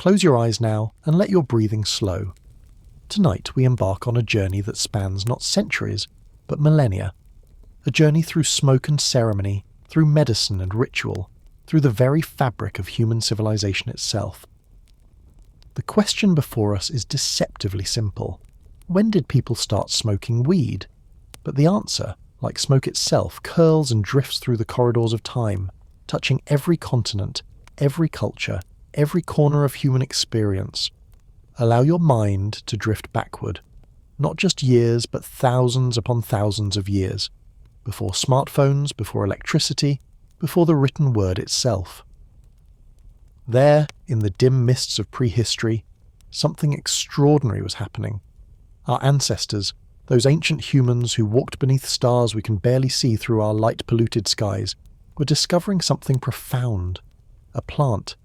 Close your eyes now and let your breathing slow. Tonight we embark on a journey that spans not centuries, but millennia. A journey through smoke and ceremony, through medicine and ritual, through the very fabric of human civilization itself. The question before us is deceptively simple. When did people start smoking weed? But the answer, like smoke itself, curls and drifts through the corridors of time, touching every continent, every culture, every corner of human experience. Allow your mind to drift backward, not just years, but thousands upon thousands of years, before smartphones, before electricity, before the written word itself. There, in the dim mists of prehistory, something extraordinary was happening. Our ancestors, those ancient humans who walked beneath stars we can barely see through our light-polluted skies, were discovering something profound. A plant,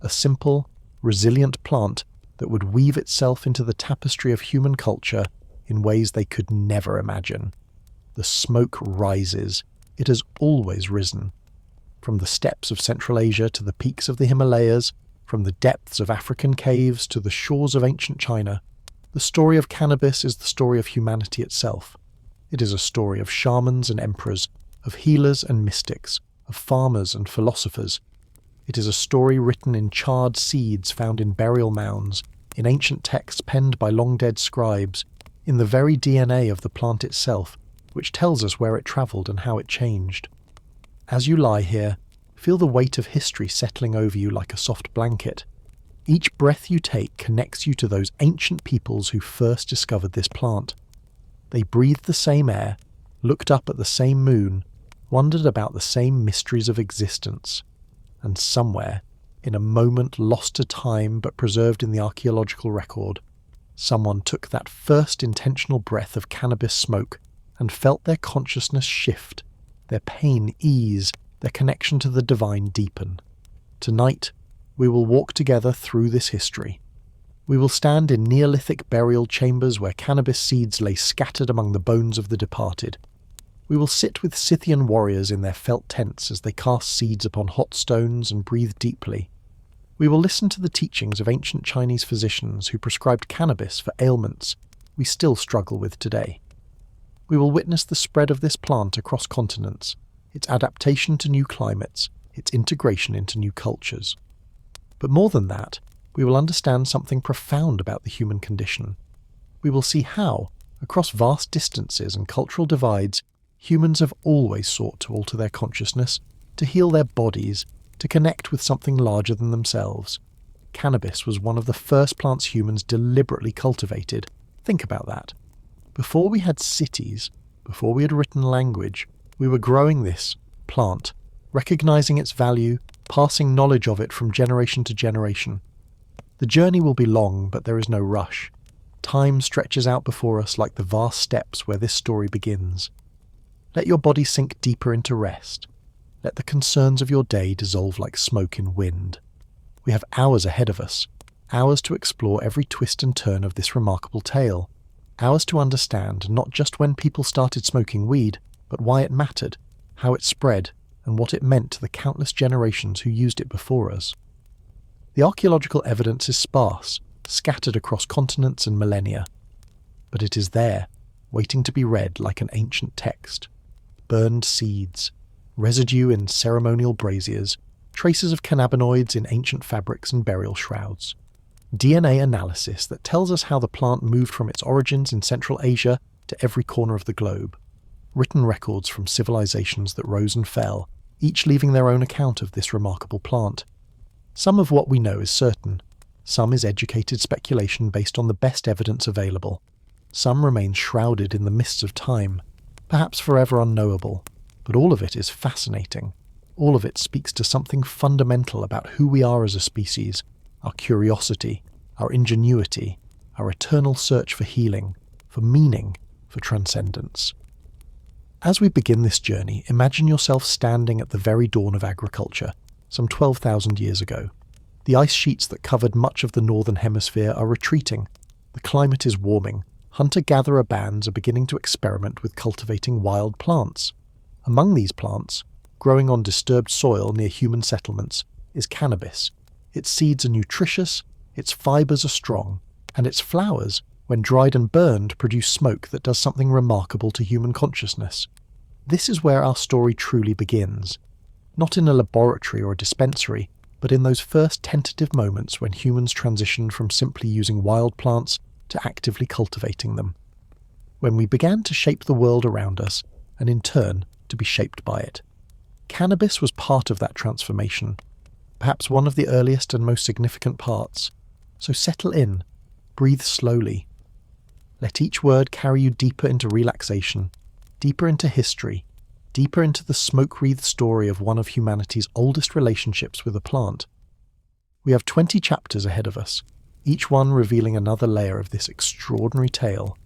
a simple, resilient plant that would weave itself into the tapestry of human culture in ways they could never imagine. The smoke rises. It has always risen. From the steppes of Central Asia to the peaks of the Himalayas, from the depths of African caves to the shores of ancient China, the story of cannabis is the story of humanity itself. It is a story of shamans and emperors, of healers and mystics, of farmers and philosophers. It is a story written in charred seeds found in burial mounds, in ancient texts penned by long-dead scribes, in the very DNA of the plant itself, which tells us where it travelled and how it changed. As you lie here, feel the weight of history settling over you like a soft blanket. Each breath you take connects you to those ancient peoples who first discovered this plant. They breathed the same air, looked up at the same moon, wondered about the same mysteries of existence. And somewhere, in a moment lost to time but preserved in the archaeological record, someone took that first intentional breath of cannabis smoke and felt their consciousness shift, their pain ease, their connection to the divine deepen. Tonight, we will walk together through this history. We will stand in Neolithic burial chambers where cannabis seeds lay scattered among the bones of the departed. We will sit with Scythian warriors in their felt tents as they cast seeds upon hot stones and breathe deeply. We will listen to the teachings of ancient Chinese physicians who prescribed cannabis for ailments we still struggle with today. We will witness the spread of this plant across continents, its adaptation to new climates, its integration into new cultures. But more than that, we will understand something profound about the human condition. We will see how, across vast distances and cultural divides, humans have always sought to alter their consciousness, to heal their bodies, to connect with something larger than themselves. Cannabis was one of the first plants humans deliberately cultivated. Think about that. Before we had cities, before we had written language, we were growing this plant, recognizing its value, passing knowledge of it from generation to generation. The journey will be long, but there is no rush. Time stretches out before us like the vast steppes where this story begins. Let your body sink deeper into rest. Let the concerns of your day dissolve like smoke in wind. We have hours ahead of us, hours to explore every twist and turn of this remarkable tale, hours to understand not just when people started smoking weed, but why it mattered, how it spread, and what it meant to the countless generations who used it before us. The archaeological evidence is sparse, scattered across continents and millennia, but it is there, waiting to be read like an ancient text. Burned seeds, residue in ceremonial braziers, traces of cannabinoids in ancient fabrics and burial shrouds. DNA analysis that tells us how the plant moved from its origins in Central Asia to every corner of the globe. Written records from civilizations that rose and fell, each leaving their own account of this remarkable plant. Some of what we know is certain. Some is educated speculation based on the best evidence available. Some remains shrouded in the mists of time, perhaps forever unknowable, but all of it is fascinating. All of it speaks to something fundamental about who we are as a species, our curiosity, our ingenuity, our eternal search for healing, for meaning, for transcendence. As we begin this journey, imagine yourself standing at the very dawn of agriculture, some 12,000 years ago. The ice sheets that covered much of the northern hemisphere are retreating. The climate is warming. Hunter-gatherer bands are beginning to experiment with cultivating wild plants. Among these plants, growing on disturbed soil near human settlements, is cannabis. Its seeds are nutritious, Its fibres are strong, and its flowers, when dried and burned, produce smoke that does something remarkable to human consciousness. This is where our story truly begins. Not in a laboratory or a dispensary, but in those first tentative moments when humans transitioned from simply using wild plants to actively cultivating them. When we began to shape the world around us, and in turn, to be shaped by it. Cannabis was part of that transformation, perhaps one of the earliest and most significant parts. So settle in, breathe slowly. Let each word carry you deeper into relaxation, deeper into history, deeper into the smoke-wreathed story of one of humanity's oldest relationships with a plant. We have 20 chapters ahead of us, each one revealing another layer of this extraordinary tale.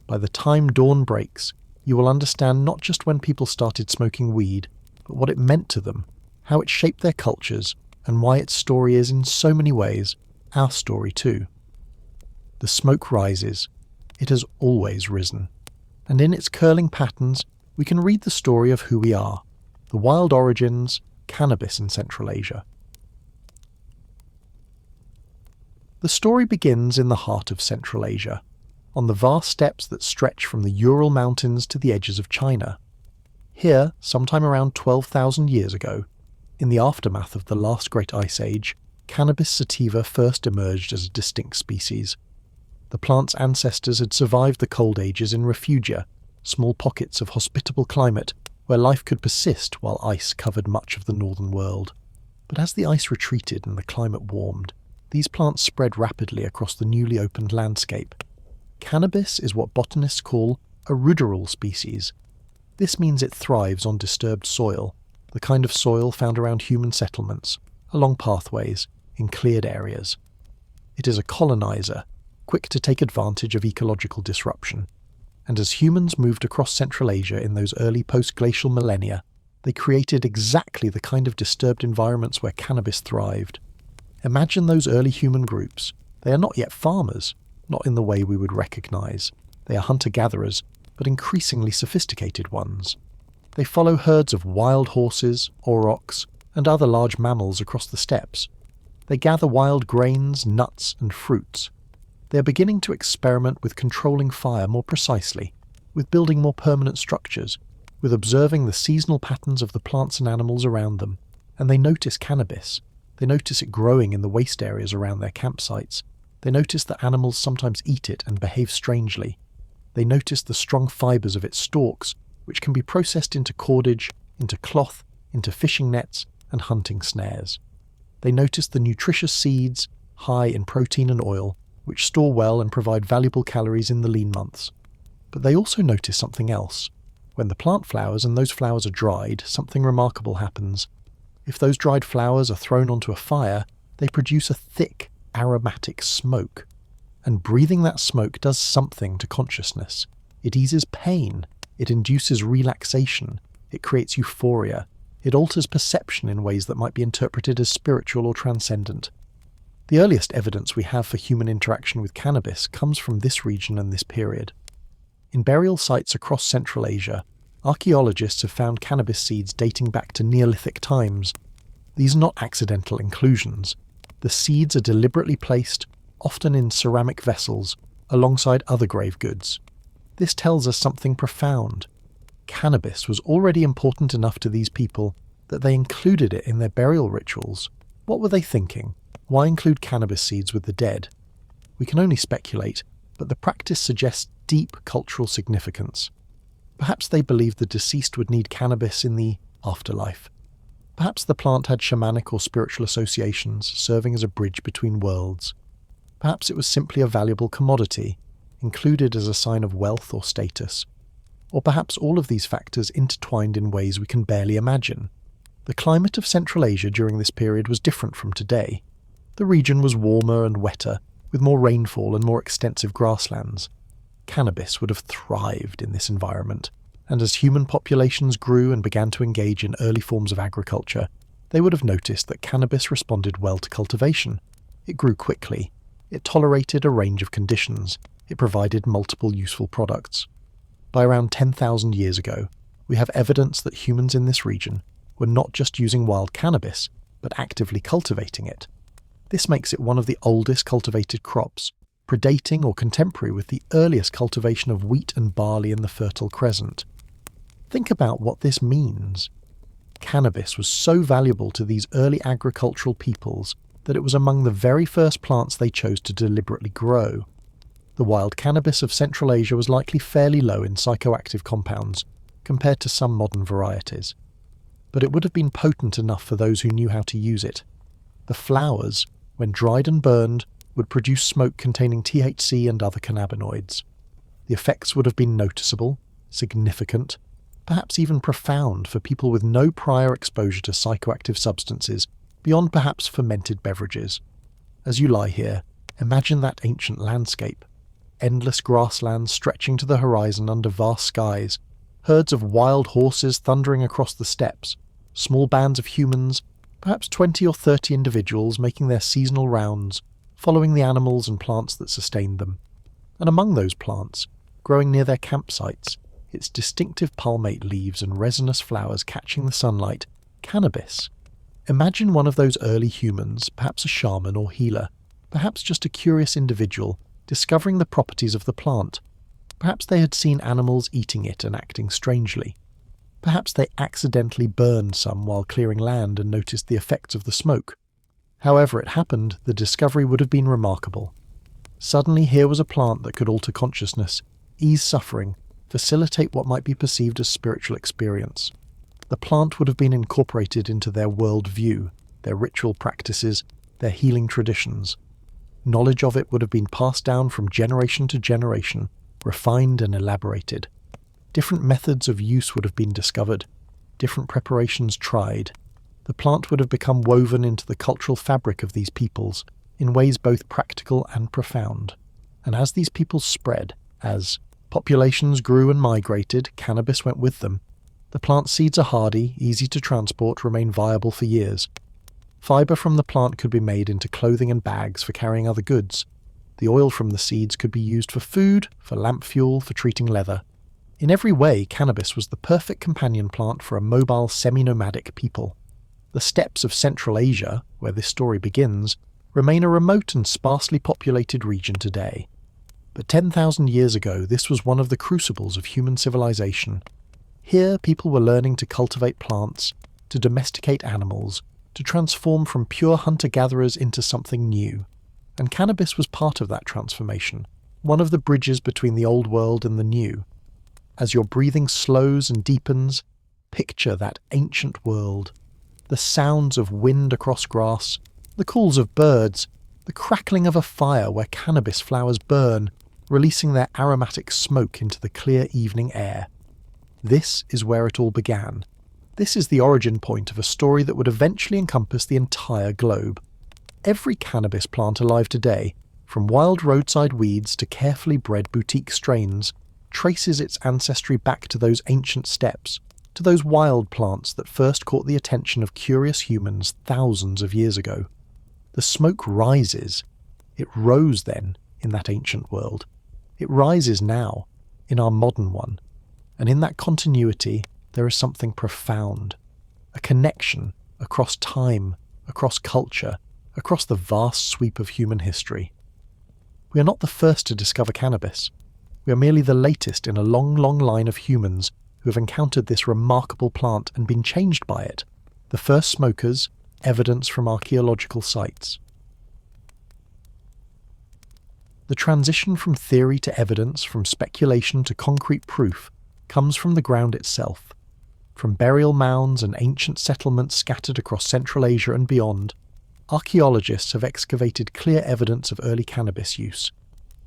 By the time dawn breaks, you will understand not just when people started smoking weed, but what it meant to them, how it shaped their cultures, and why its story is, in so many ways, our story too. The smoke rises. It has always risen. And in its curling patterns, we can read the story of who we are, the wild origins, cannabis in Central Asia. The story begins in the heart of Central Asia, on the vast steppes that stretch from the Ural Mountains to the edges of China. Here, sometime around 12,000 years ago, in the aftermath of the last great ice age, Cannabis sativa first emerged as a distinct species. The plant's ancestors had survived the cold ages in refugia, small pockets of hospitable climate where life could persist while ice covered much of the northern world. But as the ice retreated and the climate warmed, these plants spread rapidly across the newly opened landscape. Cannabis is what botanists call a ruderal species. This means it thrives on disturbed soil, the kind of soil found around human settlements, along pathways, in cleared areas. It is a colonizer, quick to take advantage of ecological disruption. And as humans moved across Central Asia in those early post-glacial millennia, they created exactly the kind of disturbed environments where cannabis thrived. Imagine those early human groups. They are not yet farmers, not in the way we would recognize. They are hunter-gatherers, but increasingly sophisticated ones. They follow herds of wild horses, aurochs, and other large mammals across the steppes. They gather wild grains, nuts, and fruits. They are beginning to experiment with controlling fire more precisely, with building more permanent structures, with observing the seasonal patterns of the plants and animals around them. And they notice cannabis. They notice it growing in the waste areas around their campsites. They notice that animals sometimes eat it and behave strangely. They notice the strong fibres of its stalks, which can be processed into cordage, into cloth, into fishing nets, and hunting snares. They notice the nutritious seeds, high in protein and oil, which store well and provide valuable calories in the lean months. But they also notice something else. When the plant flowers and those flowers are dried, something remarkable happens. If those dried flowers are thrown onto a fire, they produce a thick, aromatic smoke. And breathing that smoke does something to consciousness. It eases pain. It induces relaxation. It creates euphoria. It alters perception in ways that might be interpreted as spiritual or transcendent. The earliest evidence we have for human interaction with cannabis comes from this region and this period. In burial sites across Central Asia, archaeologists have found cannabis seeds dating back to Neolithic times. These are not accidental inclusions. The seeds are deliberately placed, often in ceramic vessels, alongside other grave goods. This tells us something profound. Cannabis was already important enough to these people that they included it in their burial rituals. What were they thinking? Why include cannabis seeds with the dead? We can only speculate, but the practice suggests deep cultural significance. Perhaps they believed the deceased would need cannabis in the afterlife. Perhaps the plant had shamanic or spiritual associations, serving as a bridge between worlds. Perhaps it was simply a valuable commodity, included as a sign of wealth or status. Or perhaps all of these factors intertwined in ways we can barely imagine. The climate of Central Asia during this period was different from today. The region was warmer and wetter, with more rainfall and more extensive grasslands. Cannabis would have thrived in this environment, and as human populations grew and began to engage in early forms of agriculture, they would have noticed that cannabis responded well to cultivation. It grew quickly. It tolerated a range of conditions. It provided multiple useful products. By around 10,000 years ago, we have evidence that humans in this region were not just using wild cannabis, but actively cultivating it. This makes it one of the oldest cultivated crops, predating or contemporary with the earliest cultivation of wheat and barley in the Fertile Crescent. Think about what this means. Cannabis was so valuable to these early agricultural peoples that it was among the very first plants they chose to deliberately grow. The wild cannabis of Central Asia was likely fairly low in psychoactive compounds compared to some modern varieties, but it would have been potent enough for those who knew how to use it. The flowers, when dried and burned, would produce smoke containing THC and other cannabinoids. The effects would have been noticeable, significant, perhaps even profound for people with no prior exposure to psychoactive substances beyond perhaps fermented beverages. As you lie here, imagine that ancient landscape. Endless grasslands stretching to the horizon under vast skies, herds of wild horses thundering across the steppes, small bands of humans, perhaps 20 or 30 individuals making their seasonal rounds, following the animals and plants that sustained them. And among those plants, growing near their campsites, its distinctive palmate leaves and resinous flowers catching the sunlight, cannabis. Imagine one of those early humans, perhaps a shaman or healer, perhaps just a curious individual, discovering the properties of the plant. Perhaps they had seen animals eating it and acting strangely. Perhaps they accidentally burned some while clearing land and noticed the effects of the smoke. However it happened, the discovery would have been remarkable. Suddenly here was a plant that could alter consciousness, ease suffering, facilitate what might be perceived as spiritual experience. The plant would have been incorporated into their world view, their ritual practices, their healing traditions. Knowledge of it would have been passed down from generation to generation, refined and elaborated. Different methods of use would have been discovered, different preparations tried. The plant would have become woven into the cultural fabric of these peoples in ways both practical and profound. And as these peoples spread, as populations grew and migrated, cannabis went with them. The plant seeds are hardy, easy to transport, remain viable for years. Fibre from the plant could be made into clothing and bags for carrying other goods. The oil from the seeds could be used for food, for lamp fuel, for treating leather. In every way, cannabis was the perfect companion plant for a mobile semi-nomadic people. The steppes of Central Asia, where this story begins, remain a remote and sparsely populated region today. But 10,000 years ago, this was one of the crucibles of human civilization. Here, people were learning to cultivate plants, to domesticate animals, to transform from pure hunter-gatherers into something new. And cannabis was part of that transformation, one of the bridges between the old world and the new. As your breathing slows and deepens, picture that ancient world. The sounds of wind across grass, the calls of birds, the crackling of a fire where cannabis flowers burn, releasing their aromatic smoke into the clear evening air. This is where it all began. This is the origin point of a story that would eventually encompass the entire globe. Every cannabis plant alive today, from wild roadside weeds to carefully bred boutique strains, traces its ancestry back to those ancient steppes, to those wild plants that first caught the attention of curious humans thousands of years ago. The smoke rises. It rose then in that ancient world. It rises now in our modern one. And in that continuity, there is something profound, a connection across time, across culture, across the vast sweep of human history. We are not the first to discover cannabis. We are merely the latest in a long, long line of humans who have encountered this remarkable plant and been changed by it. The first smokers, evidence from archaeological sites. The transition from theory to evidence, from speculation to concrete proof, comes from the ground itself. From burial mounds and ancient settlements scattered across Central Asia and beyond, archaeologists have excavated clear evidence of early cannabis use.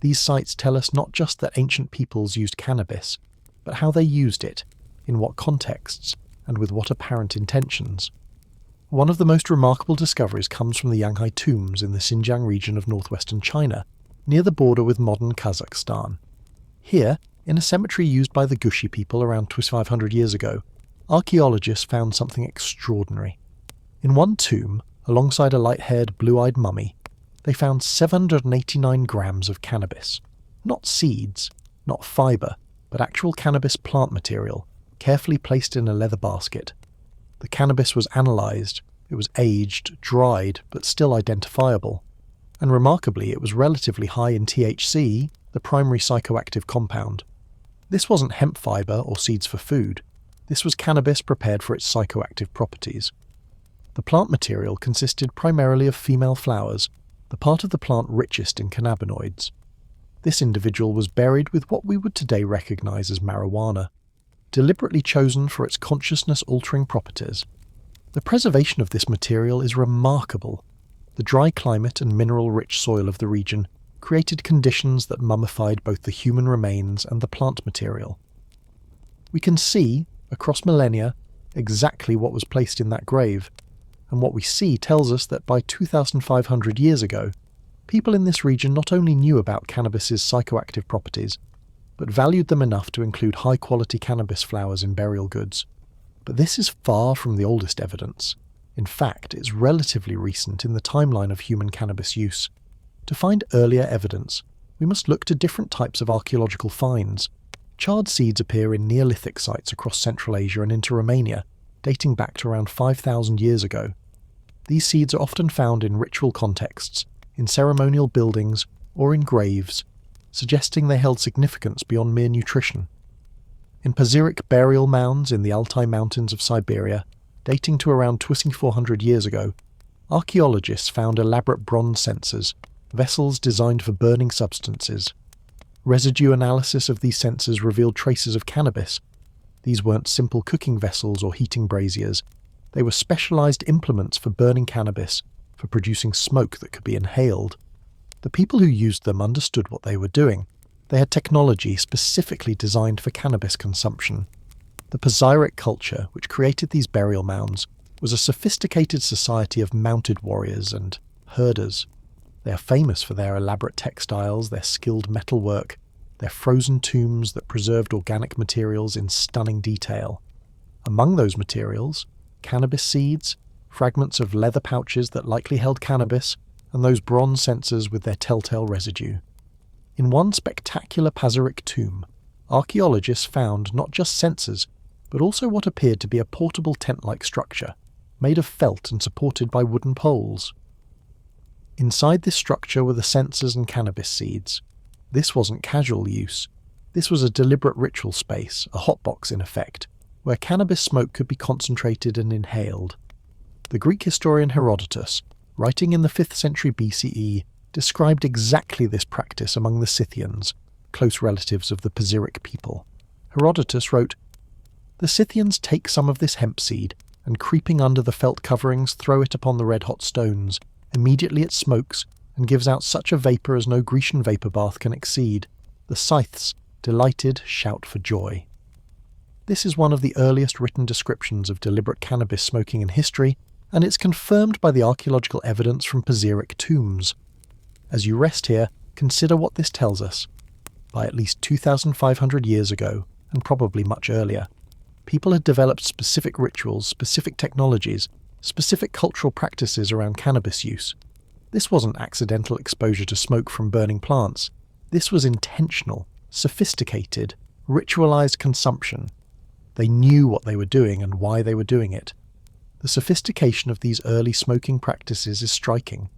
These sites tell us not just that ancient peoples used cannabis, but how they used it, in what contexts, and with what apparent intentions. One of the most remarkable discoveries comes from the Yanghai tombs in the Xinjiang region of northwestern China, near the border with modern Kazakhstan. Here, in a cemetery used by the Gushi people around 2,500 years ago, archaeologists found something extraordinary. In one tomb, alongside a light-haired, blue-eyed mummy, they found 789 grams of cannabis. Not seeds, not fibre, but actual cannabis plant material, carefully placed in a leather basket. The cannabis was analysed. It was aged, dried, but still identifiable. And remarkably, it was relatively high in THC, the primary psychoactive compound. This wasn't hemp fibre or seeds for food. This was cannabis prepared for its psychoactive properties. The plant material consisted primarily of female flowers, the part of the plant richest in cannabinoids. This individual was buried with what we would today recognise as marijuana, deliberately chosen for its consciousness-altering properties. The preservation of this material is remarkable. The dry climate and mineral-rich soil of the region created conditions that mummified both the human remains and the plant material. We can see, across millennia, exactly what was placed in that grave, and what we see tells us that by 2,500 years ago, people in this region not only knew about cannabis's psychoactive properties, but valued them enough to include high-quality cannabis flowers in burial goods. But this is far from the oldest evidence. In fact, it's relatively recent in the timeline of human cannabis use. To find earlier evidence, we must look to different types of archaeological finds. Charred seeds appear in Neolithic sites across Central Asia and into Romania, dating back to around 5,000 years ago. These seeds are often found in ritual contexts, in ceremonial buildings, or in graves, suggesting they held significance beyond mere nutrition. In Pazyryk burial mounds in the Altai Mountains of Siberia, dating to around 2,400 years ago, archaeologists found elaborate bronze censers, vessels designed for burning substances. Residue analysis of these censers revealed traces of cannabis. These weren't simple cooking vessels or heating braziers. They were specialized implements for burning cannabis, for producing smoke that could be inhaled. The people who used them understood what they were doing. They had technology specifically designed for cannabis consumption. The Pazyryk culture, which created these burial mounds, was a sophisticated society of mounted warriors and herders. They are famous for their elaborate textiles, their skilled metalwork, their frozen tombs that preserved organic materials in stunning detail. Among those materials, cannabis seeds, fragments of leather pouches that likely held cannabis, and those bronze censers with their telltale residue. In one spectacular Pazyryk tomb, archaeologists found not just censers, but also what appeared to be a portable tent-like structure, made of felt and supported by wooden poles. Inside this structure were the censers and cannabis seeds. This wasn't casual use. This was a deliberate ritual space, a hotbox in effect, where cannabis smoke could be concentrated and inhaled. The Greek historian Herodotus, writing in the 5th century BCE, described exactly this practice among the Scythians, close relatives of the Pazyryk people. Herodotus wrote, "The Scythians take some of this hemp seed, and creeping under the felt coverings throw it upon the red-hot stones. Immediately it smokes, and gives out such a vapour as no Grecian vapour bath can exceed. The Scyths, delighted, shout for joy." This is one of the earliest written descriptions of deliberate cannabis smoking in history, and it's confirmed by the archaeological evidence from Pazyryk tombs. As you rest here, consider what this tells us. By at least 2,500 years ago, and probably much earlier, people had developed specific rituals, specific technologies, specific cultural practices around cannabis use. This wasn't accidental exposure to smoke from burning plants. This was intentional, sophisticated, ritualized consumption. They knew what they were doing and why they were doing it. The sophistication of these early smoking practices is striking.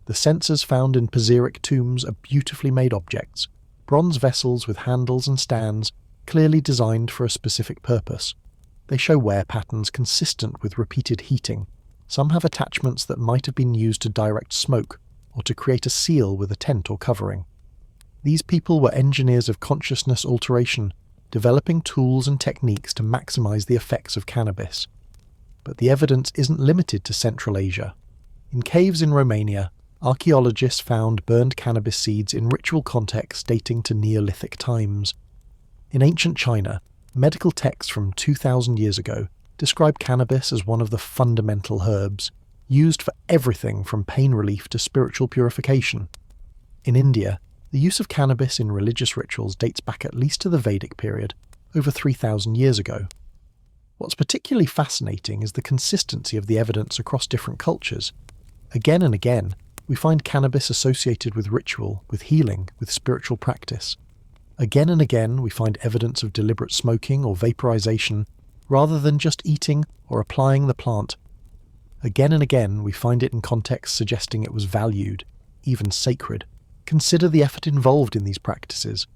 The censers found in Pazyryk tombs are beautifully made objects, bronze vessels with handles and stands, clearly designed for a specific purpose. They show wear patterns consistent with repeated heating. Some have attachments that might have been used to direct smoke, or to create a seal with a tent or covering. These people were engineers of consciousness alteration, developing tools and techniques to maximize the effects of cannabis. But the evidence isn't limited to Central Asia. In caves in Romania, archaeologists found burned cannabis seeds in ritual contexts dating to Neolithic times. In ancient China, medical texts from 2,000 years ago describe cannabis as one of the fundamental herbs, used for everything from pain relief to spiritual purification. In India, the use of cannabis in religious rituals dates back at least to the Vedic period, over 3,000 years ago. What's particularly fascinating is the consistency of the evidence across different cultures. Again and again, we find cannabis associated with ritual, with healing, with spiritual practice. Again and again, we find evidence of deliberate smoking or vaporization, rather than just eating or applying the plant. Again and again, we find it in contexts suggesting it was valued, even sacred. Consider the effort involved in these practices: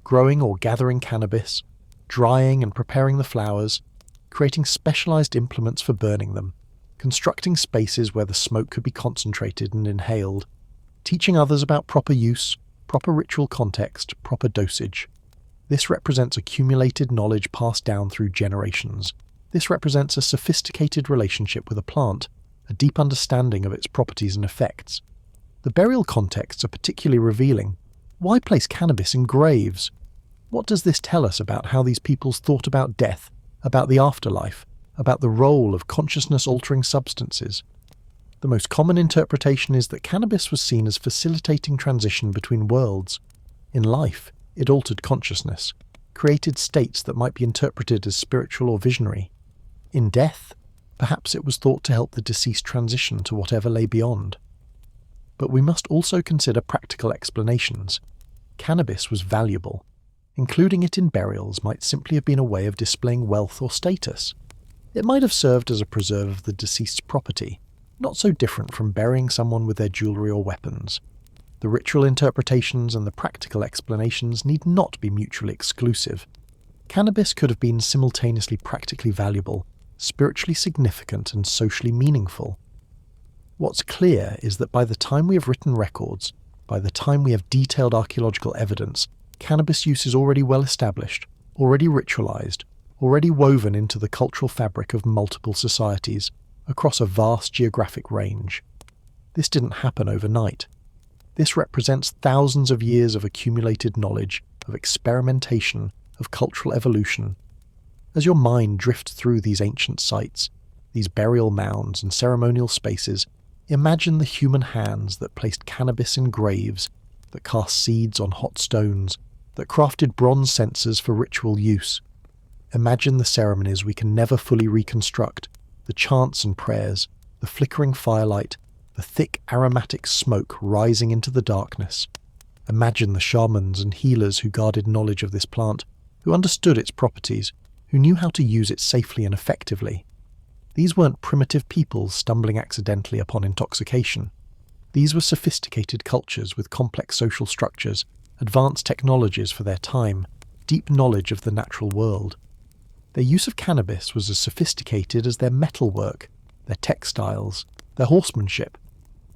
growing or gathering cannabis, drying and preparing the flowers, creating specialized implements for burning them, constructing spaces where the smoke could be concentrated and inhaled, teaching others about proper use, proper ritual context, proper dosage. This represents accumulated knowledge passed down through generations. This represents a sophisticated relationship with a plant, a deep understanding of its properties and effects. The burial contexts are particularly revealing. Why place cannabis in graves? What does this tell us about how these peoples thought about death, about the afterlife, about the role of consciousness-altering substances? The most common interpretation is that cannabis was seen as facilitating transition between worlds. In life, it altered consciousness, created states that might be interpreted as spiritual or visionary. In death, perhaps it was thought to help the deceased transition to whatever lay beyond. But we must also consider practical explanations. Cannabis was valuable. Including it in burials might simply have been a way of displaying wealth or status. It might have served as a preserve of the deceased's property, not so different from burying someone with their jewellery or weapons. The ritual interpretations and the practical explanations need not be mutually exclusive. Cannabis could have been simultaneously practically valuable, spiritually significant, and socially meaningful. What's clear is that by the time we have written records, by the time we have detailed archaeological evidence, cannabis use is already well established, already ritualized, already woven into the cultural fabric of multiple societies across a vast geographic range. This didn't happen overnight. This represents thousands of years of accumulated knowledge, of experimentation, of cultural evolution. As your mind drifts through these ancient sites, these burial mounds and ceremonial spaces, imagine the human hands that placed cannabis in graves, that cast seeds on hot stones, that crafted bronze censers for ritual use. Imagine the ceremonies we can never fully reconstruct, the chants and prayers, the flickering firelight, the thick aromatic smoke rising into the darkness. Imagine the shamans and healers who guarded knowledge of this plant, who understood its properties, who knew how to use it safely and effectively. These weren't primitive peoples stumbling accidentally upon intoxication. These were sophisticated cultures with complex social structures, advanced technologies for their time, deep knowledge of the natural world. Their use of cannabis was as sophisticated as their metalwork, their textiles, their horsemanship.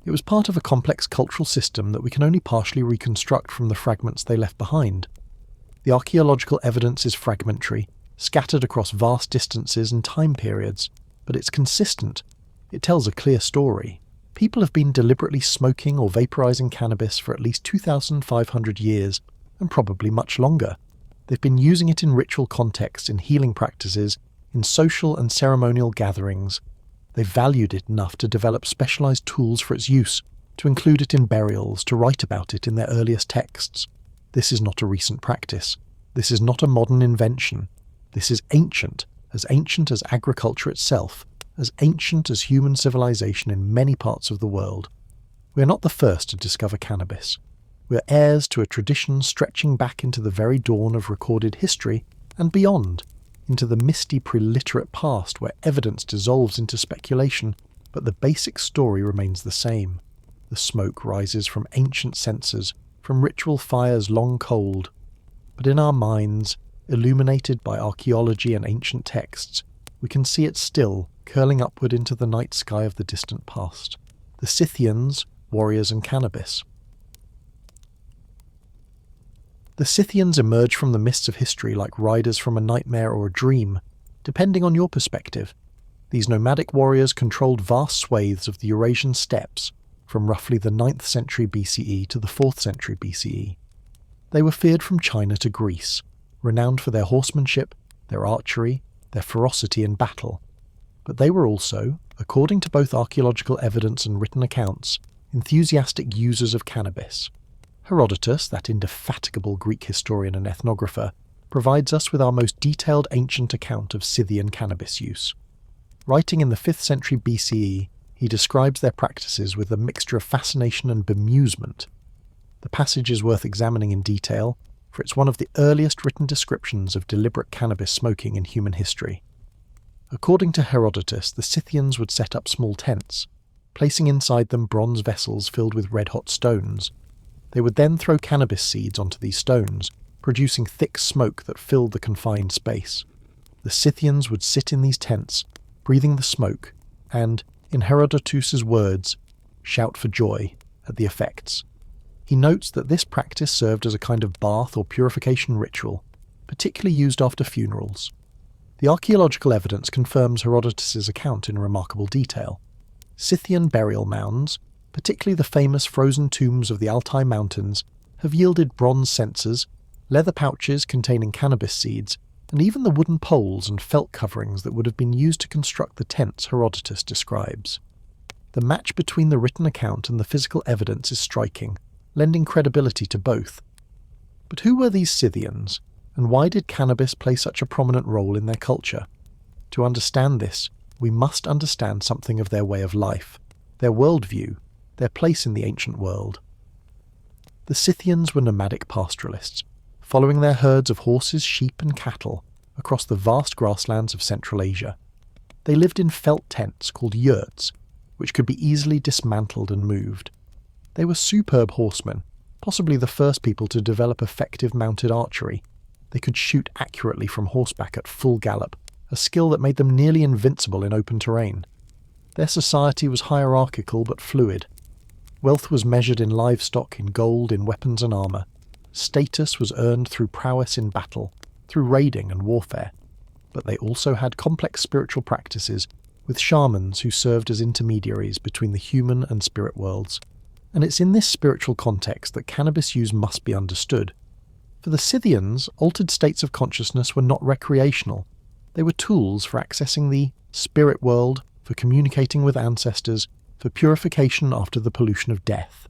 It was part of a complex cultural system that we can only partially reconstruct from the fragments they left behind. The archaeological evidence is fragmentary, scattered across vast distances and time periods, but it's consistent. It tells a clear story. People have been deliberately smoking or vaporizing cannabis for at least 2,500 years, and probably much longer. They've been using it in ritual contexts, in healing practices, in social and ceremonial gatherings. They've valued it enough to develop specialized tools for its use, to include it in burials, to write about it in their earliest texts. This is not a recent practice. This is not a modern invention. This is ancient as agriculture itself, as ancient as human civilization in many parts of the world. We are not the first to discover cannabis. We are heirs to a tradition stretching back into the very dawn of recorded history and beyond, into the misty preliterate past where evidence dissolves into speculation, but the basic story remains the same. The smoke rises from ancient censers, from ritual fires long cold. But in our minds, illuminated by archaeology and ancient texts, we can see it still, curling upward into the night sky of the distant past. The Scythians, warriors and cannabis. The Scythians emerge from the mists of history like riders from a nightmare or a dream, depending on your perspective. These nomadic warriors controlled vast swathes of the Eurasian steppes, from roughly the 9th century BCE to the 4th century BCE. They were feared from China to Greece, renowned for their horsemanship, their archery, their ferocity in battle. But they were also, according to both archaeological evidence and written accounts, enthusiastic users of cannabis. Herodotus, that indefatigable Greek historian and ethnographer, provides us with our most detailed ancient account of Scythian cannabis use. Writing in the 5th century BCE, he describes their practices with a mixture of fascination and bemusement. The passage is worth examining in detail, for it's one of the earliest written descriptions of deliberate cannabis smoking in human history. According to Herodotus, the Scythians would set up small tents, placing inside them bronze vessels filled with red-hot stones. They would then throw cannabis seeds onto these stones, producing thick smoke that filled the confined space. The Scythians would sit in these tents, breathing the smoke, and, in Herodotus's words, shout for joy at the effects. He notes that this practice served as a kind of bath or purification ritual, particularly used after funerals. The archaeological evidence confirms Herodotus's account in remarkable detail. Scythian burial mounds, particularly the famous frozen tombs of the Altai Mountains, have yielded bronze censers, leather pouches containing cannabis seeds, and even the wooden poles and felt coverings that would have been used to construct the tents Herodotus describes. The match between the written account and the physical evidence is striking, lending credibility to both. But who were these Scythians, and why did cannabis play such a prominent role in their culture? To understand this, we must understand something of their way of life, their worldview, their place in the ancient world. The Scythians were nomadic pastoralists, following their herds of horses, sheep and cattle across the vast grasslands of Central Asia. They lived in felt tents called yurts, which could be easily dismantled and moved. They were superb horsemen, possibly the first people to develop effective mounted archery. They could shoot accurately from horseback at full gallop, a skill that made them nearly invincible in open terrain. Their society was hierarchical but fluid. Wealth was measured in livestock, in gold, in weapons and armour. Status was earned through prowess in battle, through raiding and warfare. But they also had complex spiritual practices, with shamans who served as intermediaries between the human and spirit worlds. And it's in this spiritual context that cannabis use must be understood. For the Scythians, altered states of consciousness were not recreational. They were tools for accessing the spirit world, for communicating with ancestors, for purification after the pollution of death.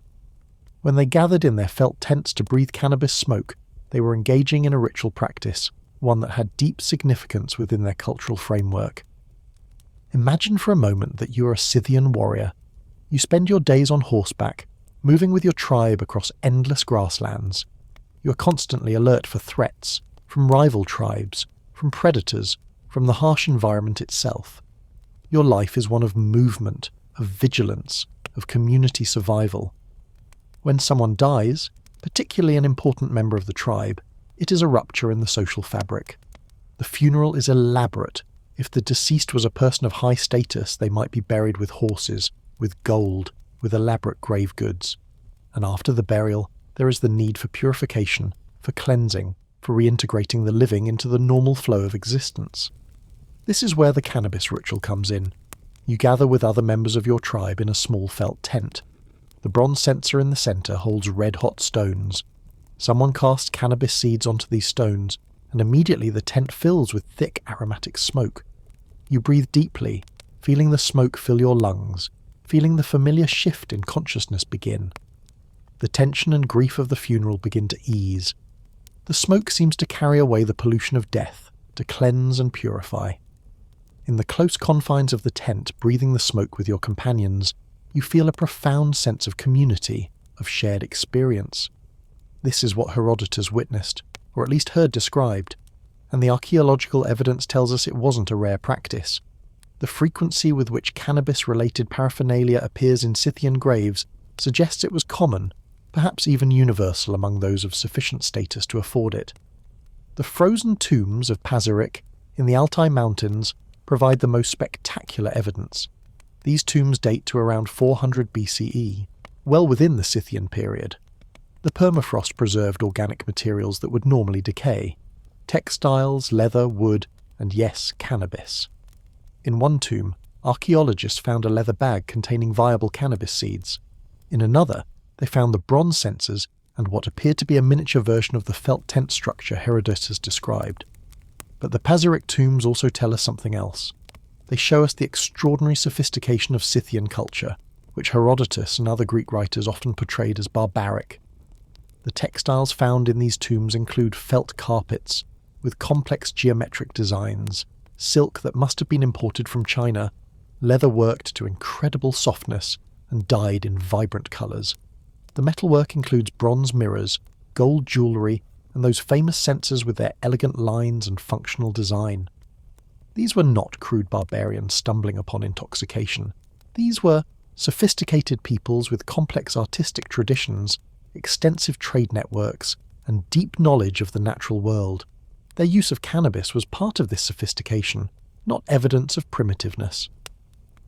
When they gathered in their felt tents to breathe cannabis smoke, they were engaging in a ritual practice, one that had deep significance within their cultural framework. Imagine for a moment that you are a Scythian warrior. You spend your days on horseback, moving with your tribe across endless grasslands. You are constantly alert for threats, from rival tribes, from predators, from the harsh environment itself. Your life is one of movement, of vigilance, of community survival. When someone dies, particularly an important member of the tribe, it is a rupture in the social fabric. The funeral is elaborate. If the deceased was a person of high status, they might be buried with horses, with gold, with elaborate grave goods. And after the burial, there is the need for purification, for cleansing, for reintegrating the living into the normal flow of existence. This is where the cannabis ritual comes in. You gather with other members of your tribe in a small felt tent. The bronze censer in the centre holds red-hot stones. Someone casts cannabis seeds onto these stones, and immediately the tent fills with thick aromatic smoke. You breathe deeply, feeling the smoke fill your lungs, feeling the familiar shift in consciousness begin. The tension and grief of the funeral begin to ease. The smoke seems to carry away the pollution of death, to cleanse and purify. In the close confines of the tent, breathing the smoke with your companions, you feel a profound sense of community, of shared experience. This is what Herodotus witnessed, or at least heard described, and the archaeological evidence tells us it wasn't a rare practice. The frequency with which cannabis-related paraphernalia appears in Scythian graves suggests it was common, perhaps even universal among those of sufficient status to afford it. The frozen tombs of Pazyryk in the Altai Mountains provide the most spectacular evidence. These tombs date to around 400 BCE, well within the Scythian period. The permafrost preserved organic materials that would normally decay: textiles, leather, wood, and yes, cannabis. In one tomb, archaeologists found a leather bag containing viable cannabis seeds. In another, they found the bronze censers and what appeared to be a miniature version of the felt tent structure Herodotus described. But the Pazyryk tombs also tell us something else. They show us the extraordinary sophistication of Scythian culture, which Herodotus and other Greek writers often portrayed as barbaric. The textiles found in these tombs include felt carpets, with complex geometric designs, silk that must have been imported from China, leather worked to incredible softness and dyed in vibrant colours. The metalwork includes bronze mirrors, gold jewellery, and those famous censers with their elegant lines and functional design. These were not crude barbarians stumbling upon intoxication. These were sophisticated peoples with complex artistic traditions, extensive trade networks, and deep knowledge of the natural world. Their use of cannabis was part of this sophistication, not evidence of primitiveness.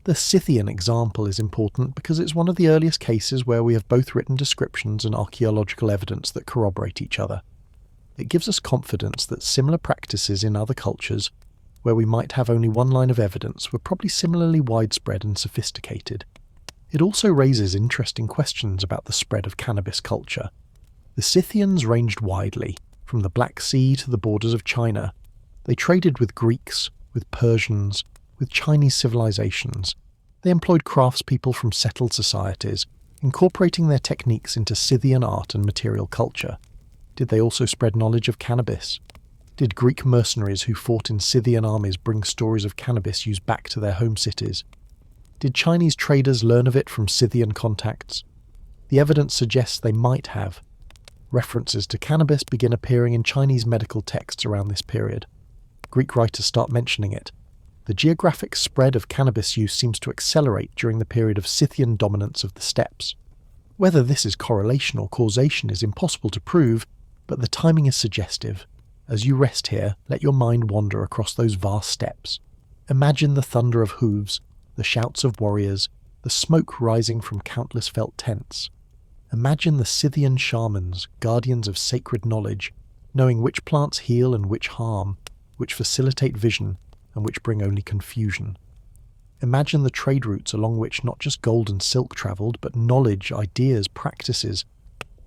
The Scythian example is important because it's one of the earliest cases where we have both written descriptions and archaeological evidence that corroborate each other. It gives us confidence that similar practices in other cultures, where we might have only one line of evidence, were probably similarly widespread and sophisticated. It also raises interesting questions about the spread of cannabis culture. The Scythians ranged widely, from the Black Sea to the borders of China. They traded with Greeks, with Persians, with Chinese civilizations. They employed craftspeople from settled societies, incorporating their techniques into Scythian art and material culture. Did they also spread knowledge of cannabis? Did Greek mercenaries who fought in Scythian armies bring stories of cannabis use back to their home cities? Did Chinese traders learn of it from Scythian contacts? The evidence suggests they might have. References to cannabis begin appearing in Chinese medical texts around this period. Greek writers start mentioning it. The geographic spread of cannabis use seems to accelerate during the period of Scythian dominance of the steppes. Whether this is correlation or causation is impossible to prove, but the timing is suggestive. As you rest here, let your mind wander across those vast steppes. Imagine the thunder of hooves, the shouts of warriors, the smoke rising from countless felt tents. Imagine the Scythian shamans, guardians of sacred knowledge, knowing which plants heal and which harm, which facilitate vision, and which bring only confusion. Imagine the trade routes along which not just gold and silk travelled, but knowledge, ideas, practices.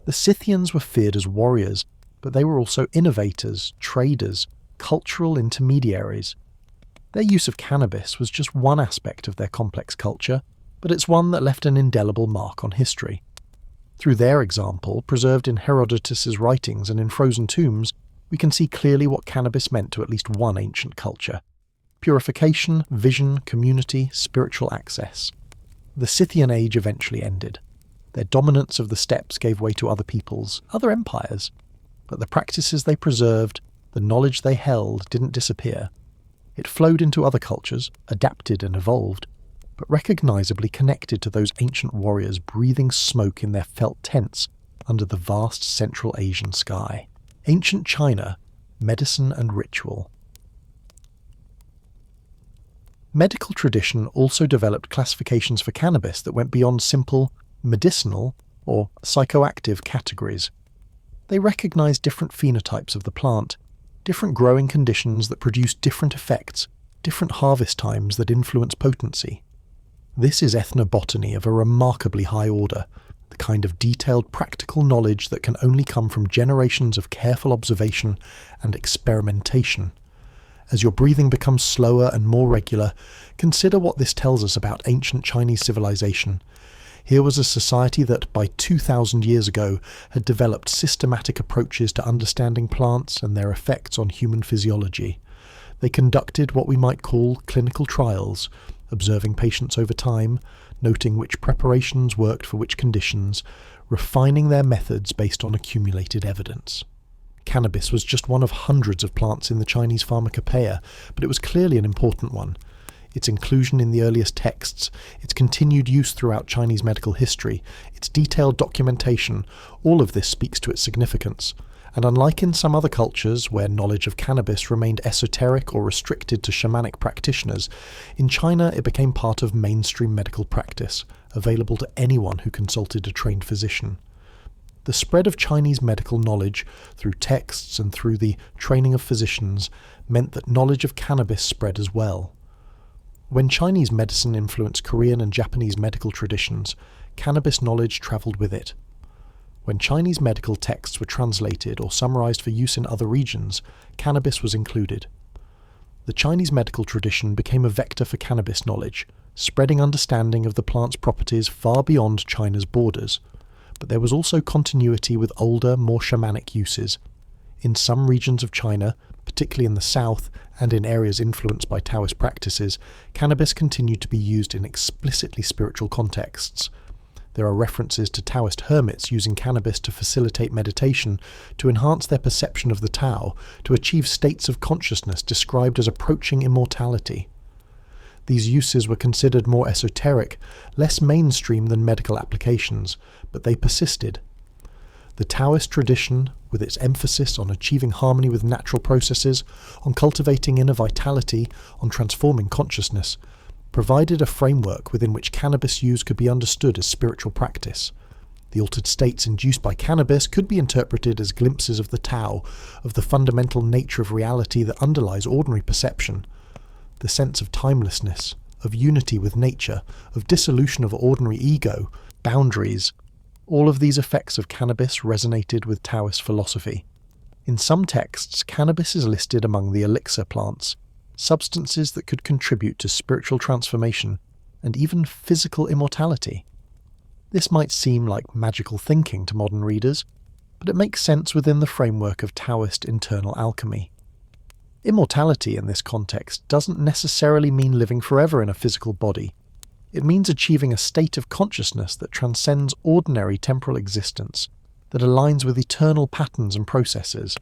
The Scythians were feared as warriors, but they were also innovators, traders, cultural intermediaries. Their use of cannabis was just one aspect of their complex culture, but it's one that left an indelible mark on history. Through their example, preserved in Herodotus's writings and in frozen tombs, we can see clearly what cannabis meant to at least one ancient culture. Purification, vision, community, spiritual access. The Scythian age eventually ended. Their dominance of the steppes gave way to other peoples, other empires. But the practices they preserved, the knowledge they held, didn't disappear. It flowed into other cultures, adapted and evolved, but recognisably connected to those ancient warriors breathing smoke in their felt tents under the vast Central Asian sky. Ancient China, medicine and ritual. Medical tradition also developed classifications for cannabis that went beyond simple medicinal or psychoactive categories. They recognised different phenotypes of the plant, different growing conditions that produce different effects, different harvest times that influence potency. This is ethnobotany of a remarkably high order, the kind of detailed practical knowledge that can only come from generations of careful observation and experimentation. As your breathing becomes slower and more regular, consider what this tells us about ancient Chinese civilization. Here was a society that, by 2,000 years ago, had developed systematic approaches to understanding plants and their effects on human physiology. They conducted what we might call clinical trials, observing patients over time, noting which preparations worked for which conditions, refining their methods based on accumulated evidence. Cannabis was just one of hundreds of plants in the Chinese pharmacopoeia, but it was clearly an important one. Its inclusion in the earliest texts, its continued use throughout Chinese medical history, its detailed documentation, all of this speaks to its significance. And unlike in some other cultures where knowledge of cannabis remained esoteric or restricted to shamanic practitioners, in China it became part of mainstream medical practice, available to anyone who consulted a trained physician. The spread of Chinese medical knowledge through texts and through the training of physicians meant that knowledge of cannabis spread as well. When Chinese medicine influenced Korean and Japanese medical traditions, cannabis knowledge travelled with it. When Chinese medical texts were translated or summarized for use in other regions, cannabis was included. The Chinese medical tradition became a vector for cannabis knowledge, spreading understanding of the plant's properties far beyond China's borders. But there was also continuity with older, more shamanic uses. In some regions of China, particularly in the south and in areas influenced by Taoist practices, cannabis continued to be used in explicitly spiritual contexts. There are references to Taoist hermits using cannabis to facilitate meditation, to enhance their perception of the Tao, to achieve states of consciousness described as approaching immortality. These uses were considered more esoteric, less mainstream than medical applications, but they persisted. The Taoist tradition, with its emphasis on achieving harmony with natural processes, on cultivating inner vitality, on transforming consciousness, provided a framework within which cannabis use could be understood as spiritual practice. The altered states induced by cannabis could be interpreted as glimpses of the Tao, of the fundamental nature of reality that underlies ordinary perception. The sense of timelessness, of unity with nature, of dissolution of ordinary ego, boundaries. All of these effects of cannabis resonated with Taoist philosophy. In some texts, cannabis is listed among the elixir plants, substances that could contribute to spiritual transformation and even physical immortality. This might seem like magical thinking to modern readers, but it makes sense within the framework of Taoist internal alchemy. Immortality in this context doesn't necessarily mean living forever in a physical body. It means achieving a state of consciousness that transcends ordinary temporal existence, that aligns with eternal patterns and processes.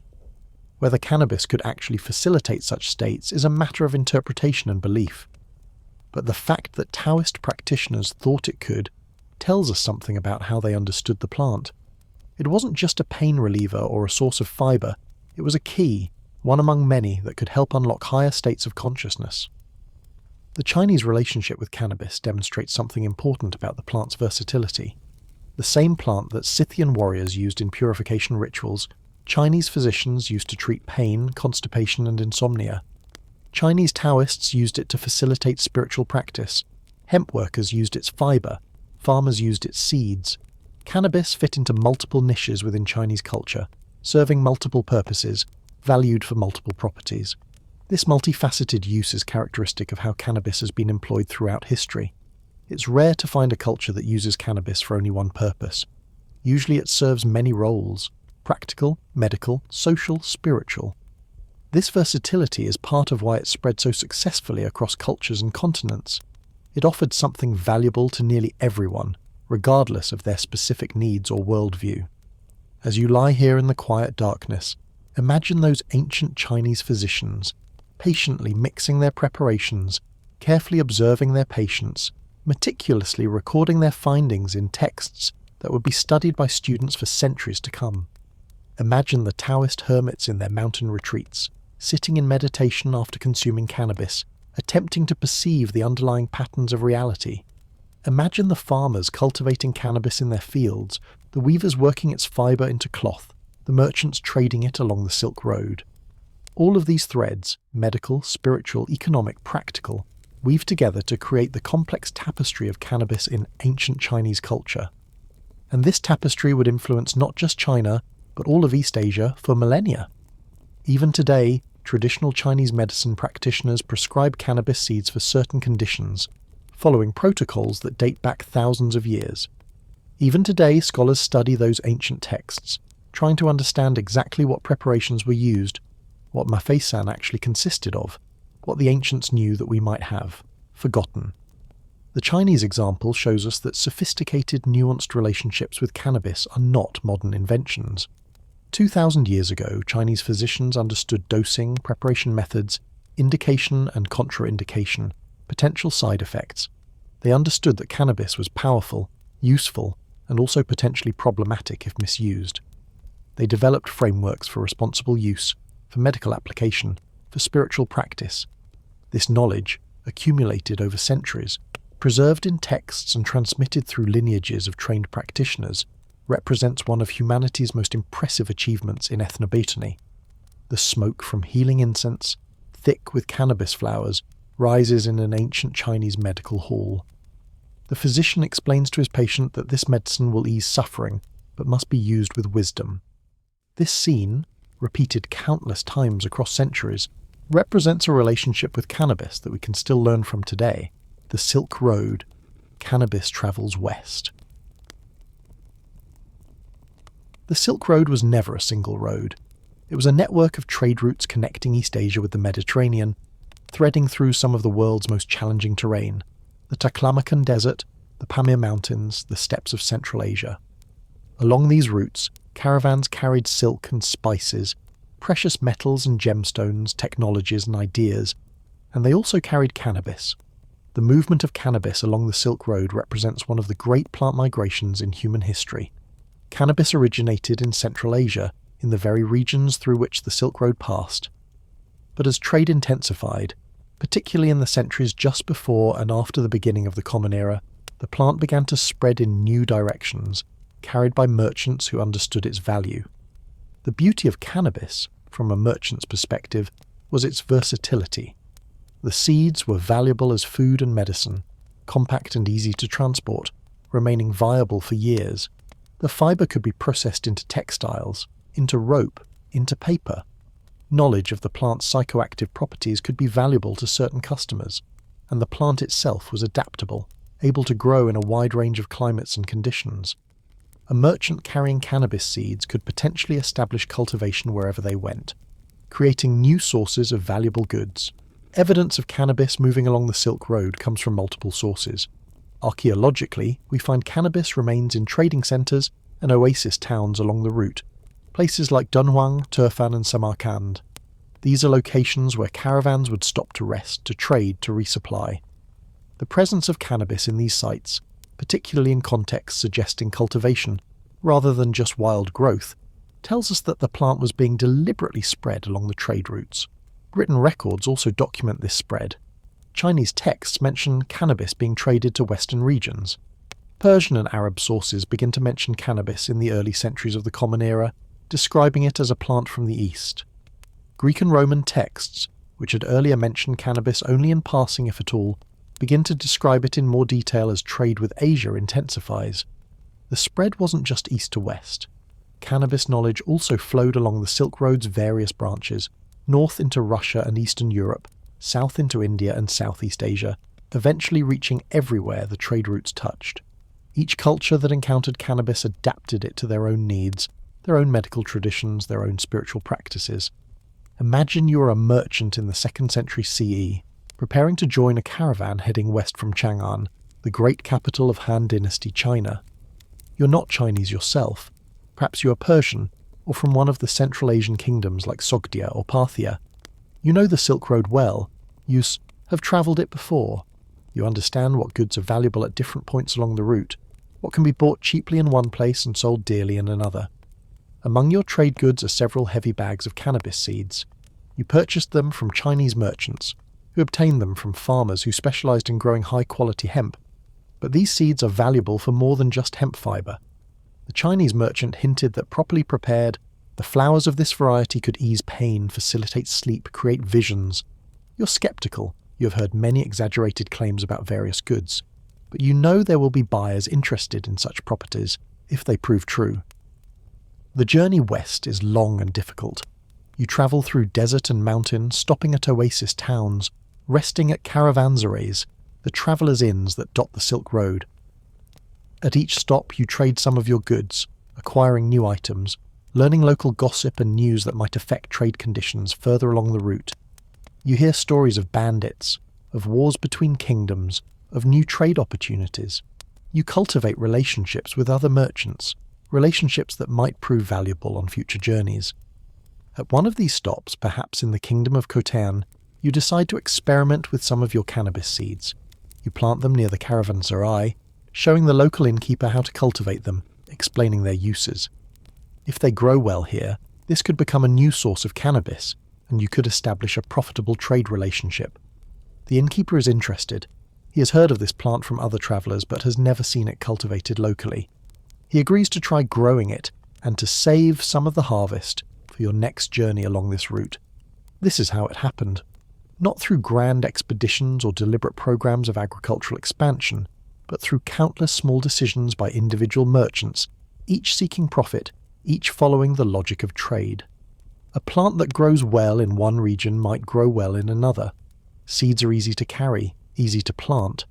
Whether cannabis could actually facilitate such states is a matter of interpretation and belief. But the fact that Taoist practitioners thought it could tells us something about how they understood the plant. It wasn't just a pain reliever or a source of fibre, it was a key, one among many that could help unlock higher states of consciousness. The Chinese relationship with cannabis demonstrates something important about the plant's versatility. The same plant that Scythian warriors used in purification rituals, Chinese physicians used to treat pain, constipation, and insomnia. Chinese Taoists used it to facilitate spiritual practice. Hemp workers used its fibre. Farmers used its seeds. Cannabis fit into multiple niches within Chinese culture, serving multiple purposes, valued for multiple properties. This multifaceted use is characteristic of how cannabis has been employed throughout history. It's rare to find a culture that uses cannabis for only one purpose. Usually it serves many roles: practical, medical, social, spiritual. This versatility is part of why it spread so successfully across cultures and continents. It offered something valuable to nearly everyone, regardless of their specific needs or worldview. As you lie here in the quiet darkness, imagine those ancient Chinese physicians, patiently mixing their preparations, carefully observing their patients, meticulously recording their findings in texts that would be studied by students for centuries to come. Imagine the Taoist hermits in their mountain retreats, sitting in meditation after consuming cannabis, attempting to perceive the underlying patterns of reality. Imagine the farmers cultivating cannabis in their fields, the weavers working its fibre into cloth, the merchants trading it along the Silk Road. All of these threads, medical, spiritual, economic, practical, weave together to create the complex tapestry of cannabis in ancient Chinese culture. And this tapestry would influence not just China, but all of East Asia for millennia. Even today, traditional Chinese medicine practitioners prescribe cannabis seeds for certain conditions, following protocols that date back thousands of years. Even today, scholars study those ancient texts, trying to understand exactly what preparations were used, what mafeisan actually consisted of, what the ancients knew that we might have forgotten. The Chinese example shows us that sophisticated, nuanced relationships with cannabis are not modern inventions. 2,000 years ago, Chinese physicians understood dosing, preparation methods, indication and contraindication, potential side effects. They understood that cannabis was powerful, useful, and also potentially problematic if misused. They developed frameworks for responsible use, for medical application, for spiritual practice. This knowledge, accumulated over centuries, preserved in texts and transmitted through lineages of trained practitioners, represents one of humanity's most impressive achievements in ethnobotany. The smoke from healing incense, thick with cannabis flowers, rises in an ancient Chinese medical hall. The physician explains to his patient that this medicine will ease suffering, but must be used with wisdom. This scene, repeated countless times across centuries, represents a relationship with cannabis that we can still learn from today. The Silk Road. Cannabis travels west. The Silk Road was never a single road. It was a network of trade routes connecting East Asia with the Mediterranean, threading through some of the world's most challenging terrain: the Taklamakan Desert, the Pamir Mountains, the steppes of Central Asia. Along these routes, caravans carried silk and spices, precious metals and gemstones, technologies and ideas, and they also carried cannabis. The movement of cannabis along the Silk Road represents one of the great plant migrations in human history. Cannabis originated in Central Asia, in the very regions through which the Silk Road passed. But as trade intensified, particularly in the centuries just before and after the beginning of the Common Era, the plant began to spread in new directions, carried by merchants who understood its value. The beauty of cannabis, from a merchant's perspective, was its versatility. The seeds were valuable as food and medicine, compact and easy to transport, remaining viable for years. The fibre could be processed into textiles, into rope, into paper. Knowledge of the plant's psychoactive properties could be valuable to certain customers, and the plant itself was adaptable, able to grow in a wide range of climates and conditions. A merchant carrying cannabis seeds could potentially establish cultivation wherever they went, creating new sources of valuable goods. Evidence of cannabis moving along the Silk Road comes from multiple sources. Archaeologically, we find cannabis remains in trading centres and oasis towns along the route, places like Dunhuang, Turfan and Samarkand. These are locations where caravans would stop to rest, to trade, to resupply. The presence of cannabis in these sites, particularly in contexts suggesting cultivation rather than just wild growth, tells us that the plant was being deliberately spread along the trade routes. Written records also document this spread. Chinese texts mention cannabis being traded to Western regions. Persian and Arab sources begin to mention cannabis in the early centuries of the Common Era, describing it as a plant from the East. Greek and Roman texts, which had earlier mentioned cannabis only in passing if at all, begin to describe it in more detail as trade with Asia intensifies. The spread wasn't just east to west. Cannabis knowledge also flowed along the Silk Road's various branches, north into Russia and Eastern Europe, south into India and Southeast Asia, eventually reaching everywhere the trade routes touched. Each culture that encountered cannabis adapted it to their own needs, their own medical traditions, their own spiritual practices. Imagine you are a merchant in the 2nd century CE, preparing to join a caravan heading west from Chang'an, the great capital of Han Dynasty China. You're not Chinese yourself. Perhaps you are Persian, or from one of the Central Asian kingdoms like Sogdia or Parthia. You know the Silk Road well. You have travelled it before. You understand what goods are valuable at different points along the route, what can be bought cheaply in one place and sold dearly in another. Among your trade goods are several heavy bags of cannabis seeds. You purchased them from Chinese merchants, who obtained them from farmers who specialised in growing high-quality hemp. But these seeds are valuable for more than just hemp fibre. The Chinese merchant hinted that properly prepared, the flowers of this variety could ease pain, facilitate sleep, create visions. You're sceptical. You have heard many exaggerated claims about various goods, but you know there will be buyers interested in such properties if they prove true. The journey west is long and difficult. You travel through desert and mountain, stopping at oasis towns, resting at caravanserais, the travellers' inns that dot the Silk Road. At each stop you trade some of your goods, acquiring new items, learning local gossip and news that might affect trade conditions further along the route. You hear stories of bandits, of wars between kingdoms, of new trade opportunities. You cultivate relationships with other merchants, relationships that might prove valuable on future journeys. At one of these stops, perhaps in the kingdom of Khotan, you decide to experiment with some of your cannabis seeds. You plant them near the caravanserai, showing the local innkeeper how to cultivate them, explaining their uses. If they grow well here, this could become a new source of cannabis, and you could establish a profitable trade relationship. The innkeeper is interested. He has heard of this plant from other travellers but has never seen it cultivated locally. He agrees to try growing it and to save some of the harvest for your next journey along this route. This is how it happened. Not through grand expeditions or deliberate programs of agricultural expansion, but through countless small decisions by individual merchants, each seeking profit, each following the logic of trade. A plant that grows well in one region might grow well in another. Seeds are easy to carry, easy to plant.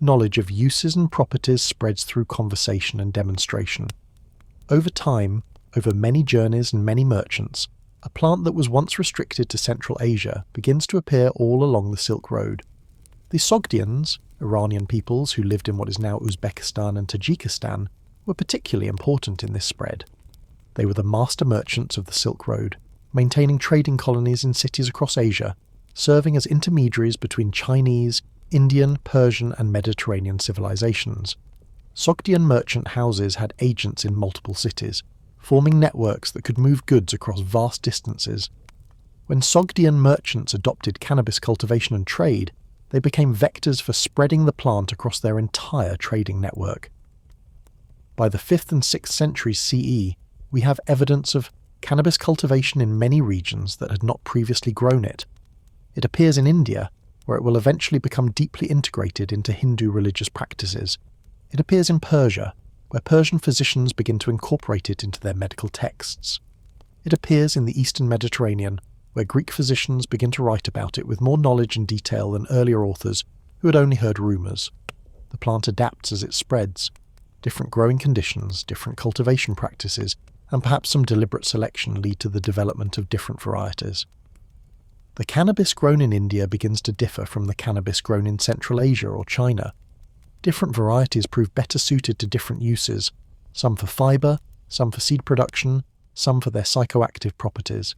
Knowledge of uses and properties spreads through conversation and demonstration. Over time, over many journeys and many merchants, a plant that was once restricted to Central Asia begins to appear all along the Silk Road. The Sogdians, Iranian peoples who lived in what is now Uzbekistan and Tajikistan were particularly important in this spread. They were the master merchants of the Silk Road, maintaining trading colonies in cities across Asia, serving as intermediaries between Chinese, Indian, Persian and Mediterranean civilizations. Sogdian merchant houses had agents in multiple cities, forming networks that could move goods across vast distances. When Sogdian merchants adopted cannabis cultivation and trade, they became vectors for spreading the plant across their entire trading network. By the 5th and 6th centuries CE, we have evidence of cannabis cultivation in many regions that had not previously grown it. It appears in India, where it will eventually become deeply integrated into Hindu religious practices. It appears in Persia, where Persian physicians begin to incorporate it into their medical texts. It appears in the Eastern Mediterranean, where Greek physicians begin to write about it with more knowledge and detail than earlier authors who had only heard rumours. The plant adapts as it spreads. Different growing conditions, different cultivation practices, and perhaps some deliberate selection lead to the development of different varieties. The cannabis grown in India begins to differ from the cannabis grown in Central Asia or China. Different varieties prove better suited to different uses, some for fibre, some for seed production, some for their psychoactive properties.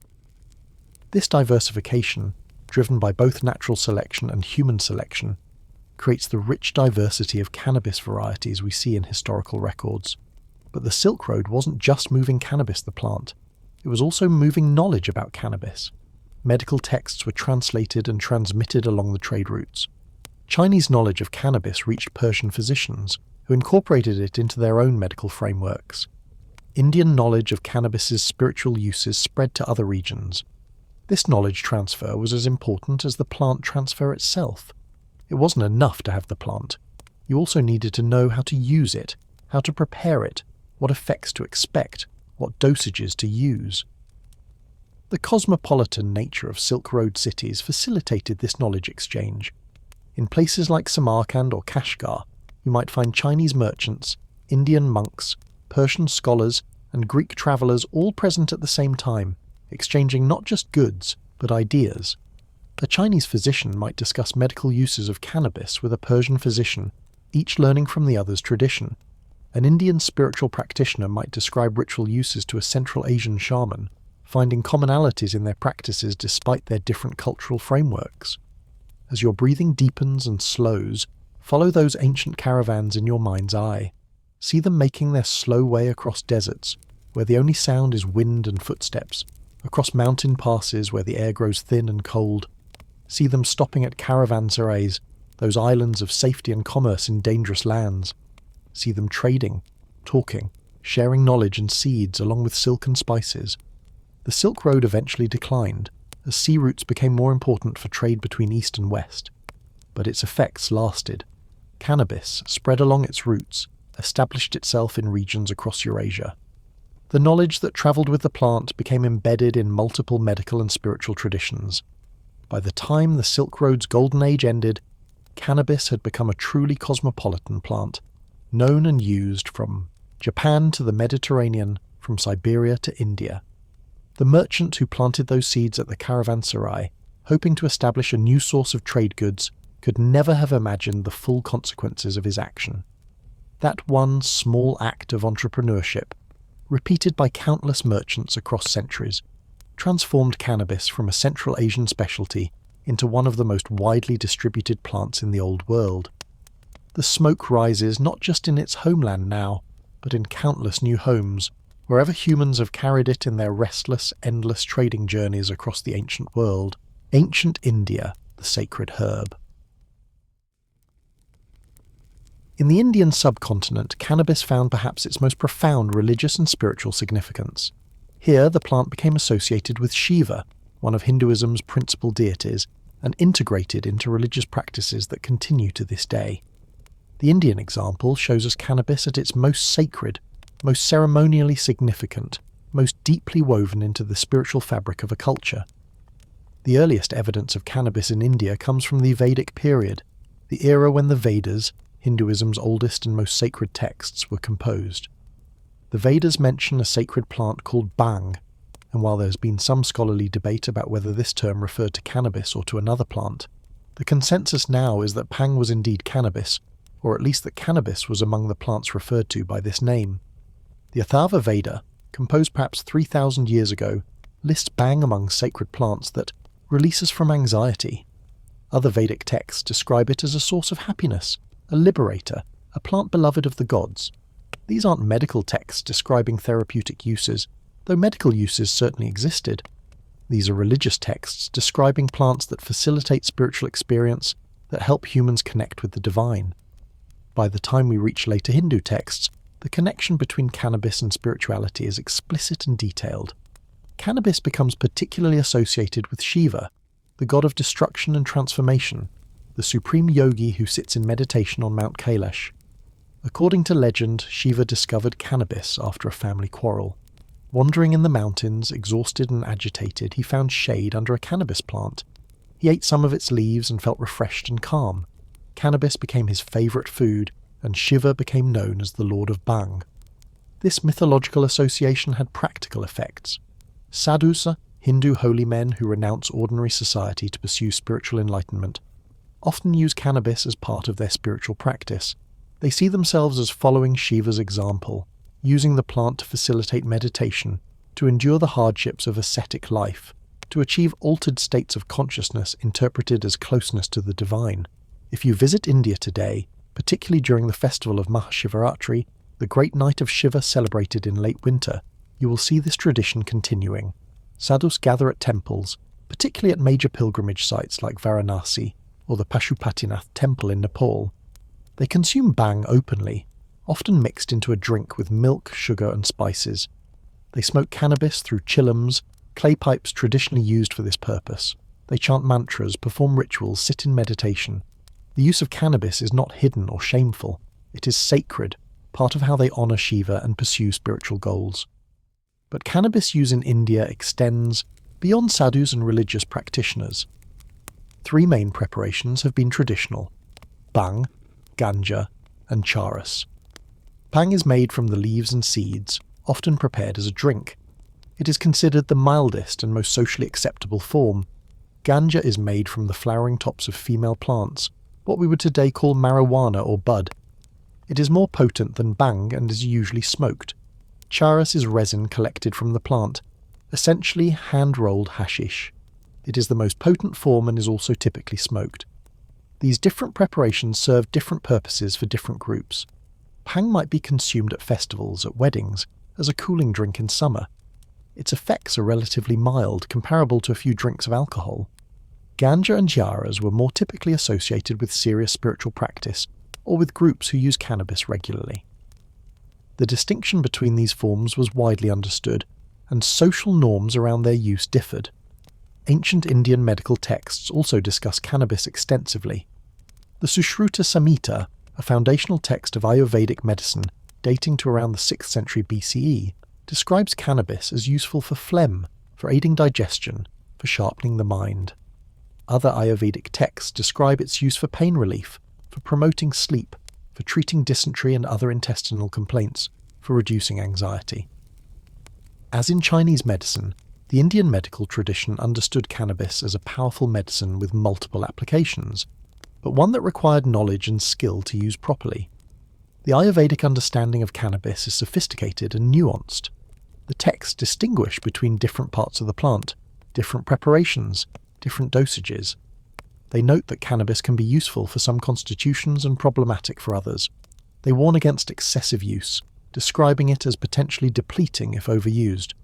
This diversification, driven by both natural selection and human selection, creates the rich diversity of cannabis varieties we see in historical records. But the Silk Road wasn't just moving cannabis the plant, it was also moving knowledge about cannabis. Medical texts were translated and transmitted along the trade routes. Chinese knowledge of cannabis reached Persian physicians, who incorporated it into their own medical frameworks. Indian knowledge of cannabis's spiritual uses spread to other regions. This knowledge transfer was as important as the plant transfer itself. It wasn't enough to have the plant. You also needed to know how to use it, how to prepare it, what effects to expect, what dosages to use. The cosmopolitan nature of Silk Road cities facilitated this knowledge exchange. In places like Samarkand or Kashgar, you might find Chinese merchants, Indian monks, Persian scholars, and Greek travellers all present at the same time, exchanging not just goods, but ideas. A Chinese physician might discuss medical uses of cannabis with a Persian physician, each learning from the other's tradition. An Indian spiritual practitioner might describe ritual uses to a Central Asian shaman, finding commonalities in their practices despite their different cultural frameworks. As your breathing deepens and slows, follow those ancient caravans in your mind's eye. See them making their slow way across deserts, where the only sound is wind and footsteps, across mountain passes where the air grows thin and cold. See them stopping at caravanserais, those islands of safety and commerce in dangerous lands. See them trading, talking, sharing knowledge and seeds along with silk and spices. The Silk Road eventually declined, as sea routes became more important for trade between East and West. But its effects lasted. Cannabis, spread along its routes, established itself in regions across Eurasia. The knowledge that travelled with the plant became embedded in multiple medical and spiritual traditions. By the time the Silk Road's golden age ended, cannabis had become a truly cosmopolitan plant, known and used from Japan to the Mediterranean, from Siberia to India. The merchant who planted those seeds at the caravanserai, hoping to establish a new source of trade goods, could never have imagined the full consequences of his action. That one small act of entrepreneurship, repeated by countless merchants across centuries, transformed cannabis from a Central Asian specialty into one of the most widely distributed plants in the Old World. The smoke rises not just in its homeland now, but in countless new homes, wherever humans have carried it in their restless, endless trading journeys across the ancient world. Ancient India, the sacred herb. In the Indian subcontinent, cannabis found perhaps its most profound religious and spiritual significance. Here, the plant became associated with Shiva, one of Hinduism's principal deities, and integrated into religious practices that continue to this day. The Indian example shows us cannabis at its most sacred, most ceremonially significant, most deeply woven into the spiritual fabric of a culture. The earliest evidence of cannabis in India comes from the Vedic period, the era when the Vedas, Hinduism's oldest and most sacred texts, were composed. The Vedas mention a sacred plant called bhang, and while there has been some scholarly debate about whether this term referred to cannabis or to another plant, The consensus now is that Pang was indeed cannabis, or at least that cannabis was among the plants referred to by this name. The Atharva Veda, composed perhaps 3,000 years ago, lists Bang among sacred plants that release us from anxiety. Other Vedic texts describe it as a source of happiness, a liberator, a plant beloved of the gods. These aren't medical texts describing therapeutic uses, though medical uses certainly existed. These are religious texts describing plants that facilitate spiritual experience, that help humans connect with the divine. By the time we reach later Hindu texts, the connection between cannabis and spirituality is explicit and detailed. Cannabis becomes particularly associated with Shiva, the god of destruction and transformation, the supreme yogi who sits in meditation on Mount Kailash. According to legend, Shiva discovered cannabis after a family quarrel. Wandering in the mountains, exhausted and agitated, he found shade under a cannabis plant. He ate some of its leaves and felt refreshed and calm. Cannabis became his favourite food, and Shiva became known as the Lord of Bang. This mythological association had practical effects. Sadhus, Hindu holy men who renounce ordinary society to pursue spiritual enlightenment, often use cannabis as part of their spiritual practice. They see themselves as following Shiva's example, using the plant to facilitate meditation, to endure the hardships of ascetic life, to achieve altered states of consciousness interpreted as closeness to the divine. If you visit India today, particularly during the festival of Mahashivaratri, the great night of Shiva celebrated in late winter, you will see this tradition continuing. Sadhus gather at temples, particularly at major pilgrimage sites like Varanasi or the Pashupatinath temple in Nepal. They consume bhang openly, often mixed into a drink with milk, sugar and spices. They smoke cannabis through chillums, clay pipes traditionally used for this purpose. They chant mantras, perform rituals, sit in meditation. The use of cannabis is not hidden or shameful. It is sacred, part of how they honour Shiva and pursue spiritual goals. But cannabis use in India extends beyond sadhus and religious practitioners. 3 main preparations have been traditional: bhang, ganja, and charas. Bhang is made from the leaves and seeds, often prepared as a drink. It is considered the mildest and most socially acceptable form. Ganja is made from the flowering tops of female plants, what we would today call marijuana or bud. It is more potent than bhang and is usually smoked. Charas is resin collected from the plant, essentially hand-rolled hashish. It is the most potent form and is also typically smoked. These different preparations serve different purposes for different groups. Bhang might be consumed at festivals, at weddings, as a cooling drink in summer. Its effects are relatively mild, comparable to a few drinks of alcohol. Ganja and charas were more typically associated with serious spiritual practice, or with groups who use cannabis regularly. The distinction between these forms was widely understood, and social norms around their use differed. Ancient Indian medical texts also discuss cannabis extensively. The Sushruta Samhita, a foundational text of Ayurvedic medicine dating to around the 6th century BCE, describes cannabis as useful for phlegm, for aiding digestion, for sharpening the mind. Other Ayurvedic texts describe its use for pain relief, for promoting sleep, for treating dysentery and other intestinal complaints, for reducing anxiety. As in Chinese medicine, the Indian medical tradition understood cannabis as a powerful medicine with multiple applications, but one that required knowledge and skill to use properly. The Ayurvedic understanding of cannabis is sophisticated and nuanced. The texts distinguish between different parts of the plant, different preparations, different dosages. They note that cannabis can be useful for some constitutions and problematic for others. They warn against excessive use, describing it as potentially depleting if overused.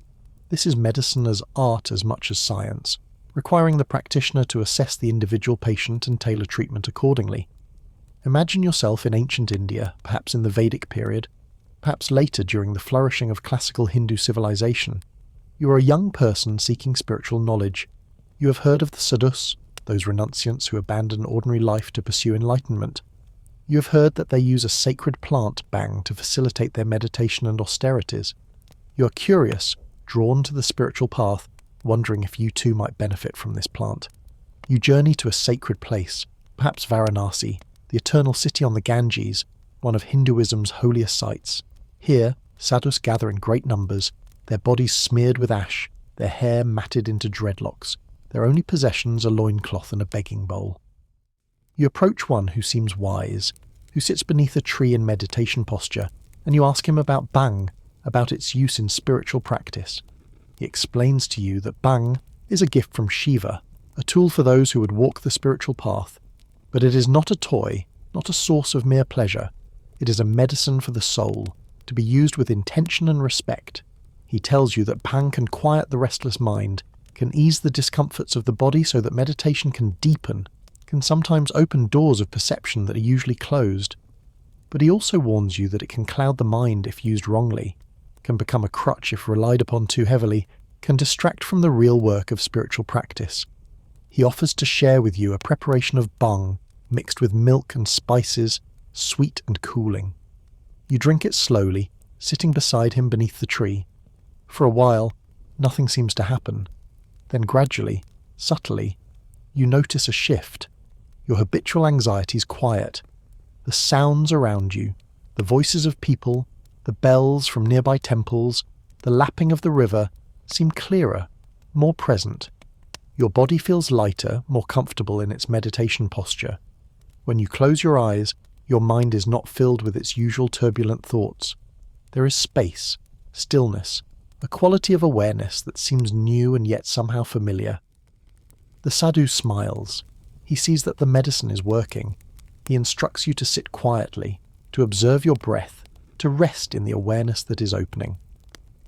This is medicine as art as much as science, requiring the practitioner to assess the individual patient and tailor treatment accordingly. Imagine yourself in ancient India, perhaps in the Vedic period, perhaps later during the flourishing of classical Hindu civilization. You are a young person seeking spiritual knowledge. You have heard of the sadhus, those renunciants who abandon ordinary life to pursue enlightenment. You have heard that they use a sacred plant, bhang, to facilitate their meditation and austerities. You are curious, drawn to the spiritual path, wondering if you too might benefit from this plant. You journey to a sacred place, perhaps Varanasi, the eternal city on the Ganges, one of Hinduism's holiest sites. Here, sadhus gather in great numbers, their bodies smeared with ash, their hair matted into dreadlocks. Their only possessions a loincloth and a begging bowl. You approach one who seems wise, who sits beneath a tree in meditation posture, and you ask him about bhang, about its use in spiritual practice. He explains to you that bhang is a gift from Shiva, a tool for those who would walk the spiritual path, but it is not a toy, not a source of mere pleasure. It is a medicine for the soul, to be used with intention and respect. He tells you that bhang can quiet the restless mind, can ease the discomforts of the body so that meditation can deepen, can sometimes open doors of perception that are usually closed. But he also warns you that it can cloud the mind if used wrongly, can become a crutch if relied upon too heavily, can distract from the real work of spiritual practice. He offers to share with you a preparation of bhang, mixed with milk and spices, sweet and cooling. You drink it slowly, sitting beside him beneath the tree. For a while, nothing seems to happen. Then gradually, subtly, you notice a shift. Your habitual anxieties quiet. The sounds around you, the voices of people, the bells from nearby temples, the lapping of the river, seem clearer, more present. Your body feels lighter, more comfortable in its meditation posture. When you close your eyes, your mind is not filled with its usual turbulent thoughts. There is space, stillness, a quality of awareness that seems new and yet somehow familiar. The sadhu smiles. He sees that the medicine is working. He instructs you to sit quietly, to observe your breath, to rest in the awareness that is opening.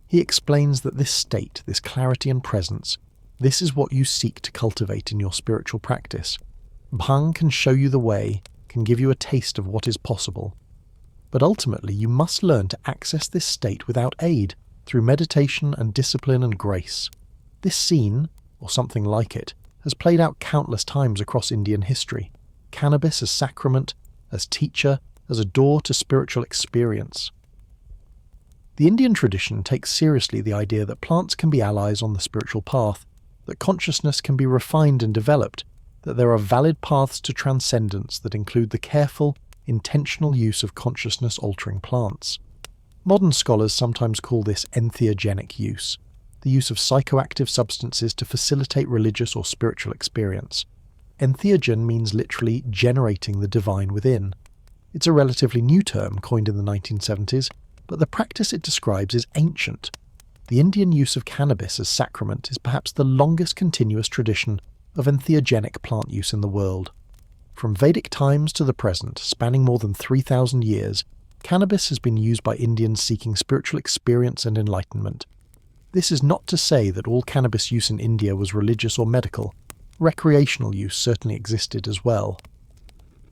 He explains that this state, this clarity and presence, this is what you seek to cultivate in your spiritual practice. Bhang can show you the way, can give you a taste of what is possible. But ultimately you must learn to access this state without aid, through meditation and discipline and grace. This scene, or something like it, has played out countless times across Indian history. Cannabis as sacrament, as teacher, as a door to spiritual experience. The Indian tradition takes seriously the idea that plants can be allies on the spiritual path, that consciousness can be refined and developed, that there are valid paths to transcendence that include the careful, intentional use of consciousness-altering plants. Modern scholars sometimes call this entheogenic use, the use of psychoactive substances to facilitate religious or spiritual experience. Entheogen means literally generating the divine within. It's a relatively new term coined in the 1970s, but the practice it describes is ancient. The Indian use of cannabis as sacrament is perhaps the longest continuous tradition of entheogenic plant use in the world. From Vedic times to the present, spanning more than 3,000 years, cannabis has been used by Indians seeking spiritual experience and enlightenment. This is not to say that all cannabis use in India was religious or medical. Recreational use certainly existed as well.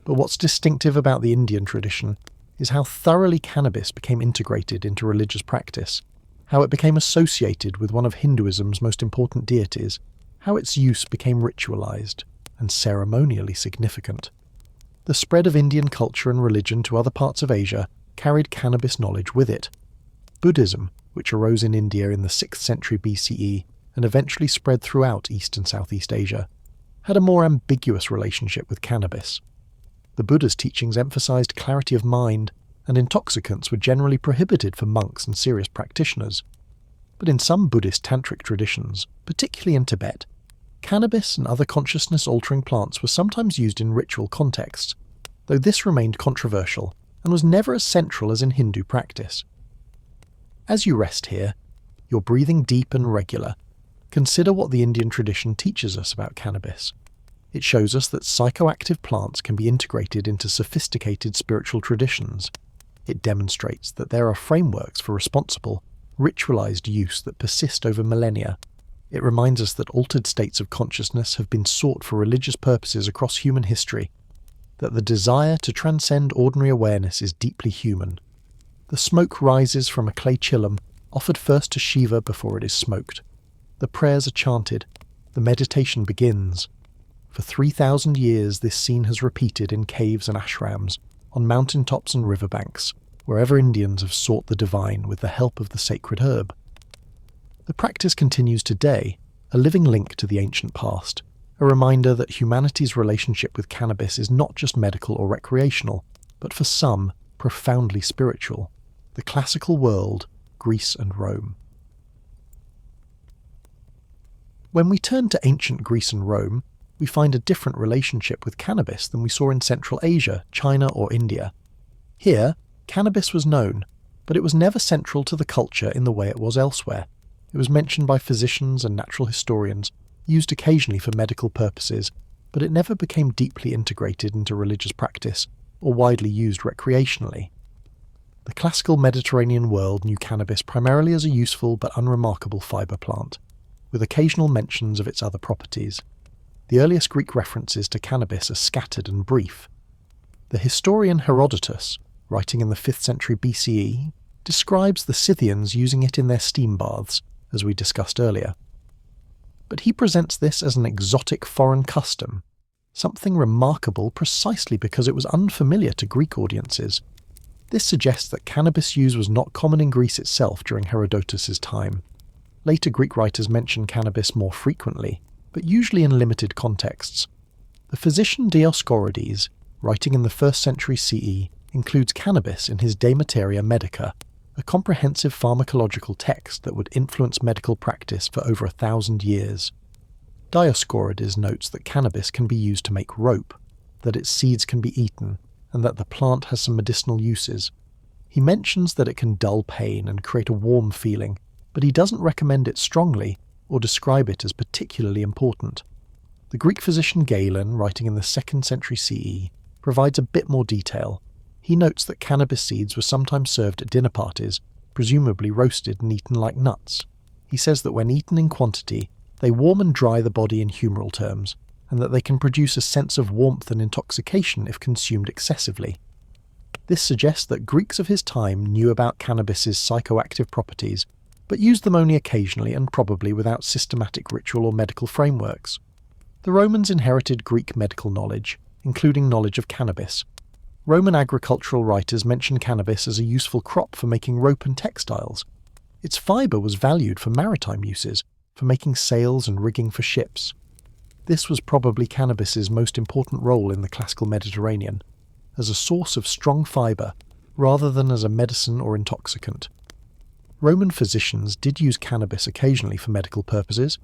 But what's distinctive about the Indian tradition is how thoroughly cannabis became integrated into religious practice, how it became associated with one of Hinduism's most important deities, how its use became ritualized and ceremonially significant. The spread of Indian culture and religion to other parts of Asia carried cannabis knowledge with it. Buddhism, which arose in India in the 6th century BCE and eventually spread throughout East and Southeast Asia, had a more ambiguous relationship with cannabis. The Buddha's teachings emphasized clarity of mind, and intoxicants were generally prohibited for monks and serious practitioners. But in some Buddhist tantric traditions, particularly in Tibet, cannabis and other consciousness-altering plants were sometimes used in ritual contexts, though this remained controversial and was never as central as in Hindu practice. As you rest here, your breathing deep and regular, consider what the Indian tradition teaches us about cannabis. It shows us that psychoactive plants can be integrated into sophisticated spiritual traditions. It demonstrates that there are frameworks for responsible, ritualized use that persist over millennia. It reminds us that altered states of consciousness have been sought for religious purposes across human history, that the desire to transcend ordinary awareness is deeply human. The smoke rises from a clay chillum, offered first to Shiva before it is smoked. The prayers are chanted. The meditation begins. For 3,000 years this scene has repeated in caves and ashrams, on mountaintops and riverbanks, wherever Indians have sought the divine with the help of the sacred herb. The practice continues today, a living link to the ancient past, a reminder that humanity's relationship with cannabis is not just medical or recreational, but for some, profoundly spiritual. The classical world, Greece and Rome. When we turn to ancient Greece and Rome, we find a different relationship with cannabis than we saw in Central Asia, China, or India. Here, cannabis was known, but it was never central to the culture in the way it was elsewhere. It was mentioned by physicians and natural historians, used occasionally for medical purposes, but it never became deeply integrated into religious practice or widely used recreationally. The classical Mediterranean world knew cannabis primarily as a useful but unremarkable fibre plant, with occasional mentions of its other properties. The earliest Greek references to cannabis are scattered and brief. The historian Herodotus, writing in the 5th century BCE, describes the Scythians using it in their steam baths, as we discussed earlier. But he presents this as an exotic foreign custom, something remarkable precisely because it was unfamiliar to Greek audiences. This suggests that cannabis use was not common in Greece itself during Herodotus' time. Later Greek writers mention cannabis more frequently, but usually in limited contexts. The physician Dioscorides, writing in the 1st century CE, includes cannabis in his De Materia Medica, a comprehensive pharmacological text that would influence medical practice for over 1,000 years. Dioscorides notes that cannabis can be used to make rope, that its seeds can be eaten, and that the plant has some medicinal uses. He mentions that it can dull pain and create a warm feeling, but he doesn't recommend it strongly or describe it as particularly important. The Greek physician Galen, writing in the 2nd century CE, provides a bit more detail. He notes that cannabis seeds were sometimes served at dinner parties, presumably roasted and eaten like nuts. He says that when eaten in quantity, they warm and dry the body in humoral terms, and that they can produce a sense of warmth and intoxication if consumed excessively. This suggests that Greeks of his time knew about cannabis's psychoactive properties, but used them only occasionally and probably without systematic ritual or medical frameworks. The Romans inherited Greek medical knowledge, including knowledge of cannabis. Roman agricultural writers mention cannabis as a useful crop for making rope and textiles. Its fibre was valued for maritime uses, for making sails and rigging for ships. This was probably cannabis's most important role in the classical Mediterranean, as a source of strong fibre, rather than as a medicine or intoxicant. Roman physicians did use cannabis occasionally for medical purposes.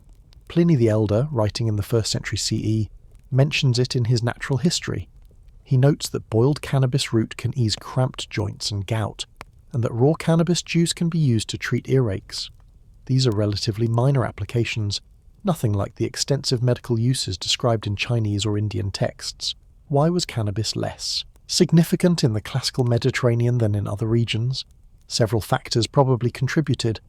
Pliny the Elder, writing in the 1st century CE, mentions it in his Natural History. He notes that boiled cannabis root can ease cramped joints and gout, and that raw cannabis juice can be used to treat earaches. These are relatively minor applications, nothing like the extensive medical uses described in Chinese or Indian texts. Why was cannabis less significant in the classical Mediterranean than in other regions? Several factors probably contributed.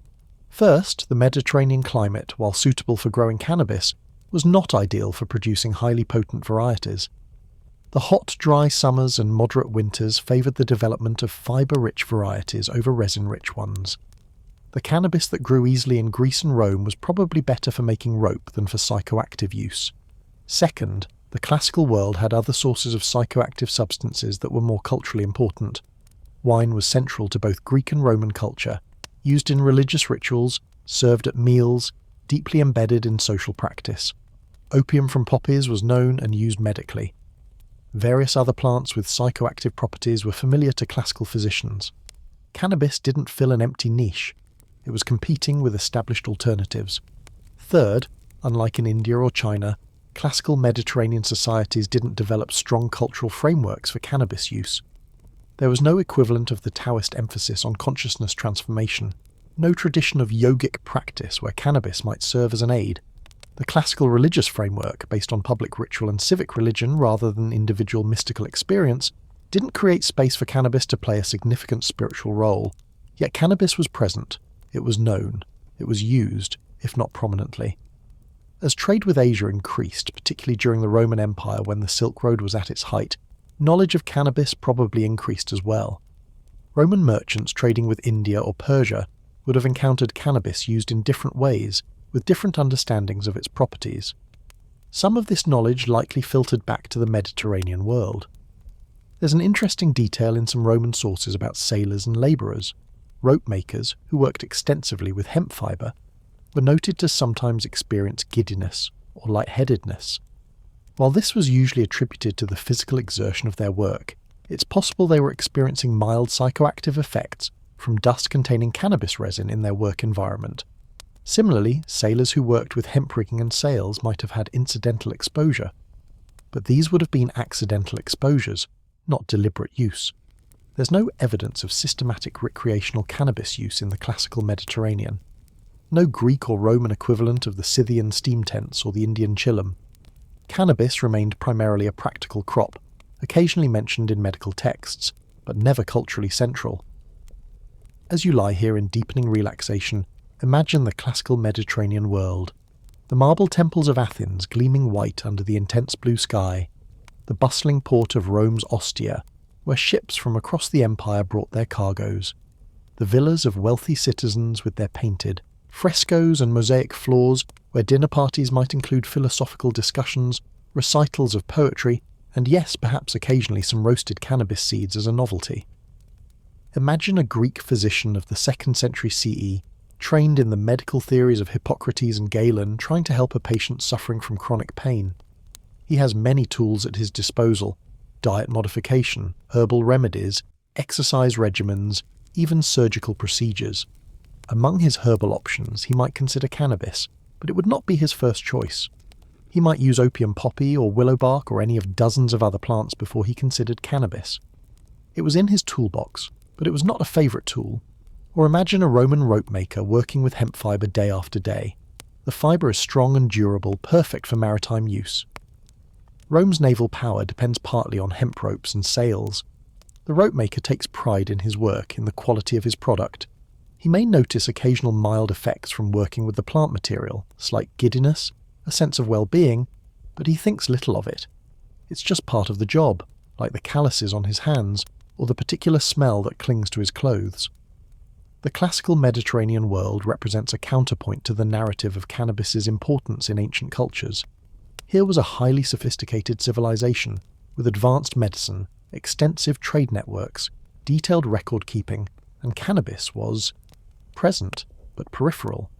First, the Mediterranean climate, while suitable for growing cannabis, was not ideal for producing highly potent varieties. The hot, dry summers and moderate winters favoured the development of fibre-rich varieties over resin-rich ones. The cannabis that grew easily in Greece and Rome was probably better for making rope than for psychoactive use. Second, the classical world had other sources of psychoactive substances that were more culturally important. Wine was central to both Greek and Roman culture, used in religious rituals, served at meals, deeply embedded in social practice. Opium from poppies was known and used medically. Various other plants with psychoactive properties were familiar to classical physicians. Cannabis didn't fill an empty niche. It was competing with established alternatives. Third, unlike in India or China, classical Mediterranean societies didn't develop strong cultural frameworks for cannabis use. There was no equivalent of the Taoist emphasis on consciousness transformation, no tradition of yogic practice where cannabis might serve as an aid. The classical religious framework, based on public ritual and civic religion rather than individual mystical experience, didn't create space for cannabis to play a significant spiritual role. Yet cannabis was present, it was known, it was used, if not prominently. As trade with Asia increased, particularly during the Roman Empire when the Silk Road was at its height, knowledge of cannabis probably increased as well. Roman merchants trading with India or Persia would have encountered cannabis used in different ways, with different understandings of its properties. Some of this knowledge likely filtered back to the Mediterranean world. There's an interesting detail in some Roman sources about sailors and labourers. Rope makers, who worked extensively with hemp fibre, were noted to sometimes experience giddiness or lightheadedness. While this was usually attributed to the physical exertion of their work, it's possible they were experiencing mild psychoactive effects from dust containing cannabis resin in their work environment. Similarly, sailors who worked with hemp rigging and sails might have had incidental exposure, but these would have been accidental exposures, not deliberate use. There's no evidence of systematic recreational cannabis use in the classical Mediterranean. No Greek or Roman equivalent of the Scythian steam tents or the Indian chillum. Cannabis remained primarily a practical crop, occasionally mentioned in medical texts, but never culturally central. As you lie here in deepening relaxation, imagine the classical Mediterranean world. The marble temples of Athens gleaming white under the intense blue sky. The bustling port of Rome's Ostia, where ships from across the empire brought their cargoes. The villas of wealthy citizens with their painted frescoes and mosaic floors, where dinner parties might include philosophical discussions, recitals of poetry, and yes, perhaps occasionally some roasted cannabis seeds as a novelty. Imagine a Greek physician of the 2nd century CE, trained in the medical theories of Hippocrates and Galen, trying to help a patient suffering from chronic pain. He has many tools at his disposal: diet modification, herbal remedies, exercise regimens, even surgical procedures. Among his herbal options, he might consider cannabis, but it would not be his first choice. He might use opium poppy or willow bark or any of dozens of other plants before he considered cannabis. It was in his toolbox, but it was not a favourite tool. Or imagine a Roman rope maker working with hemp fibre day after day. The fibre is strong and durable, perfect for maritime use. Rome's naval power depends partly on hemp ropes and sails. The rope maker takes pride in his work, in the quality of his product. He may notice occasional mild effects from working with the plant material, slight giddiness, a sense of well-being, but he thinks little of it. It's just part of the job, like the calluses on his hands, or the particular smell that clings to his clothes. The classical Mediterranean world represents a counterpoint to the narrative of cannabis's importance in ancient cultures. Here was a highly sophisticated civilization, with advanced medicine, extensive trade networks, detailed record-keeping, and cannabis was present, but peripheral,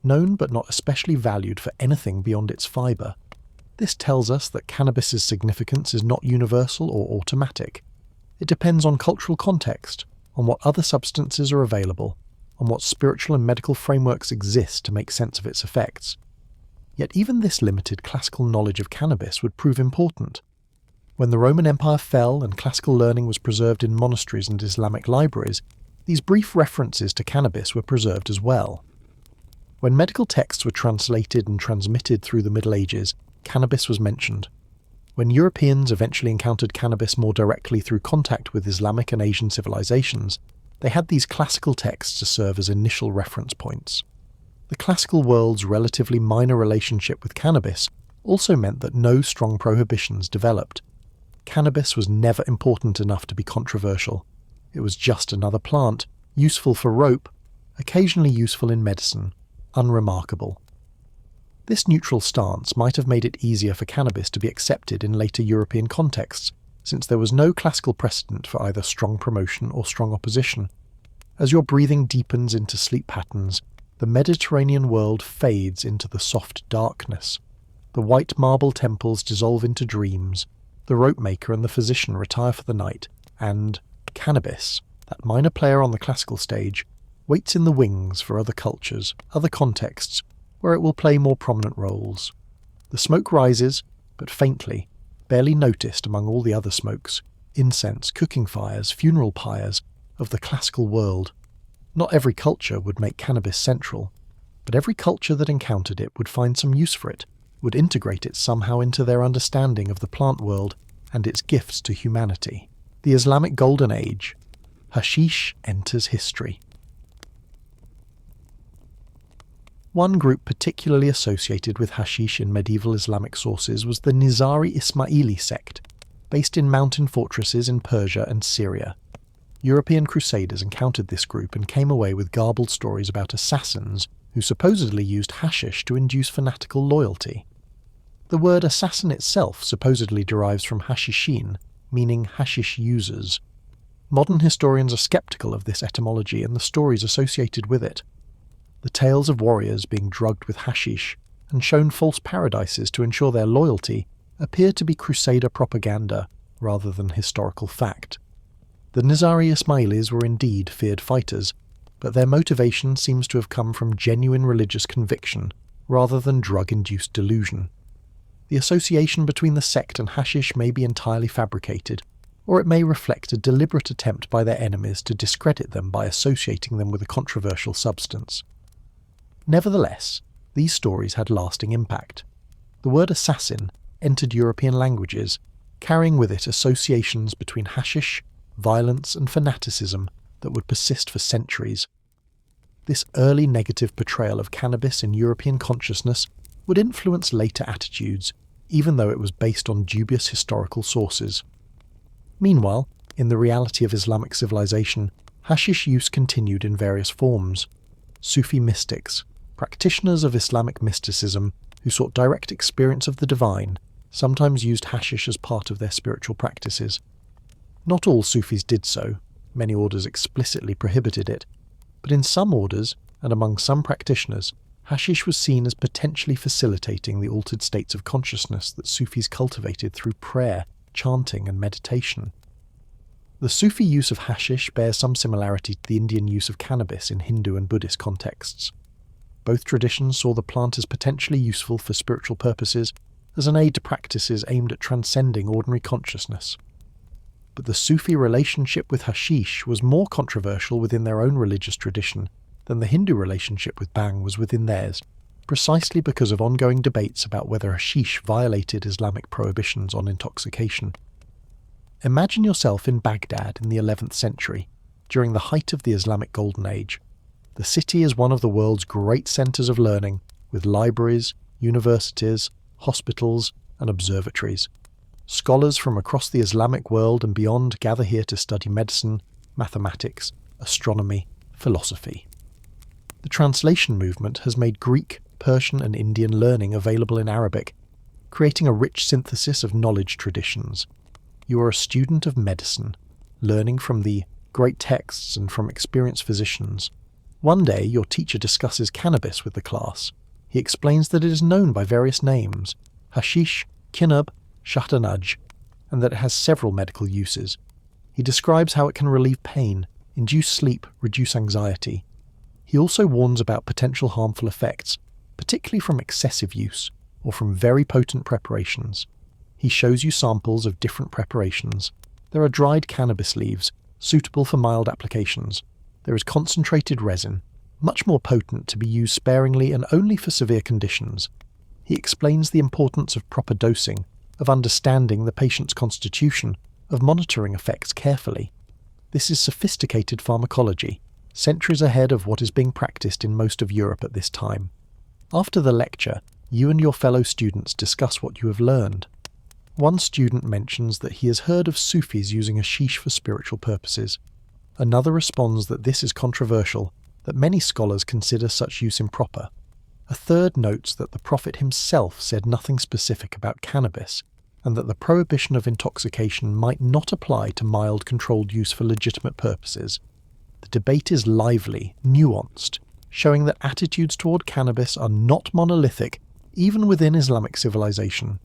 known but not especially valued for anything beyond its fibre. This tells us that cannabis's significance is not universal or automatic. It depends on cultural context, on what other substances are available, on what spiritual and medical frameworks exist to make sense of its effects. Yet even this limited classical knowledge of cannabis would prove important. When the Roman Empire fell and classical learning was preserved in monasteries and Islamic libraries, these brief references to cannabis were preserved as well. When medical texts were translated and transmitted through the Middle Ages, cannabis was mentioned. When Europeans eventually encountered cannabis more directly through contact with Islamic and Asian civilizations, they had these classical texts to serve as initial reference points. The classical world's relatively minor relationship with cannabis also meant that no strong prohibitions developed. Cannabis was never important enough to be controversial. It was just another plant, useful for rope, occasionally useful in medicine, unremarkable. This neutral stance might have made it easier for cannabis to be accepted in later European contexts, since there was no classical precedent for either strong promotion or strong opposition. As your breathing deepens into sleep patterns, the Mediterranean world fades into the soft darkness. The white marble temples dissolve into dreams, the rope maker and the physician retire for the night, and cannabis, that minor player on the classical stage, waits in the wings for other cultures, other contexts, where it will play more prominent roles. The smoke rises, but faintly, barely noticed among all the other smokes, incense, cooking fires, funeral pyres, of the classical world. Not every culture would make cannabis central, but every culture that encountered it would find some use for it, would integrate it somehow into their understanding of the plant world and its gifts to humanity. The Islamic Golden Age. Hashish enters history. One group particularly associated with hashish in medieval Islamic sources was the Nizari Ismaili sect, based in mountain fortresses in Persia and Syria. European crusaders encountered this group and came away with garbled stories about assassins who supposedly used hashish to induce fanatical loyalty. The word assassin itself supposedly derives from hashishin, meaning hashish users. Modern historians are skeptical of this etymology and the stories associated with it. The tales of warriors being drugged with hashish and shown false paradises to ensure their loyalty appear to be crusader propaganda rather than historical fact. The Nizari Ismailis were indeed feared fighters, but their motivation seems to have come from genuine religious conviction rather than drug-induced delusion. The association between the sect and hashish may be entirely fabricated, or it may reflect a deliberate attempt by their enemies to discredit them by associating them with a controversial substance. Nevertheless, these stories had lasting impact. The word assassin entered European languages, carrying with it associations between hashish, violence, and fanaticism that would persist for centuries. This early negative portrayal of cannabis in European consciousness would influence later attitudes, even though it was based on dubious historical sources. Meanwhile, in the reality of Islamic civilization, hashish use continued in various forms. Sufi mystics, practitioners of Islamic mysticism who sought direct experience of the divine, sometimes used hashish as part of their spiritual practices. Not all Sufis did so, many orders explicitly prohibited it, but in some orders, and among some practitioners, hashish was seen as potentially facilitating the altered states of consciousness that Sufis cultivated through prayer, chanting, and meditation. The Sufi use of hashish bears some similarity to the Indian use of cannabis in Hindu and Buddhist contexts. Both traditions saw the plant as potentially useful for spiritual purposes, as an aid to practices aimed at transcending ordinary consciousness. But the Sufi relationship with hashish was more controversial within their own religious tradition than the Hindu relationship with bhang was within theirs, precisely because of ongoing debates about whether hashish violated Islamic prohibitions on intoxication. Imagine yourself in Baghdad in the 11th century, during the height of the Islamic Golden Age. The city is one of the world's great centres of learning, with libraries, universities, hospitals, and observatories. Scholars from across the Islamic world and beyond gather here to study medicine, mathematics, astronomy, philosophy. The translation movement has made Greek, Persian, and Indian learning available in Arabic, creating a rich synthesis of knowledge traditions. You are a student of medicine, learning from the great texts and from experienced physicians. One day, your teacher discusses cannabis with the class. He explains that it is known by various names, hashish, kinab, shahtanaj, and that it has several medical uses. He describes how it can relieve pain, induce sleep, reduce anxiety. He also warns about potential harmful effects, particularly from excessive use, or from very potent preparations. He shows you samples of different preparations. There are dried cannabis leaves, suitable for mild applications. There is concentrated resin, much more potent to be used sparingly and only for severe conditions. He explains the importance of proper dosing, of understanding the patient's constitution, of monitoring effects carefully. This is sophisticated pharmacology, centuries ahead of what is being practiced in most of Europe at this time. After the lecture, you and your fellow students discuss what you have learned. One student mentions that he has heard of Sufis using hashish for spiritual purposes. Another responds that this is controversial, that many scholars consider such use improper. A third notes that the Prophet himself said nothing specific about cannabis, and that the prohibition of intoxication might not apply to mild controlled use for legitimate purposes. The debate is lively, nuanced, showing that attitudes toward cannabis are not monolithic, even within Islamic civilization.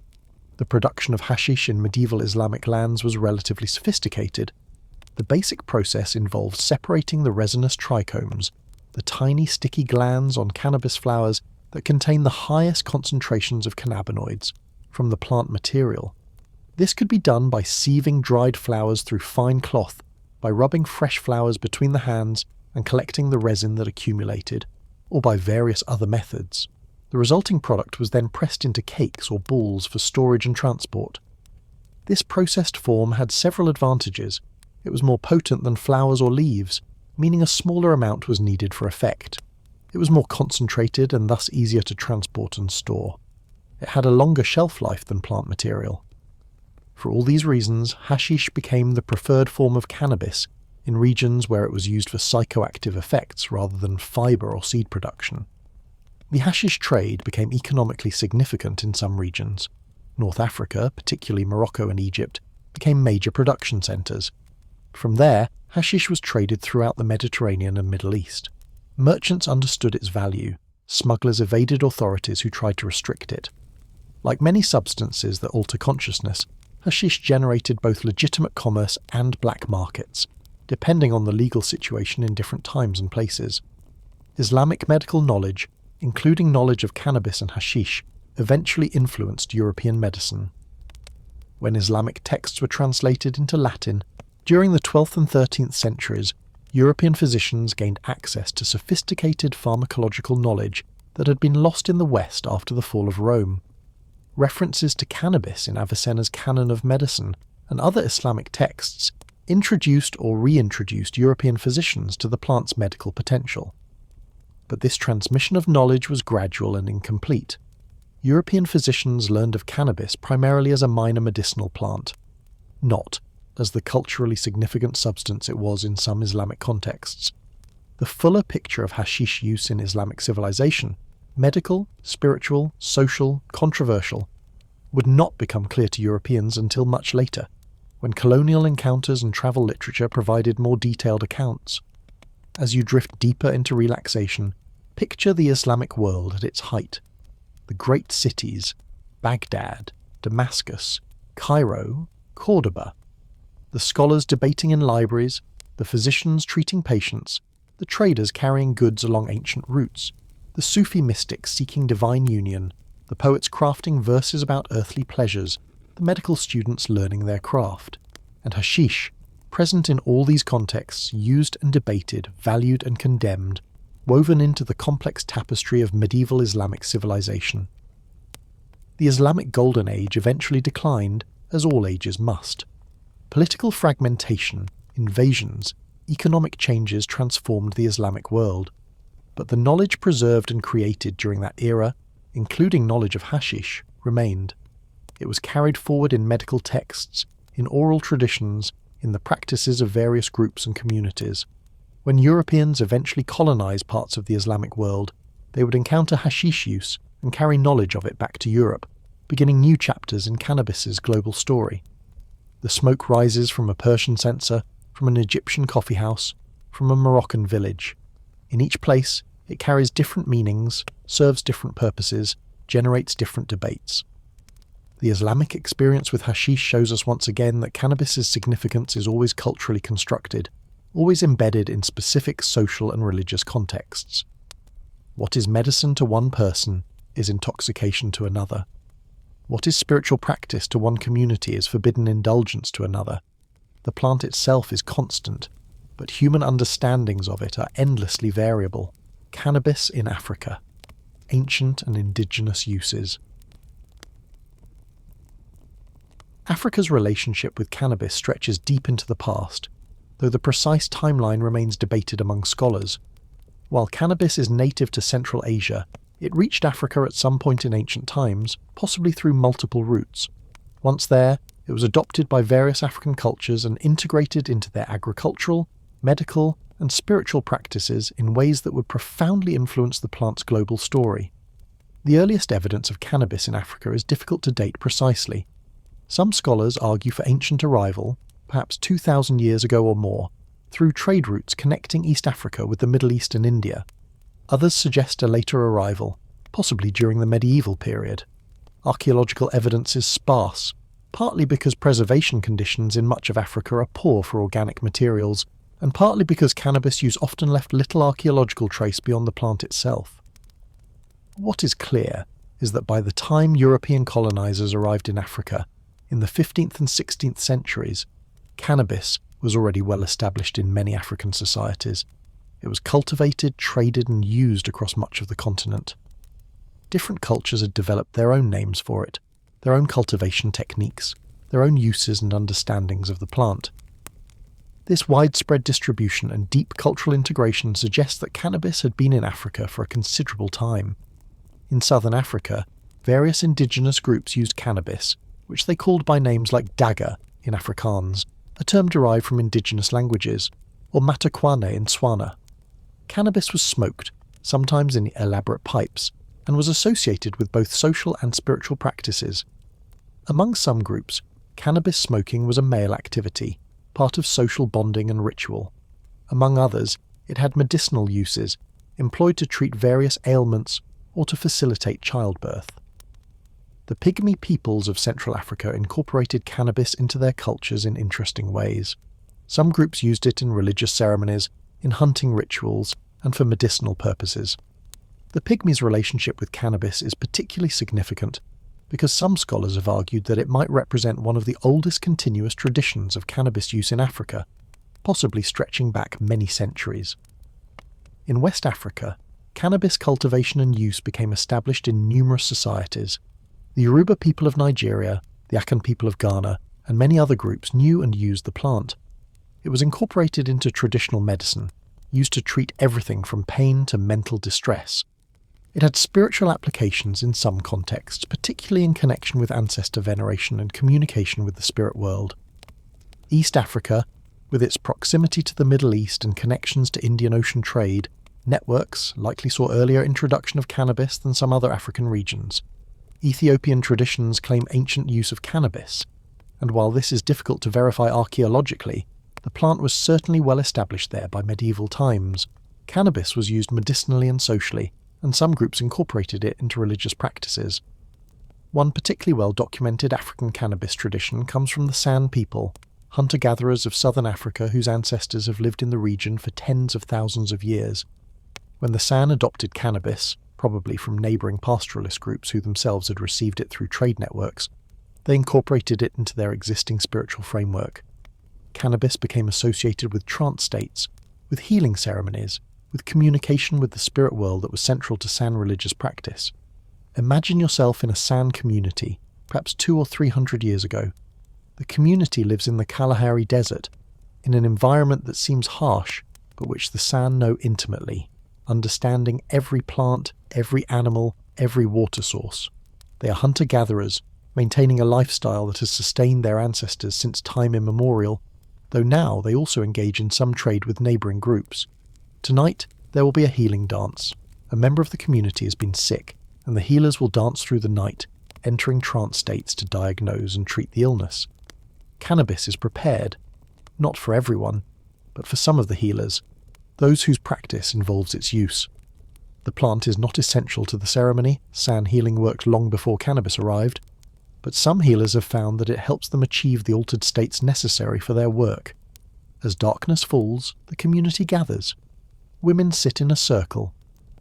The production of hashish in medieval Islamic lands was relatively sophisticated. The basic process involved separating the resinous trichomes, the tiny sticky glands on cannabis flowers that contain the highest concentrations of cannabinoids, from the plant material. This could be done by sieving dried flowers through fine cloth, by rubbing fresh flowers between the hands and collecting the resin that accumulated, or by various other methods. The resulting product was then pressed into cakes or balls for storage and transport. This processed form had several advantages. It was more potent than flowers or leaves, meaning a smaller amount was needed for effect. It was more concentrated and thus easier to transport and store. It had a longer shelf life than plant material. For all these reasons, hashish became the preferred form of cannabis in regions where it was used for psychoactive effects rather than fibre or seed production. The hashish trade became economically significant in some regions. North Africa, particularly Morocco and Egypt, became major production centres. From there, hashish was traded throughout the Mediterranean and Middle East. Merchants understood its value. Smugglers evaded authorities who tried to restrict it. Like many substances that alter consciousness, hashish generated both legitimate commerce and black markets. depending on the legal situation in different times and places. Islamic medical knowledge, including knowledge of cannabis and hashish, eventually influenced European medicine. When Islamic texts were translated into Latin, during the 12th and 13th centuries, European physicians gained access to sophisticated pharmacological knowledge that had been lost in the West after the fall of Rome. References to cannabis in Avicenna's Canon of Medicine and other Islamic texts introduced or reintroduced European physicians to the plant's medical potential. But this transmission of knowledge was gradual and incomplete. European physicians learned of cannabis primarily as a minor medicinal plant, not as the culturally significant substance it was in some Islamic contexts. The fuller picture of hashish use in Islamic civilization, medical, spiritual, social, controversial, would not become clear to Europeans until much later, when colonial encounters and travel literature provided more detailed accounts. As you drift deeper into relaxation, picture the Islamic world at its height. The great cities, Baghdad, Damascus, Cairo, Cordoba. The scholars debating in libraries, the physicians treating patients, the traders carrying goods along ancient routes, the Sufi mystics seeking divine union, the poets crafting verses about earthly pleasures, the medical students learning their craft, and hashish, present in all these contexts, used and debated, valued and condemned, woven into the complex tapestry of medieval Islamic civilization. The Islamic Golden Age eventually declined, as all ages must. Political fragmentation, invasions, economic changes transformed the Islamic world, but the knowledge preserved and created during that era, including knowledge of hashish, remained. It was carried forward in medical texts, in oral traditions, in the practices of various groups and communities. When Europeans eventually colonized parts of the Islamic world, they would encounter hashish use and carry knowledge of it back to Europe, beginning new chapters in cannabis's global story. The smoke rises from a Persian censer, from an Egyptian coffee house, from a Moroccan village. In each place, it carries different meanings, serves different purposes, generates different debates. The Islamic experience with hashish shows us once again that cannabis's significance is always culturally constructed, always embedded in specific social and religious contexts. What is medicine to one person is intoxication to another. What is spiritual practice to one community is forbidden indulgence to another. The plant itself is constant, but human understandings of it are endlessly variable. Cannabis in Africa. Ancient and indigenous uses. Africa's relationship with cannabis stretches deep into the past, though the precise timeline remains debated among scholars. While cannabis is native to Central Asia, it reached Africa at some point in ancient times, possibly through multiple routes. Once there, it was adopted by various African cultures and integrated into their agricultural, medical, and spiritual practices in ways that would profoundly influence the plant's global story. The earliest evidence of cannabis in Africa is difficult to date precisely. Some scholars argue for ancient arrival, perhaps 2,000 years ago or more, through trade routes connecting East Africa with the Middle East and India. Others suggest a later arrival, possibly during the medieval period. Archaeological evidence is sparse, partly because preservation conditions in much of Africa are poor for organic materials, and partly because cannabis use often left little archaeological trace beyond the plant itself. What is clear is that by the time European colonizers arrived in Africa, in the 15th and 16th centuries, cannabis was already well established in many African societies. It was cultivated, traded, and used across much of the continent. Different cultures had developed their own names for it, their own cultivation techniques, their own uses and understandings of the plant. This widespread distribution and deep cultural integration suggests that cannabis had been in Africa for a considerable time. In southern Africa, various indigenous groups used cannabis, which they called by names like daga in Afrikaans, a term derived from indigenous languages, or matakwane in Tswana. Cannabis was smoked, sometimes in elaborate pipes, and was associated with both social and spiritual practices. Among some groups, cannabis smoking was a male activity, part of social bonding and ritual. Among others, it had medicinal uses, employed to treat various ailments or to facilitate childbirth. The Pygmy peoples of Central Africa incorporated cannabis into their cultures in interesting ways. Some groups used it in religious ceremonies, in hunting rituals, and for medicinal purposes. The Pygmies' relationship with cannabis is particularly significant because some scholars have argued that it might represent one of the oldest continuous traditions of cannabis use in Africa, possibly stretching back many centuries. In West Africa, cannabis cultivation and use became established in numerous societies. The Yoruba people of Nigeria, the Akan people of Ghana, and many other groups knew and used the plant. It was incorporated into traditional medicine, used to treat everything from pain to mental distress. It had spiritual applications in some contexts, particularly in connection with ancestor veneration and communication with the spirit world. East Africa, with its proximity to the Middle East and connections to Indian Ocean trade, networks likely saw earlier introduction of cannabis than some other African regions. Ethiopian traditions claim ancient use of cannabis, and while this is difficult to verify archaeologically, the plant was certainly well established there by medieval times. Cannabis was used medicinally and socially, and some groups incorporated it into religious practices. One particularly well-documented African cannabis tradition comes from the San people, hunter-gatherers of southern Africa whose ancestors have lived in the region for tens of thousands of years. When the San adopted cannabis, probably from neighbouring pastoralist groups who themselves had received it through trade networks, they incorporated it into their existing spiritual framework. Cannabis became associated with trance states, with healing ceremonies, with communication with the spirit world that was central to San religious practice. Imagine yourself in a San community, perhaps 200 or 300 years ago. The community lives in the Kalahari Desert, in an environment that seems harsh, but which the San know intimately, understanding every plant, every animal, every water source. They are hunter-gatherers, maintaining a lifestyle that has sustained their ancestors since time immemorial, though now they also engage in some trade with neighbouring groups. Tonight, there will be a healing dance. A member of the community has been sick, and the healers will dance through the night, entering trance states to diagnose and treat the illness. Cannabis is prepared, not for everyone, but for some of the healers, those whose practice involves its use. The plant is not essential to the ceremony. San healing worked long before cannabis arrived, but some healers have found that it helps them achieve the altered states necessary for their work. As darkness falls, the community gathers. Women sit in a circle,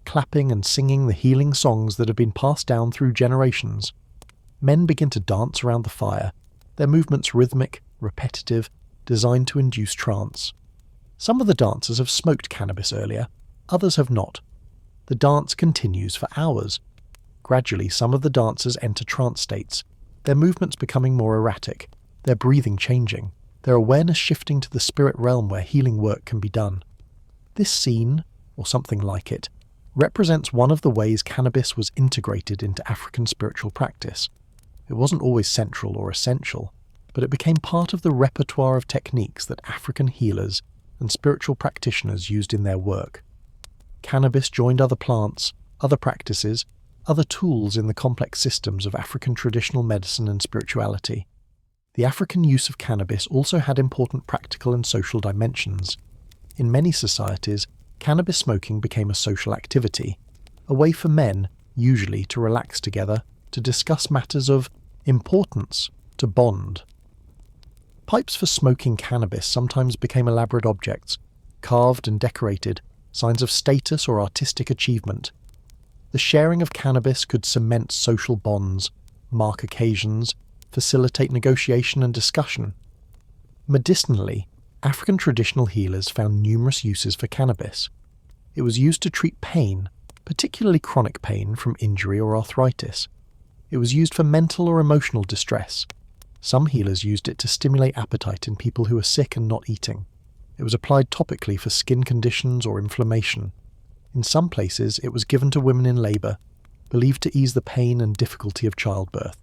clapping and singing the healing songs that have been passed down through generations. Men begin to dance around the fire, their movements rhythmic, repetitive, designed to induce trance. Some of the dancers have smoked cannabis earlier, others have not. The dance continues for hours. Gradually, some of the dancers enter trance states, their movements becoming more erratic, their breathing changing, their awareness shifting to the spirit realm where healing work can be done. This scene, or something like it, represents one of the ways cannabis was integrated into African spiritual practice. It wasn't always central or essential, but it became part of the repertoire of techniques that African healers and spiritual practitioners used in their work. Cannabis joined other plants, other practices, other tools in the complex systems of African traditional medicine and spirituality. The African use of cannabis also had important practical and social dimensions. In many societies, cannabis smoking became a social activity, a way for men, usually, to relax together, to discuss matters of importance, to bond. Pipes for smoking cannabis sometimes became elaborate objects, carved and decorated, signs of status or artistic achievement. The sharing of cannabis could cement social bonds, mark occasions, facilitate negotiation and discussion. Medicinally, African traditional healers found numerous uses for cannabis. It was used to treat pain, particularly chronic pain from injury or arthritis. It was used for mental or emotional distress. Some healers used it to stimulate appetite in people who were sick and not eating. It was applied topically for skin conditions or inflammation. In some places, it was given to women in labour, believed to ease the pain and difficulty of childbirth.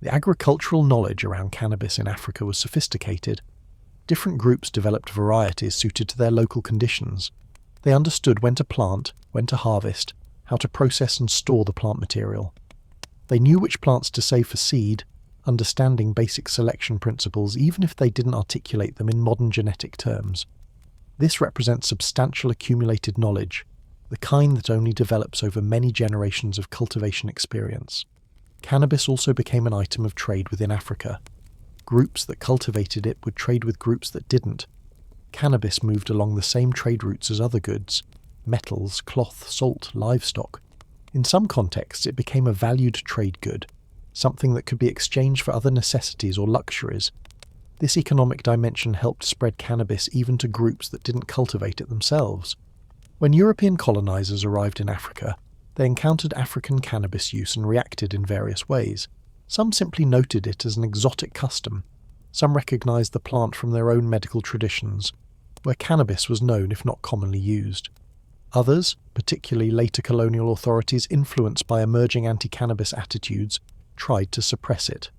The agricultural knowledge around cannabis in Africa was sophisticated. Different groups developed varieties suited to their local conditions. They understood when to plant, when to harvest, how to process and store the plant material. They knew which plants to save for seed, understanding basic selection principles even if they didn't articulate them in modern genetic terms. This represents substantial accumulated knowledge, the kind that only develops over many generations of cultivation experience. Cannabis also became an item of trade within Africa. Groups that cultivated it would trade with groups that didn't. Cannabis moved along the same trade routes as other goods: metals, cloth, salt, livestock. In some contexts, it became a valued trade good, something that could be exchanged for other necessities or luxuries. This economic dimension helped spread cannabis even to groups that didn't cultivate it themselves. When European colonizers arrived in Africa, they encountered African cannabis use and reacted in various ways. Some simply noted it as an exotic custom. Some recognized the plant from their own medical traditions, where cannabis was known if not commonly used. Others, particularly later colonial authorities influenced by emerging anti-cannabis attitudes, tried to suppress it.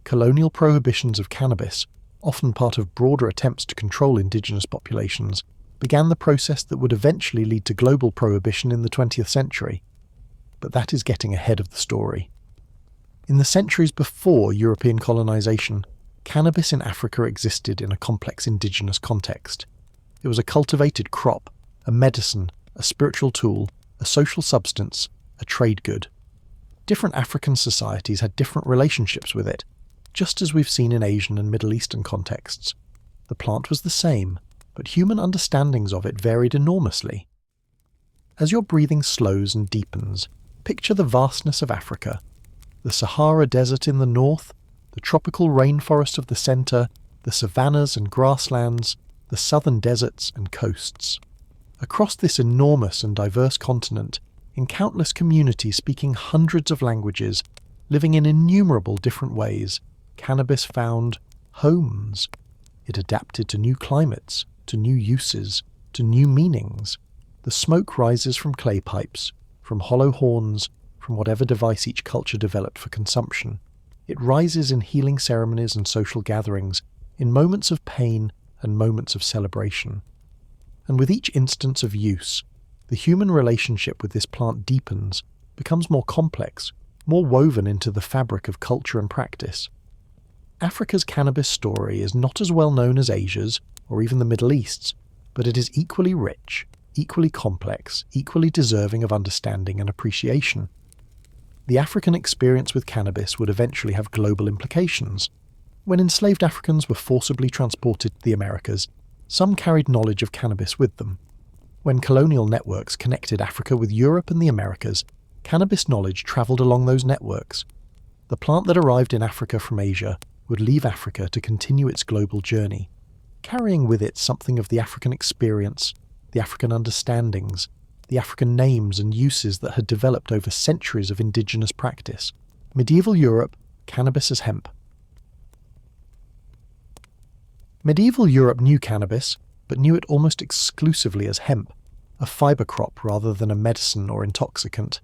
Colonial prohibitions of cannabis, often part of broader attempts to control indigenous populations, began the process that would eventually lead to global prohibition in the 20th century. But that is getting ahead of the story. In the centuries before European colonization, cannabis in Africa existed in a complex indigenous context. It was a cultivated crop, a medicine, a spiritual tool, a social substance, a trade good. Different African societies had different relationships with it, just as we've seen in Asian and Middle Eastern contexts. The plant was the same, but human understandings of it varied enormously. As your breathing slows and deepens, picture the vastness of Africa: the Sahara Desert in the north, the tropical rainforest of the centre, the savannas and grasslands, the southern deserts and coasts. Across this enormous and diverse continent, in countless communities speaking hundreds of languages, living in innumerable different ways, cannabis found homes. It adapted to new climates, to new uses, to new meanings. The smoke rises from clay pipes, from hollow horns, from whatever device each culture developed for consumption. It rises in healing ceremonies and social gatherings, in moments of pain and moments of celebration. And with each instance of use, the human relationship with this plant deepens, becomes more complex, more woven into the fabric of culture and practice. Africa's cannabis story is not as well known as Asia's, or even the Middle East's, but it is equally rich, equally complex, equally deserving of understanding and appreciation. The African experience with cannabis would eventually have global implications. When enslaved Africans were forcibly transported to the Americas, some carried knowledge of cannabis with them. When colonial networks connected Africa with Europe and the Americas, cannabis knowledge travelled along those networks. The plant that arrived in Africa from Asia would leave Africa to continue its global journey, carrying with it something of the African experience, the African understandings, the African names and uses that had developed over centuries of indigenous practice. Medieval Europe, cannabis as hemp. Medieval Europe knew cannabis, but knew it almost exclusively as hemp, a fibre crop rather than a medicine or intoxicant.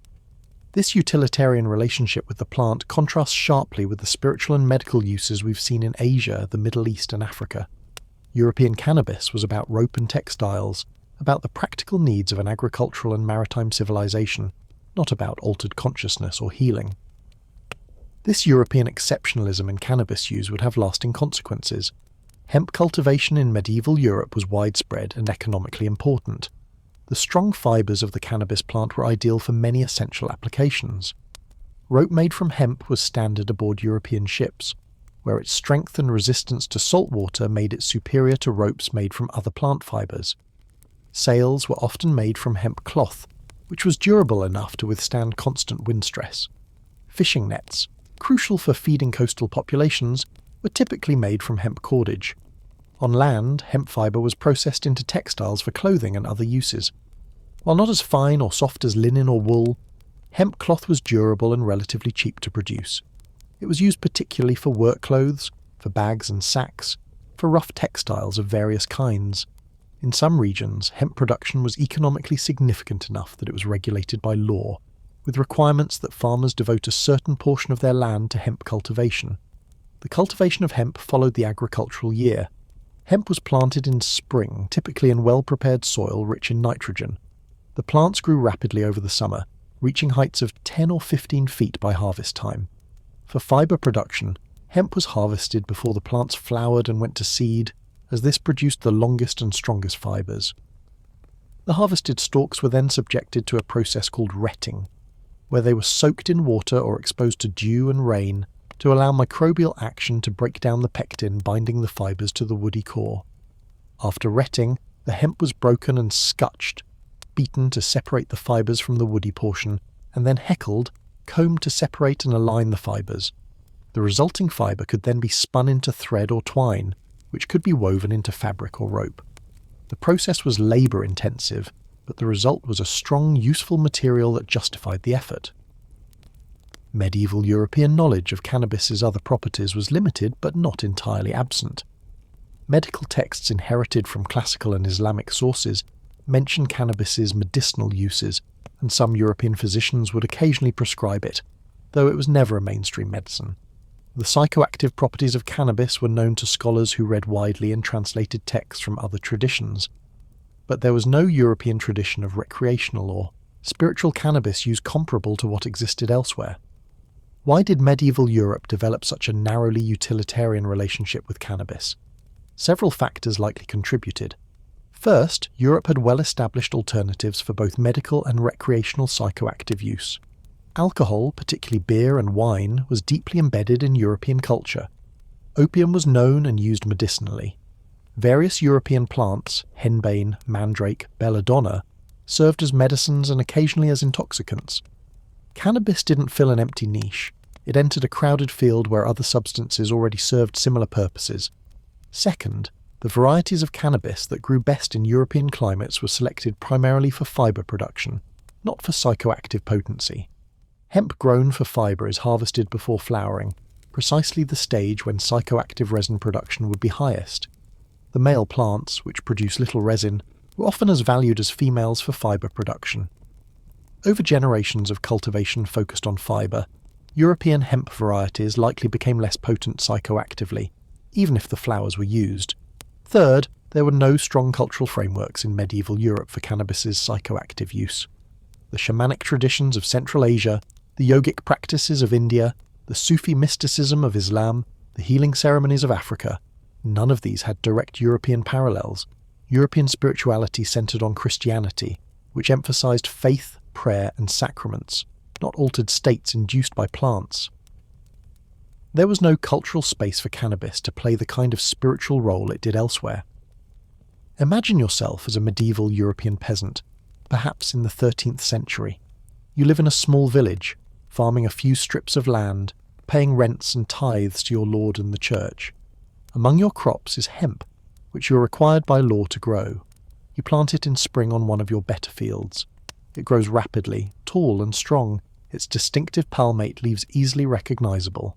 This utilitarian relationship with the plant contrasts sharply with the spiritual and medical uses we've seen in Asia, the Middle East and Africa. European cannabis was about rope and textiles, about the practical needs of an agricultural and maritime civilization, not about altered consciousness or healing. This European exceptionalism in cannabis use would have lasting consequences. Hemp cultivation in medieval Europe was widespread and economically important. The strong fibres of the cannabis plant were ideal for many essential applications. Rope made from hemp was standard aboard European ships, where its strength and resistance to salt water made it superior to ropes made from other plant fibres. Sails were often made from hemp cloth, which was durable enough to withstand constant wind stress. Fishing nets, crucial for feeding coastal populations, were typically made from hemp cordage. On land, hemp fibre was processed into textiles for clothing and other uses. While not as fine or soft as linen or wool, hemp cloth was durable and relatively cheap to produce. It was used particularly for work clothes, for bags and sacks, for rough textiles of various kinds. In some regions, hemp production was economically significant enough that it was regulated by law, with requirements that farmers devote a certain portion of their land to hemp cultivation. The cultivation of hemp followed the agricultural year. Hemp was planted in spring, typically in well-prepared soil rich in nitrogen. The plants grew rapidly over the summer, reaching heights of 10 or 15 feet by harvest time. For fibre production, hemp was harvested before the plants flowered and went to seed, as this produced the longest and strongest fibres. The harvested stalks were then subjected to a process called retting, where they were soaked in water or exposed to dew and rain, to allow microbial action to break down the pectin binding the fibres to the woody core. After retting, the hemp was broken and scutched, beaten to separate the fibres from the woody portion, and then heckled, combed to separate and align the fibres. The resulting fibre could then be spun into thread or twine, which could be woven into fabric or rope. The process was labour-intensive, but the result was a strong, useful material that justified the effort. Medieval European knowledge of cannabis's other properties was limited but not entirely absent. Medical texts inherited from classical and Islamic sources mention cannabis's medicinal uses, and some European physicians would occasionally prescribe it, though it was never a mainstream medicine. The psychoactive properties of cannabis were known to scholars who read widely and translated texts from other traditions, but there was no European tradition of recreational or spiritual cannabis use comparable to what existed elsewhere. Why did medieval Europe develop such a narrowly utilitarian relationship with cannabis? Several factors likely contributed. First, Europe had well-established alternatives for both medical and recreational psychoactive use. Alcohol, particularly beer and wine, was deeply embedded in European culture. Opium was known and used medicinally. Various European plants, henbane, mandrake, belladonna, served as medicines and occasionally as intoxicants. Cannabis didn't fill an empty niche. It entered a crowded field where other substances already served similar purposes. Second, the varieties of cannabis that grew best in European climates were selected primarily for fibre production, not for psychoactive potency. Hemp grown for fibre is harvested before flowering, precisely the stage when psychoactive resin production would be highest. The male plants, which produce little resin, were often as valued as females for fibre production. Over generations of cultivation focused on fibre, European hemp varieties likely became less potent psychoactively, even if the flowers were used. Third, there were no strong cultural frameworks in medieval Europe for cannabis's psychoactive use. The shamanic traditions of Central Asia, the yogic practices of India, the Sufi mysticism of Islam, the healing ceremonies of Africa, none of these had direct European parallels. European spirituality centered on Christianity, which emphasized faith, prayer, and sacraments, not altered states induced by plants. There was no cultural space for cannabis to play the kind of spiritual role it did elsewhere. Imagine yourself as a medieval European peasant, perhaps in the 13th century. You live in a small village, farming a few strips of land, paying rents and tithes to your lord and the church. Among your crops is hemp, which you are required by law to grow. You plant it in spring on one of your better fields. It grows rapidly, tall and strong. Its distinctive palmate leaves easily recognizable.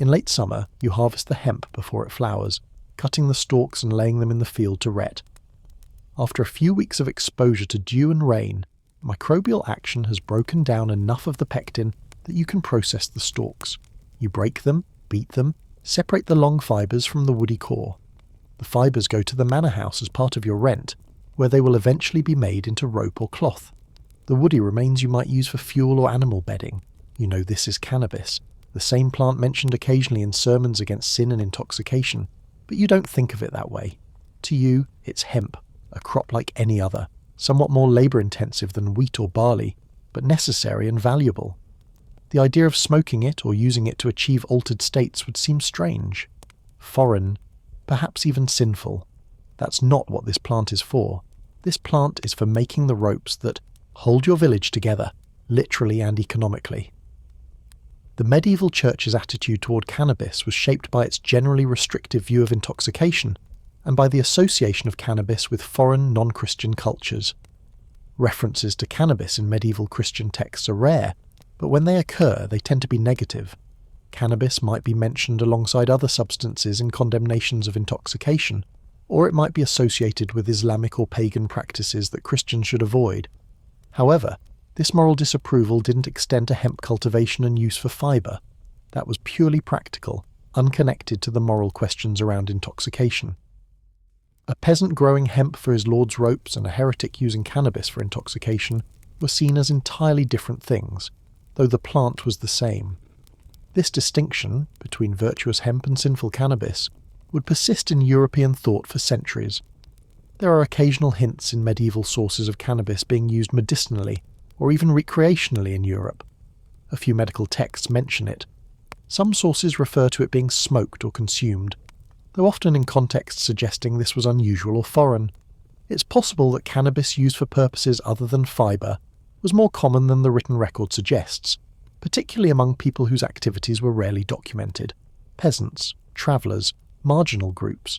In late summer, you harvest the hemp before it flowers, cutting the stalks and laying them in the field to ret. After a few weeks of exposure to dew and rain, microbial action has broken down enough of the pectin that you can process the stalks. You break them, beat them, separate the long fibres from the woody core. The fibres go to the manor house as part of your rent, where they will eventually be made into rope or cloth. The woody remains you might use for fuel or animal bedding. You know this is cannabis, the same plant mentioned occasionally in sermons against sin and intoxication, but you don't think of it that way. To you, it's hemp, a crop like any other, somewhat more labour-intensive than wheat or barley, but necessary and valuable. The idea of smoking it or using it to achieve altered states would seem strange, foreign, perhaps even sinful. That's not what this plant is for. This plant is for making the ropes that hold your village together, literally and economically. The medieval church's attitude toward cannabis was shaped by its generally restrictive view of intoxication and by the association of cannabis with foreign non-Christian cultures. References to cannabis in medieval Christian texts are rare, but when they occur, they tend to be negative. Cannabis might be mentioned alongside other substances in condemnations of intoxication, or it might be associated with Islamic or pagan practices that Christians should avoid. However, this moral disapproval didn't extend to hemp cultivation and use for fibre. That was purely practical, unconnected to the moral questions around intoxication. A peasant growing hemp for his lord's ropes and a heretic using cannabis for intoxication were seen as entirely different things, though the plant was the same. This distinction between virtuous hemp and sinful cannabis would persist in European thought for centuries. There are occasional hints in medieval sources of cannabis being used medicinally or even recreationally in Europe. A few medical texts mention it. Some sources refer to it being smoked or consumed, though often in context suggesting this was unusual or foreign. It's possible that cannabis used for purposes other than fibre was more common than the written record suggests, particularly among people whose activities were rarely documented: peasants, travellers, marginal groups.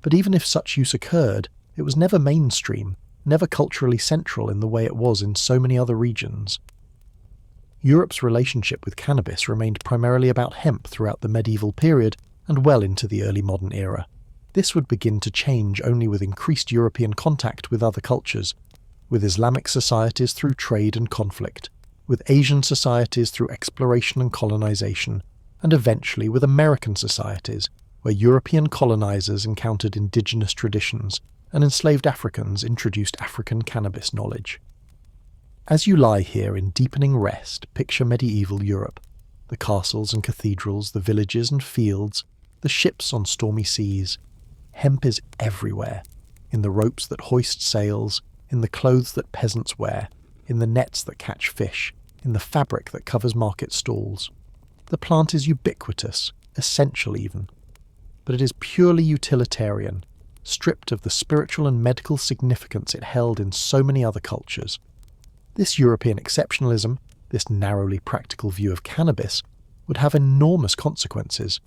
But even if such use occurred, it was never mainstream, never culturally central in the way it was in so many other regions. Europe's relationship with cannabis remained primarily about hemp throughout the medieval period and well into the early modern era. This would begin to change only with increased European contact with other cultures, with Islamic societies through trade and conflict, with Asian societies through exploration and colonization, and eventually with American societies, where European colonizers encountered indigenous traditions and enslaved Africans introduced African cannabis knowledge. As you lie here in deepening rest, picture medieval Europe: the castles and cathedrals, the villages and fields, the ships on stormy seas. Hemp is everywhere, in the ropes that hoist sails, in the clothes that peasants wear, in the nets that catch fish, in the fabric that covers market stalls. The plant is ubiquitous, essential even. But it is purely utilitarian, stripped of the spiritual and medical significance it held in so many other cultures. This European exceptionalism, this narrowly practical view of cannabis, would have enormous consequences.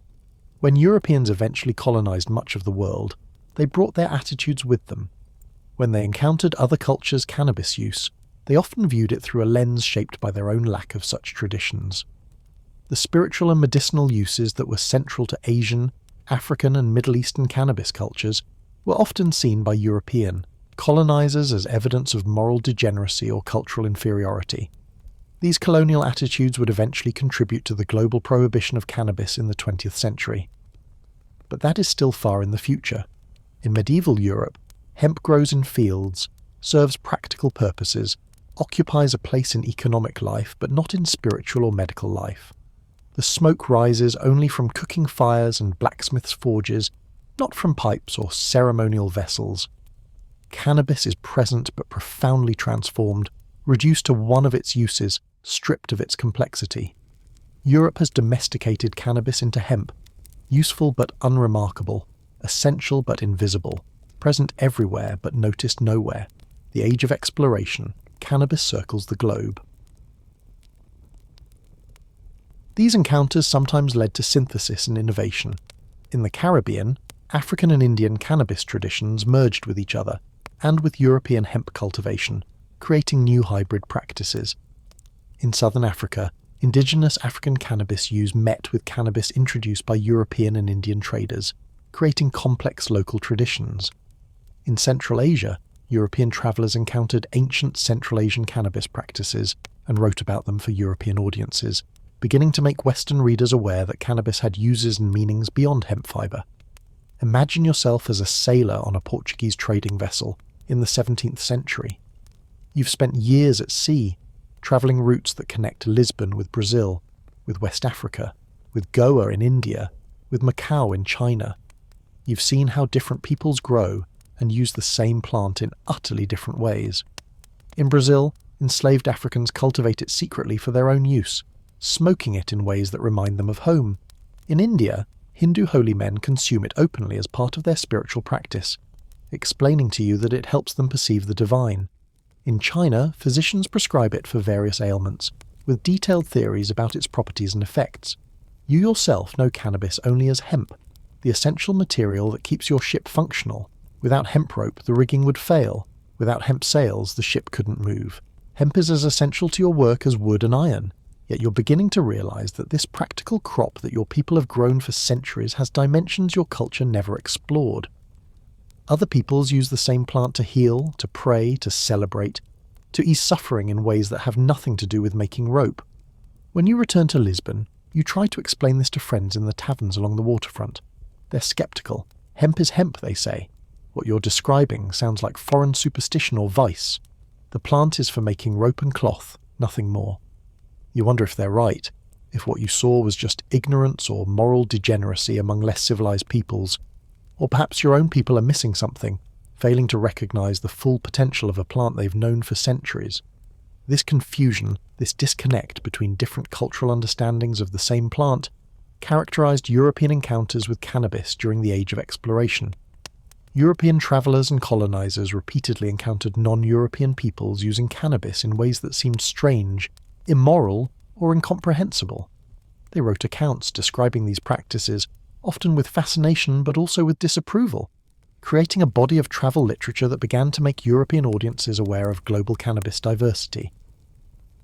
When Europeans eventually colonized much of the world, they brought their attitudes with them. When they encountered other cultures' cannabis use, they often viewed it through a lens shaped by their own lack of such traditions. The spiritual and medicinal uses that were central to Asian, African and Middle Eastern cannabis cultures were often seen by European colonizers as evidence of moral degeneracy or cultural inferiority. These colonial attitudes would eventually contribute to the global prohibition of cannabis in the 20th century. But that is still far in the future. In medieval Europe, hemp grows in fields, serves practical purposes, occupies a place in economic life but not in spiritual or medical life. The smoke rises only from cooking fires and blacksmiths' forges, not from pipes or ceremonial vessels. Cannabis is present but profoundly transformed, reduced to one of its uses, stripped of its complexity. Europe has domesticated cannabis into hemp, useful but unremarkable, essential but invisible, present everywhere but noticed nowhere. The age of exploration, cannabis circles the globe. These encounters sometimes led to synthesis and innovation. In the Caribbean, African and Indian cannabis traditions merged with each other, and with European hemp cultivation, creating new hybrid practices. In southern Africa, indigenous African cannabis use met with cannabis introduced by European and Indian traders, creating complex local traditions. In Central Asia, European travellers encountered ancient Central Asian cannabis practices and wrote about them for European audiences, beginning to make Western readers aware that cannabis had uses and meanings beyond hemp fibre. Imagine yourself as a sailor on a Portuguese trading vessel in the 17th century. You've spent years at sea, travelling routes that connect Lisbon with Brazil, with West Africa, with Goa in India, with Macau in China. You've seen how different peoples grow and use the same plant in utterly different ways. In Brazil, enslaved Africans cultivate it secretly for their own use, smoking it in ways that remind them of home. In India, Hindu holy men consume it openly as part of their spiritual practice, explaining to you that it helps them perceive the divine. In China, physicians prescribe it for various ailments, with detailed theories about its properties and effects. You yourself know cannabis only as hemp, the essential material that keeps your ship functional. Without hemp rope, the rigging would fail. Without hemp sails, the ship couldn't move. Hemp is as essential to your work as wood and iron, yet you're beginning to realize that this practical crop that your people have grown for centuries has dimensions your culture never explored. Other peoples use the same plant to heal, to pray, to celebrate, to ease suffering in ways that have nothing to do with making rope. When you return to Lisbon, you try to explain this to friends in the taverns along the waterfront. They're skeptical. Hemp is hemp, they say. What you're describing sounds like foreign superstition or vice. The plant is for making rope and cloth, nothing more. You wonder if they're right, if what you saw was just ignorance or moral degeneracy among less civilized peoples, or perhaps your own people are missing something, failing to recognize the full potential of a plant they've known for centuries. This confusion, this disconnect between different cultural understandings of the same plant, characterized European encounters with cannabis during the Age of Exploration. European travellers and colonizers repeatedly encountered non-European peoples using cannabis in ways that seemed strange, immoral, or incomprehensible. They wrote accounts describing these practices, often with fascination but also with disapproval, creating a body of travel literature that began to make European audiences aware of global cannabis diversity.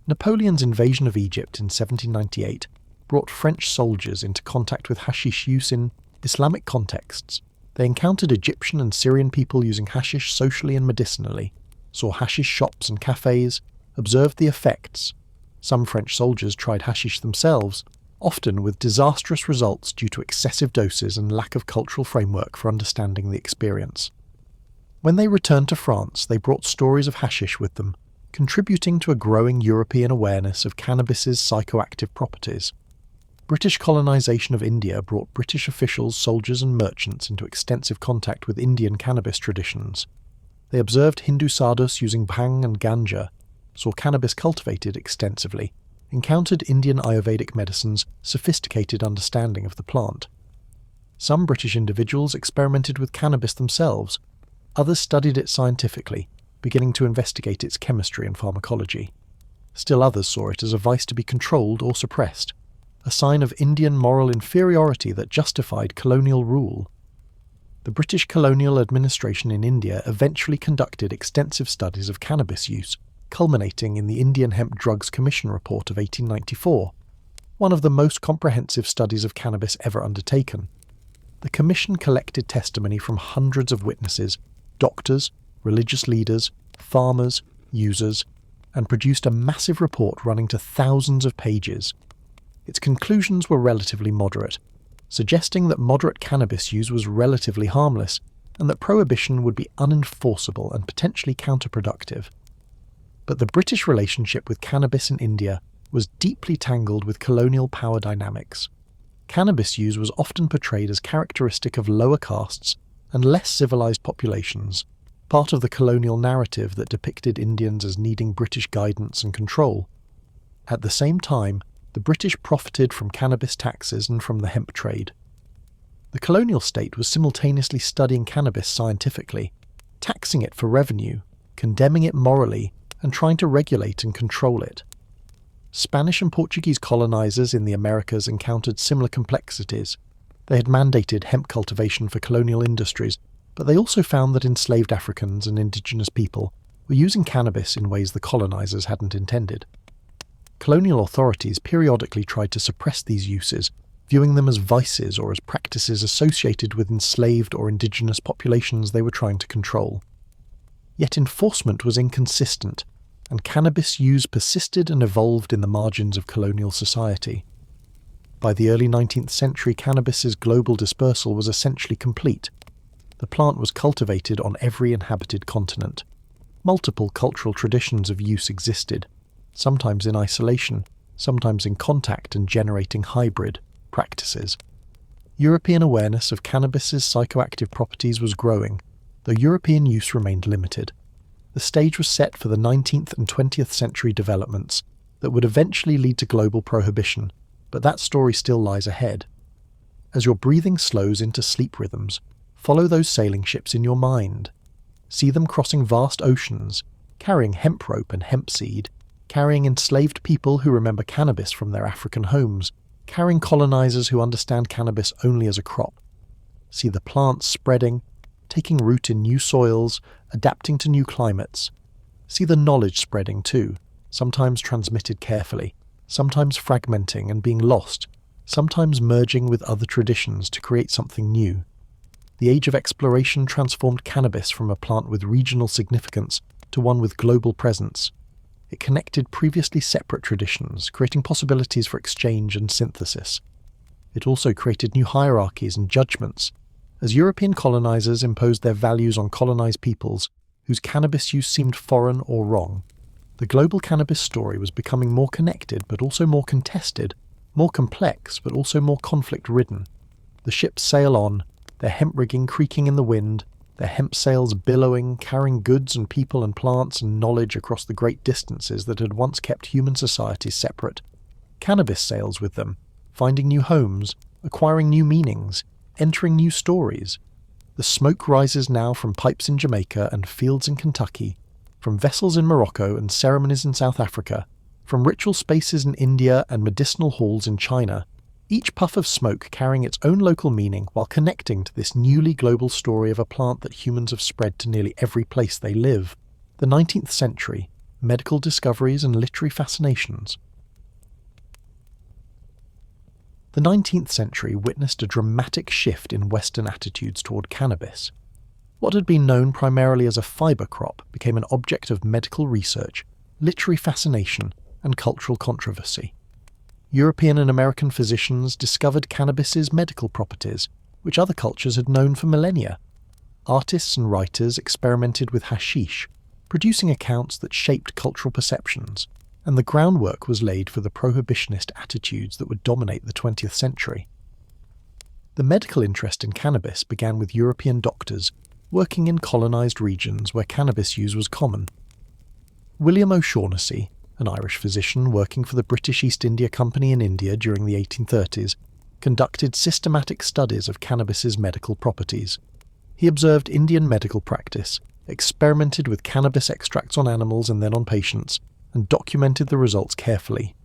Napoleon's invasion of Egypt in 1798 brought French soldiers into contact with hashish use in Islamic contexts. They encountered Egyptian and Syrian people using hashish socially and medicinally, saw hashish shops and cafes, observed the effects. Some French soldiers tried hashish themselves, often with disastrous results due to excessive doses and lack of cultural framework for understanding the experience. When they returned to France, they brought stories of hashish with them, contributing to a growing European awareness of cannabis's psychoactive properties. British colonisation of India brought British officials, soldiers and merchants into extensive contact with Indian cannabis traditions. They observed Hindu sadhus using bhang and ganja, saw cannabis cultivated extensively, encountered Indian Ayurvedic medicine's sophisticated understanding of the plant. Some British individuals experimented with cannabis themselves, others studied it scientifically, beginning to investigate its chemistry and pharmacology. Still others saw it as a vice to be controlled or suppressed, a sign of Indian moral inferiority that justified colonial rule. The British colonial administration in India eventually conducted extensive studies of cannabis use, culminating in the Indian Hemp Drugs Commission Report of 1894, one of the most comprehensive studies of cannabis ever undertaken. The commission collected testimony from hundreds of witnesses, doctors, religious leaders, farmers, users, and produced a massive report running to thousands of pages. Its conclusions were relatively moderate, suggesting that moderate cannabis use was relatively harmless and that prohibition would be unenforceable and potentially counterproductive. But the British relationship with cannabis in India was deeply tangled with colonial power dynamics. Cannabis use was often portrayed as characteristic of lower castes and less civilized populations, part of the colonial narrative that depicted Indians as needing British guidance and control. At the same time, the British profited from cannabis taxes and from the hemp trade. The colonial state was simultaneously studying cannabis scientifically, taxing it for revenue, condemning it morally, and trying to regulate and control it. Spanish and Portuguese colonizers in the Americas encountered similar complexities. They had mandated hemp cultivation for colonial industries, but they also found that enslaved Africans and indigenous people were using cannabis in ways the colonizers hadn't intended. Colonial authorities periodically tried to suppress these uses, viewing them as vices or as practices associated with enslaved or indigenous populations they were trying to control. Yet enforcement was inconsistent, and cannabis use persisted and evolved in the margins of colonial society. By the early 19th century, cannabis's global dispersal was essentially complete. The plant was cultivated on every inhabited continent. Multiple cultural traditions of use existed, sometimes in isolation, sometimes in contact and generating hybrid practices. European awareness of cannabis's psychoactive properties was growing, though European use remained limited. The stage was set for the 19th and 20th century developments that would eventually lead to global prohibition, but that story still lies ahead. As your breathing slows into sleep rhythms, follow those sailing ships in your mind. See them crossing vast oceans, carrying hemp rope and hemp seed, carrying enslaved people who remember cannabis from their African homes, carrying colonizers who understand cannabis only as a crop. See the plants spreading, taking root in new soils, adapting to new climates. See the knowledge spreading too, sometimes transmitted carefully, sometimes fragmenting and being lost, sometimes merging with other traditions to create something new. The Age of Exploration transformed cannabis from a plant with regional significance to one with global presence. It connected previously separate traditions, creating possibilities for exchange and synthesis. It also created new hierarchies and judgments, as European colonizers imposed their values on colonized peoples whose cannabis use seemed foreign or wrong. The global cannabis story was becoming more connected but also more contested, more complex but also more conflict-ridden. The ships sail on, their hemp rigging creaking in the wind, their hemp sails billowing, carrying goods and people and plants and knowledge across the great distances that had once kept human societies separate. Cannabis sails with them, finding new homes, acquiring new meanings, entering new stories. The smoke rises now from pipes in Jamaica and fields in Kentucky, from vessels in Morocco and ceremonies in South Africa, from ritual spaces in India and medicinal halls in China, each puff of smoke carrying its own local meaning while connecting to this newly global story of a plant that humans have spread to nearly every place they live. The 19th century, medical discoveries and literary fascinations. The 19th century witnessed a dramatic shift in Western attitudes toward cannabis. What had been known primarily as a fibre crop became an object of medical research, literary fascination, and cultural controversy. European and American physicians discovered cannabis's medical properties, which other cultures had known for millennia. Artists and writers experimented with hashish, producing accounts that shaped cultural perceptions, and the groundwork was laid for the prohibitionist attitudes that would dominate the 20th century. The medical interest in cannabis began with European doctors working in colonised regions where cannabis use was common. William O'Shaughnessy, an Irish physician working for the British East India Company in India during the 1830s, conducted systematic studies of cannabis's medical properties. He observed Indian medical practice, experimented with cannabis extracts on animals and then on patients, and documented the results carefully.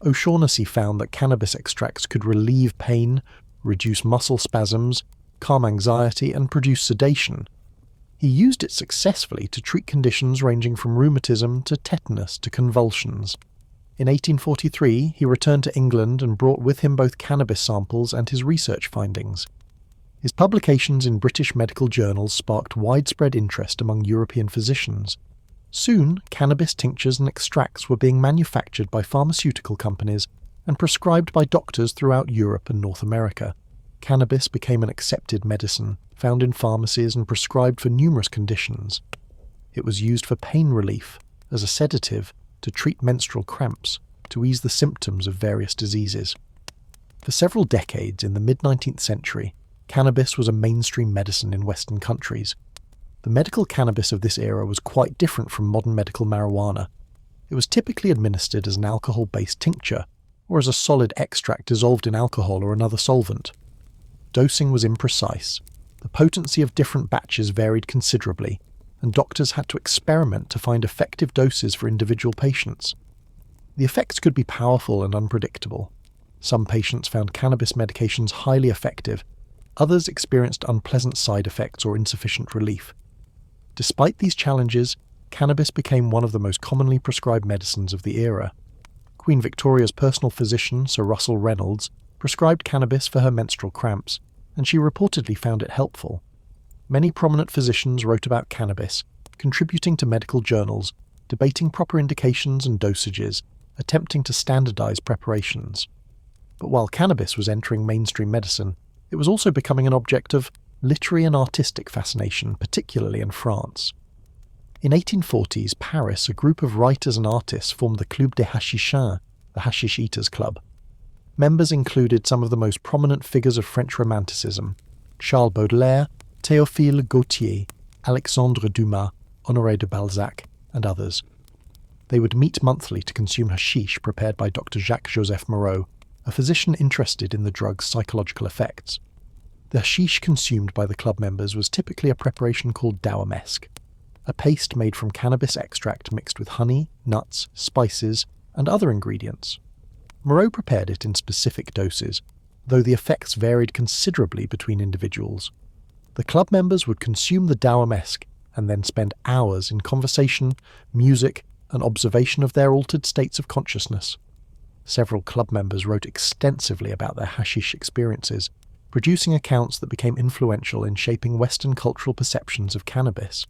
O'Shaughnessy found that cannabis extracts could relieve pain, reduce muscle spasms, calm anxiety, and produce sedation. He used it successfully to treat conditions ranging from rheumatism to tetanus to convulsions. In 1843, he returned to England and brought with him both cannabis samples and his research findings. His publications in British medical journals sparked widespread interest among European physicians. Soon, cannabis tinctures and extracts were being manufactured by pharmaceutical companies and prescribed by doctors throughout Europe and North America. Cannabis became an accepted medicine, found in pharmacies and prescribed for numerous conditions. It was used for pain relief, as a sedative, to treat menstrual cramps, to ease the symptoms of various diseases. For several decades in the mid-19th century, cannabis was a mainstream medicine in Western countries. The medical cannabis of this era was quite different from modern medical marijuana. It was typically administered as an alcohol-based tincture, or as a solid extract dissolved in alcohol or another solvent. Dosing was imprecise. The potency of different batches varied considerably, and doctors had to experiment to find effective doses for individual patients. The effects could be powerful and unpredictable. Some patients found cannabis medications highly effective, others experienced unpleasant side effects or insufficient relief. Despite these challenges, cannabis became one of the most commonly prescribed medicines of the era. Queen Victoria's personal physician, Sir Russell Reynolds, prescribed cannabis for her menstrual cramps, and she reportedly found it helpful. Many prominent physicians wrote about cannabis, contributing to medical journals, debating proper indications and dosages, attempting to standardize preparations. But while cannabis was entering mainstream medicine, it was also becoming an object of literary and artistic fascination, particularly in France. In 1840s Paris, a group of writers and artists formed the Club des Hachichins, the Hashish Eaters Club. Members included some of the most prominent figures of French Romanticism: Charles Baudelaire, Théophile Gautier, Alexandre Dumas, Honoré de Balzac, and others. They would meet monthly to consume hashish prepared by Dr. Jacques-Joseph Moreau, a physician interested in the drug's psychological effects. The hashish consumed by the club members was typically a preparation called dawamesque, a paste made from cannabis extract mixed with honey, nuts, spices, and other ingredients. Moreau prepared it in specific doses, though the effects varied considerably between individuals. The club members would consume the dawamesque and then spend hours in conversation, music, and observation of their altered states of consciousness. Several club members wrote extensively about their hashish experiences, producing accounts that became influential in shaping Western cultural perceptions of cannabis.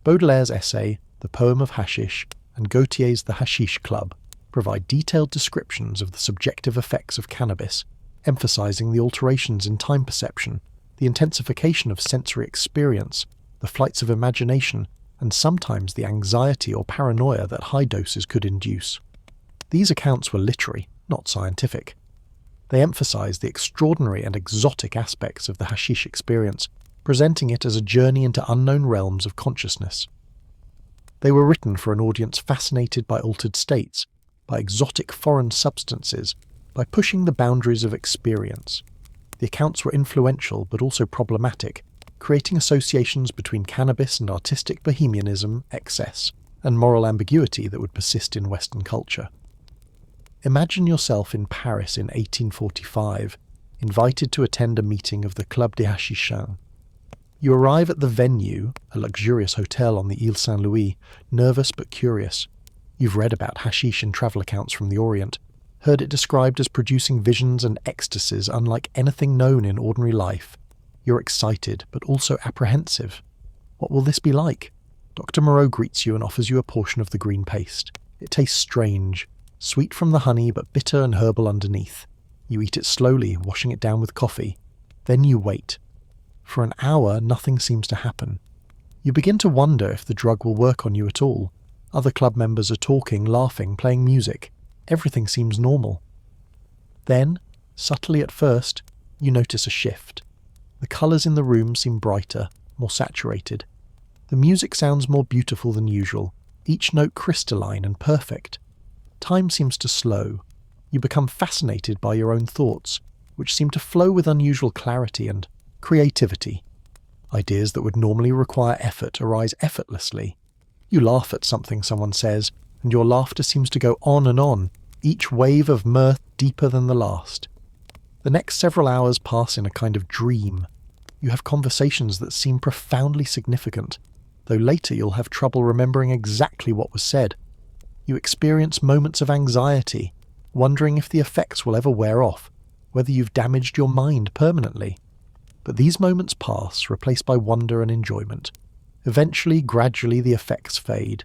Baudelaire's essay, The Poem of Hashish, and Gautier's The Hashish Club provide detailed descriptions of the subjective effects of cannabis, emphasizing the alterations in time perception, the intensification of sensory experience, the flights of imagination, and sometimes the anxiety or paranoia that high doses could induce. These accounts were literary, not scientific. They emphasized the extraordinary and exotic aspects of the hashish experience, presenting it as a journey into unknown realms of consciousness. They were written for an audience fascinated by altered states, by exotic foreign substances, by pushing the boundaries of experience. The accounts were influential but also problematic, creating associations between cannabis and artistic bohemianism, excess, and moral ambiguity that would persist in Western culture. Imagine yourself in Paris in 1845, invited to attend a meeting of the Club des Hachishins. You arrive at the venue, a luxurious hotel on the Ile Saint-Louis, nervous but curious. You've read about hashish in travel accounts from the Orient, heard it described as producing visions and ecstasies unlike anything known in ordinary life. You're excited, but also apprehensive. What will this be like? Dr. Moreau greets you and offers you a portion of the green paste. It tastes strange, sweet from the honey but bitter and herbal underneath. You eat it slowly, washing it down with coffee. Then you wait. For an hour, nothing seems to happen. You begin to wonder if the drug will work on you at all. Other club members are talking, laughing, playing music. Everything seems normal. Then, subtly at first, you notice a shift. The colours in the room seem brighter, more saturated. The music sounds more beautiful than usual, each note crystalline and perfect. Time seems to slow. You become fascinated by your own thoughts, which seem to flow with unusual clarity and creativity. Ideas that would normally require effort arise effortlessly. You laugh at something someone says, and your laughter seems to go on, each wave of mirth deeper than the last. The next several hours pass in a kind of dream. You have conversations that seem profoundly significant, though later you'll have trouble remembering exactly what was said. You experience moments of anxiety, wondering if the effects will ever wear off, whether you've damaged your mind permanently. But these moments pass, replaced by wonder and enjoyment. Eventually, gradually, the effects fade.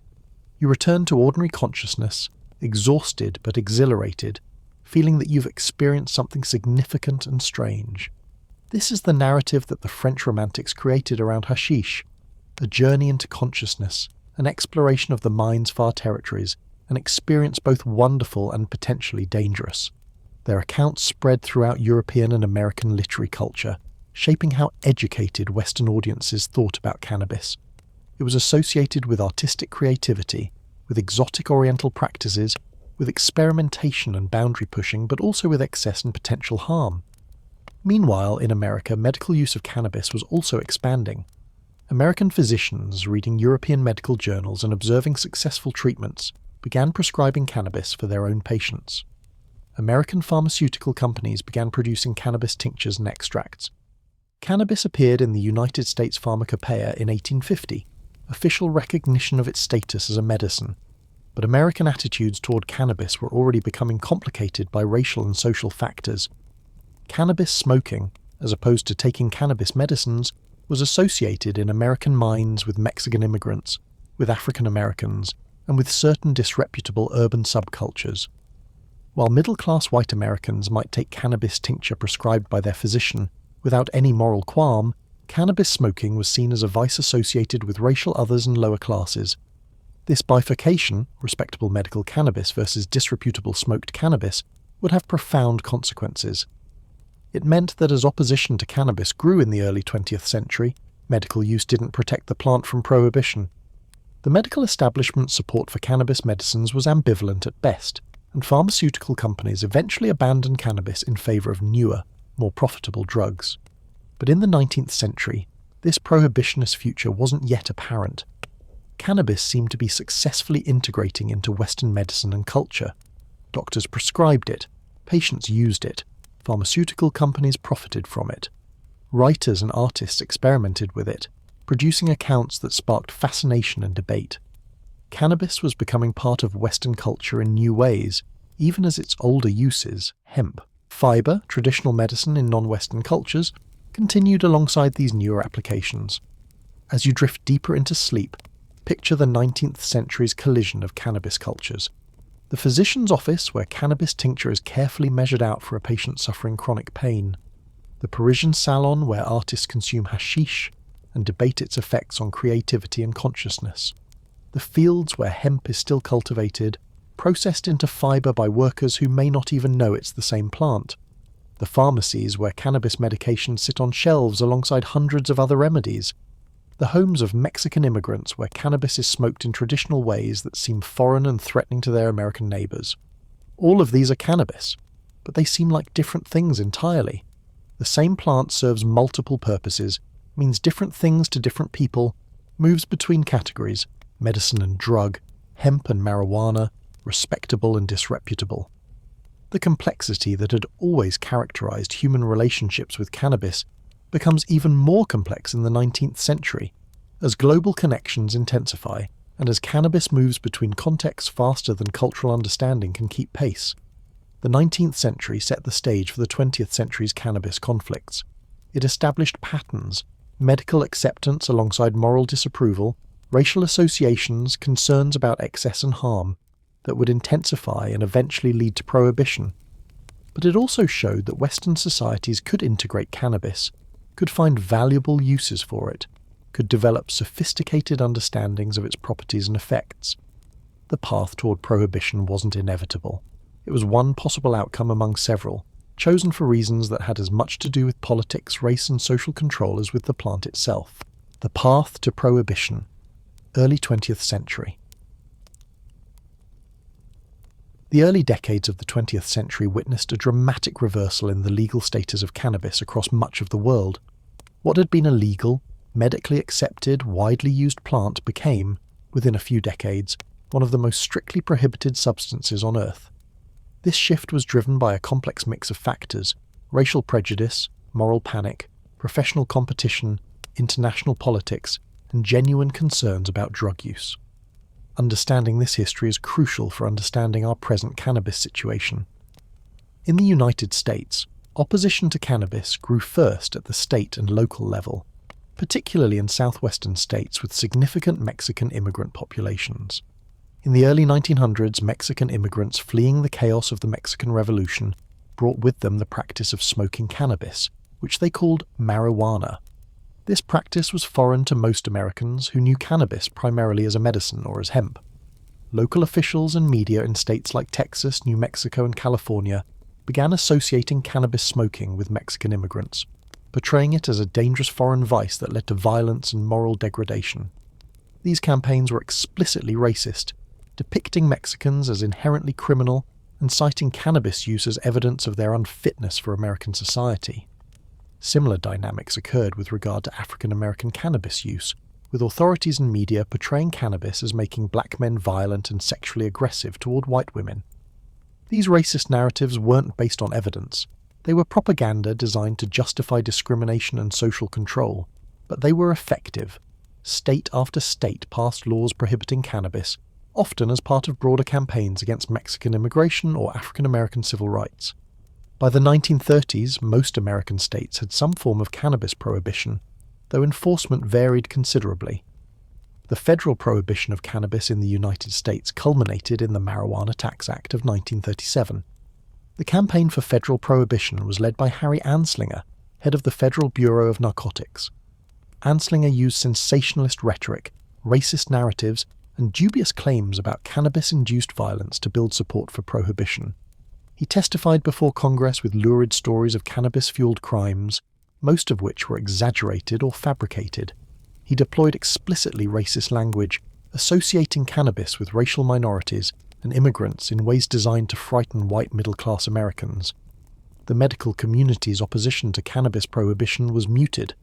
You return to ordinary consciousness, exhausted but exhilarated, feeling that you've experienced something significant and strange. This is the narrative that the French Romantics created around hashish, a journey into consciousness, an exploration of the mind's far territories, an experience both wonderful and potentially dangerous. Their accounts spread throughout European and American literary culture, shaping how educated Western audiences thought about cannabis. It was associated with artistic creativity, with exotic Oriental practices, with experimentation and boundary pushing, but also with excess and potential harm. Meanwhile, in America, medical use of cannabis was also expanding. American physicians, reading European medical journals and observing successful treatments, began prescribing cannabis for their own patients. American pharmaceutical companies began producing cannabis tinctures and extracts. Cannabis appeared in the United States Pharmacopoeia in 1850, official recognition of its status as a medicine. But American attitudes toward cannabis were already becoming complicated by racial and social factors. Cannabis smoking, as opposed to taking cannabis medicines, was associated in American minds with Mexican immigrants, with African Americans, and with certain disreputable urban subcultures. While middle-class white Americans might take cannabis tincture prescribed by their physician without any moral qualm, cannabis smoking was seen as a vice associated with racial others and lower classes. This bifurcation, respectable medical cannabis versus disreputable smoked cannabis, would have profound consequences. It meant that as opposition to cannabis grew in the early 20th century, medical use didn't protect the plant from prohibition. The medical establishment's support for cannabis medicines was ambivalent at best, and pharmaceutical companies eventually abandoned cannabis in favour of newer, more profitable drugs. But in the 19th century, this prohibitionist future wasn't yet apparent. Cannabis seemed to be successfully integrating into Western medicine and culture. Doctors prescribed it, patients used it, pharmaceutical companies profited from it. Writers and artists experimented with it, producing accounts that sparked fascination and debate. Cannabis was becoming part of Western culture in new ways, even as its older uses, hemp, fibre, traditional medicine in non-Western cultures, continued alongside these newer applications. As you drift deeper into sleep, picture the 19th century's collision of cannabis cultures. The physician's office, where cannabis tincture is carefully measured out for a patient suffering chronic pain. The Parisian salon, where artists consume hashish and debate its effects on creativity and consciousness. The fields where hemp is still cultivated, processed into fibre by workers who may not even know it's the same plant. The pharmacies where cannabis medications sit on shelves alongside hundreds of other remedies. The homes of Mexican immigrants where cannabis is smoked in traditional ways that seem foreign and threatening to their American neighbours. All of these are cannabis. but they seem like different things entirely. The same plant serves multiple purposes, means different things to different people, moves between categories, medicine and drug, hemp and marijuana, respectable and disreputable. The complexity that had always characterized human relationships with cannabis becomes even more complex in the 19th century, as global connections intensify and as cannabis moves between contexts faster than cultural understanding can keep pace. The 19th century set the stage for the 20th century's cannabis conflicts. It established patterns, medical acceptance alongside moral disapproval, racial associations, concerns about excess and harm, that would intensify and eventually lead to prohibition. But it also showed that Western societies could integrate cannabis, could find valuable uses for it, could develop sophisticated understandings of its properties and effects. The path toward prohibition wasn't inevitable. It was one possible outcome among several, chosen for reasons that had as much to do with politics, race and social control as with the plant itself. The path to prohibition. Early 20th century. The early decades of the 20th century witnessed a dramatic reversal in the legal status of cannabis across much of the world. What had been a legal, medically accepted, widely used plant became, within a few decades, one of the most strictly prohibited substances on Earth. This shift was driven by a complex mix of factors: racial prejudice, moral panic, professional competition, international politics, and genuine concerns about drug use. Understanding this history is crucial for understanding our present cannabis situation. In the United States, opposition to cannabis grew first at the state and local level, particularly in southwestern states with significant Mexican immigrant populations. In the early 1900s, Mexican immigrants fleeing the chaos of the Mexican Revolution brought with them the practice of smoking cannabis, which they called marijuana. This practice was foreign to most Americans who knew cannabis primarily as a medicine or as hemp. Local officials and media in states like Texas, New Mexico, and California began associating cannabis smoking with Mexican immigrants, portraying it as a dangerous foreign vice that led to violence and moral degradation. These campaigns were explicitly racist, depicting Mexicans as inherently criminal and citing cannabis use as evidence of their unfitness for American society. Similar dynamics occurred with regard to African American cannabis use, with authorities and media portraying cannabis as making black men violent and sexually aggressive toward white women. These racist narratives weren't based on evidence. They were propaganda designed to justify discrimination and social control, but they were effective. State after state passed laws prohibiting cannabis, often as part of broader campaigns against Mexican immigration or African American civil rights. By the 1930s, most American states had some form of cannabis prohibition, though enforcement varied considerably. The federal prohibition of cannabis in the United States culminated in the Marijuana Tax Act of 1937. The campaign for federal prohibition was led by Harry Anslinger, head of the Federal Bureau of Narcotics. Anslinger used sensationalist rhetoric, racist narratives, and dubious claims about cannabis-induced violence to build support for prohibition. He testified before Congress with lurid stories of cannabis-fueled crimes, most of which were exaggerated or fabricated. He deployed explicitly racist language, associating cannabis with racial minorities and immigrants in ways designed to frighten white middle-class Americans. The medical community's opposition to cannabis prohibition was muted.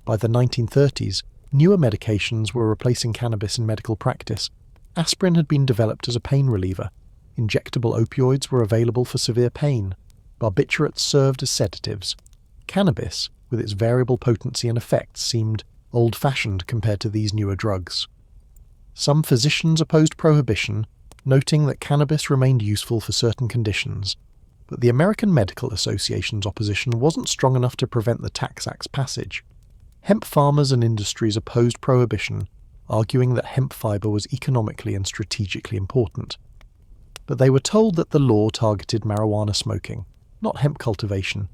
By the 1930s, newer medications were replacing cannabis in medical practice. Aspirin had been developed as a pain reliever. Injectable opioids were available for severe pain. Barbiturates served as sedatives. Cannabis, with its variable potency and effects, seemed old-fashioned compared to these newer drugs. Some physicians opposed prohibition, noting that cannabis remained useful for certain conditions, but the American Medical Association's opposition wasn't strong enough to prevent the Tax Act's passage. Hemp farmers and industries opposed prohibition, arguing that hemp fiber was economically and strategically important. But they were told that the law targeted marijuana smoking, not hemp cultivation,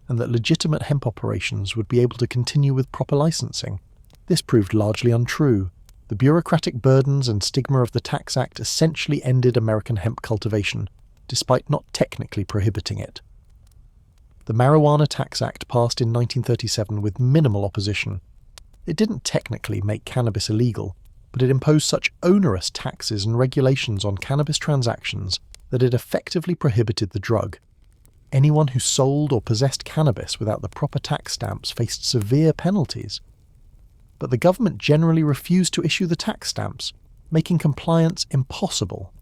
and that legitimate hemp operations would be able to continue with proper licensing. This proved largely untrue. The bureaucratic burdens and stigma of the Tax Act essentially ended American hemp cultivation, despite not technically prohibiting it. The Marijuana Tax Act passed in 1937 with minimal opposition. It didn't technically make cannabis illegal, but it imposed such onerous taxes and regulations on cannabis transactions that it effectively prohibited the drug. Anyone who sold or possessed cannabis without the proper tax stamps faced severe penalties. But the government generally refused to issue the tax stamps, making compliance impossible.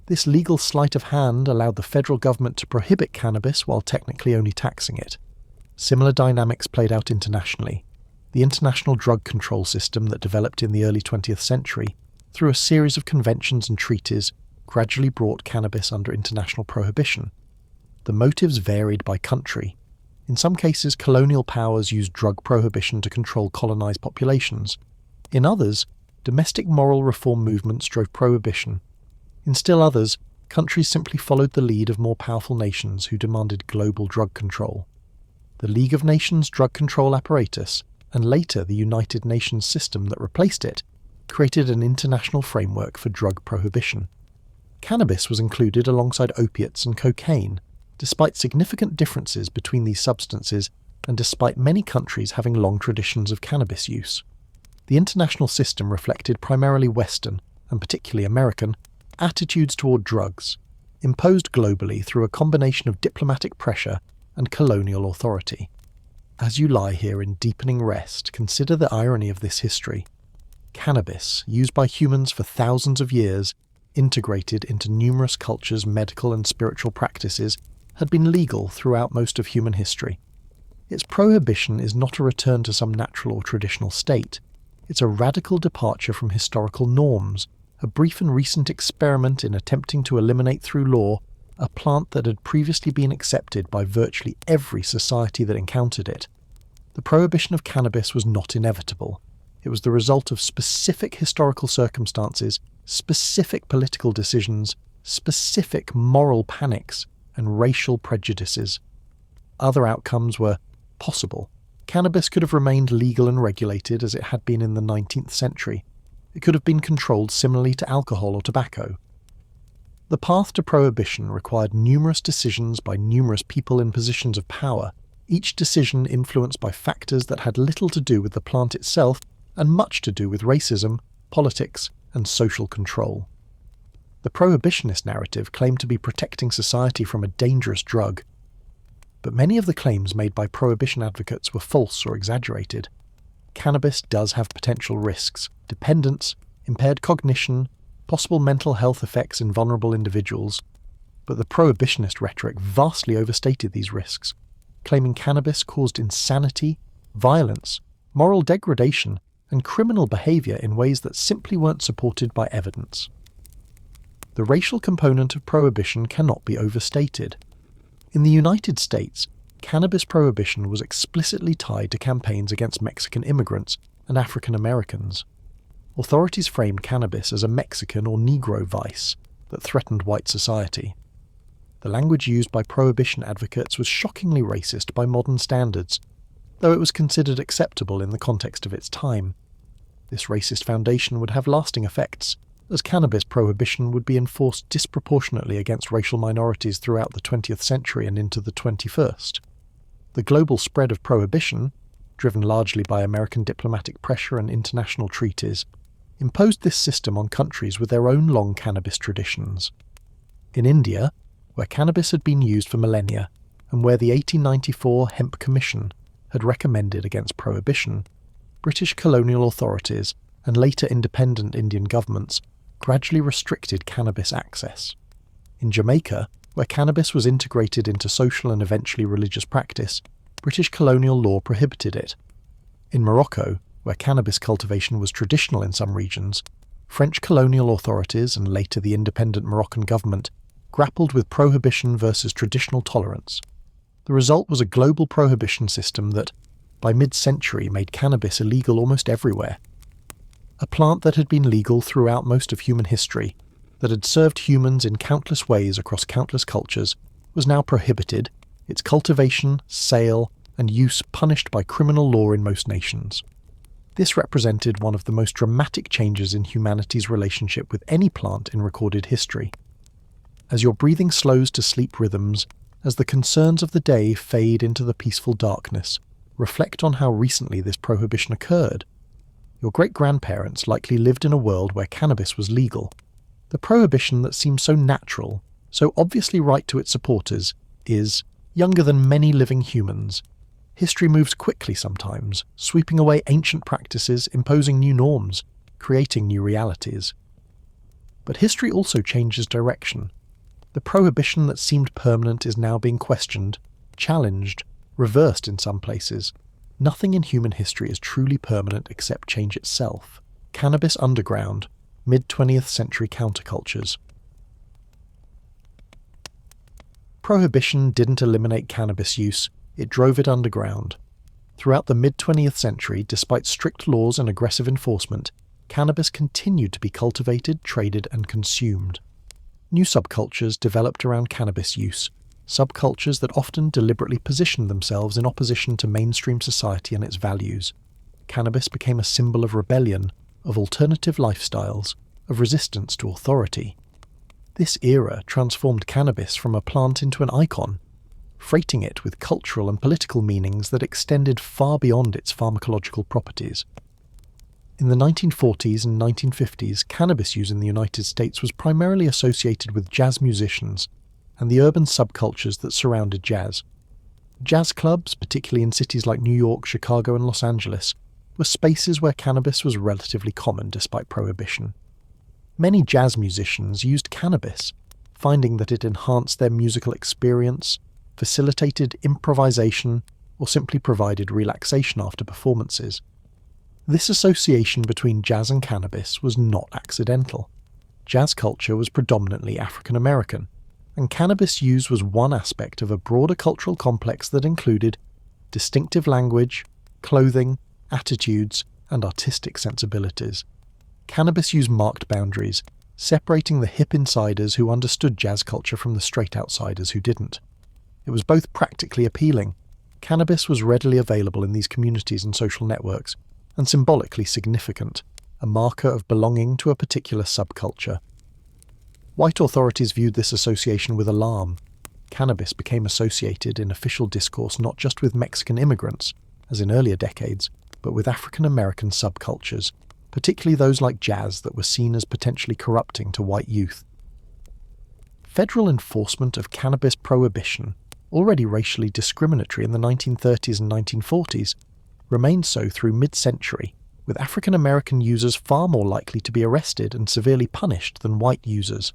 This legal sleight of hand allowed the federal government to prohibit cannabis while technically only taxing it. Similar dynamics played out internationally. The international drug control system that developed in the early 20th century, through a series of conventions and treaties, gradually brought cannabis under international prohibition. The motives varied by country. In some cases, colonial powers used drug prohibition to control colonized populations. In others, domestic moral reform movements drove prohibition. In still others, countries simply followed the lead of more powerful nations who demanded global drug control. The League of Nations drug control apparatus, and later the United Nations system that replaced it, created an international framework for drug prohibition. Cannabis was included alongside opiates and cocaine, despite significant differences between these substances and despite many countries having long traditions of cannabis use. The international system reflected primarily Western, and particularly American, attitudes toward drugs, imposed globally through a combination of diplomatic pressure and colonial authority. As you lie here in deepening rest, consider the irony of this history. Cannabis, used by humans for thousands of years, integrated into numerous cultures' medical and spiritual practices, had been legal throughout most of human history. Its prohibition is not a return to some natural or traditional state. It's a radical departure from historical norms, a brief and recent experiment in attempting to eliminate through law a plant that had previously been accepted by virtually every society that encountered it. The prohibition of cannabis was not inevitable. It was the result of specific historical circumstances, specific political decisions, specific moral panics, and racial prejudices. Other outcomes were possible. Cannabis could have remained legal and regulated as it had been in the 19th century. It could have been controlled similarly to alcohol or tobacco. The path to prohibition required numerous decisions by numerous people in positions of power, each decision influenced by factors that had little to do with the plant itself and much to do with racism, politics, and social control. The prohibitionist narrative claimed to be protecting society from a dangerous drug, but many of the claims made by prohibition advocates were false or exaggerated. Cannabis does have potential risks: dependence, impaired cognition, possible mental health effects in vulnerable individuals, but the prohibitionist rhetoric vastly overstated these risks, claiming cannabis caused insanity, violence, moral degradation, and criminal behavior in ways that simply weren't supported by evidence. The racial component of prohibition cannot be overstated. In the United States, cannabis prohibition was explicitly tied to campaigns against Mexican immigrants and African Americans. Authorities framed cannabis as a Mexican or Negro vice that threatened white society. The language used by prohibition advocates was shockingly racist by modern standards, though it was considered acceptable in the context of its time. This racist foundation would have lasting effects, as cannabis prohibition would be enforced disproportionately against racial minorities throughout the 20th century and into the 21st. The global spread of prohibition, driven largely by American diplomatic pressure and international treaties, imposed this system on countries with their own long cannabis traditions. In India, where cannabis had been used for millennia, and where the 1894 Hemp Commission had recommended against prohibition, British colonial authorities and later independent Indian governments gradually restricted cannabis access. In Jamaica, where cannabis was integrated into social and eventually religious practice, British colonial law prohibited it. In Morocco, where cannabis cultivation was traditional in some regions, French colonial authorities and later the independent Moroccan government grappled with prohibition versus traditional tolerance. The result was a global prohibition system that, by mid-century, made cannabis illegal almost everywhere. A plant that had been legal throughout most of human history, that had served humans in countless ways across countless cultures, was now prohibited, its cultivation, sale, and use punished by criminal law in most nations. This represented one of the most dramatic changes in humanity's relationship with any plant in recorded history. As your breathing slows to sleep rhythms, as the concerns of the day fade into the peaceful darkness, reflect on how recently this prohibition occurred. Your great-grandparents likely lived in a world where cannabis was legal. The prohibition that seems so natural, so obviously right to its supporters, is, Younger than many living humans, history moves quickly sometimes, sweeping away ancient practices, imposing new norms, creating new realities. But history also changes direction. The prohibition that seemed permanent is now being questioned, challenged, reversed in some places. Nothing in human history is truly permanent except change itself. Cannabis underground, mid-20th century countercultures. Prohibition didn't eliminate cannabis use, it drove it underground. Throughout the mid-20th century, despite strict laws and aggressive enforcement, cannabis continued to be cultivated, traded, and consumed. New subcultures developed around cannabis use, subcultures that often deliberately positioned themselves in opposition to mainstream society and its values. Cannabis became a symbol of rebellion, of alternative lifestyles, of resistance to authority. This era transformed cannabis from a plant into an icon, freighting it with cultural and political meanings that extended far beyond its pharmacological properties. In the 1940s and 1950s, cannabis use in the United States was primarily associated with jazz musicians and the urban subcultures that surrounded jazz. Jazz clubs, particularly in cities like New York, Chicago, and Los Angeles, were spaces where cannabis was relatively common despite prohibition. Many jazz musicians used cannabis, finding that it enhanced their musical experience, facilitated improvisation, or simply provided relaxation after performances. This association between jazz and cannabis was not accidental. Jazz culture was predominantly African American, and cannabis use was one aspect of a broader cultural complex that included distinctive language, clothing, attitudes, and artistic sensibilities. Cannabis use marked boundaries, separating the hip insiders who understood jazz culture from the straight outsiders who didn't. It was both practically appealing. Cannabis was readily available in these communities and social networks, and symbolically significant, a marker of belonging to a particular subculture. White authorities viewed this association with alarm. Cannabis became associated in official discourse not just with Mexican immigrants, as in earlier decades, but with African American subcultures, particularly those like jazz that were seen as potentially corrupting to white youth. Federal enforcement of cannabis prohibition, already racially discriminatory in the 1930s and 1940s, remained so through mid-century, with African American users far more likely to be arrested and severely punished than white users.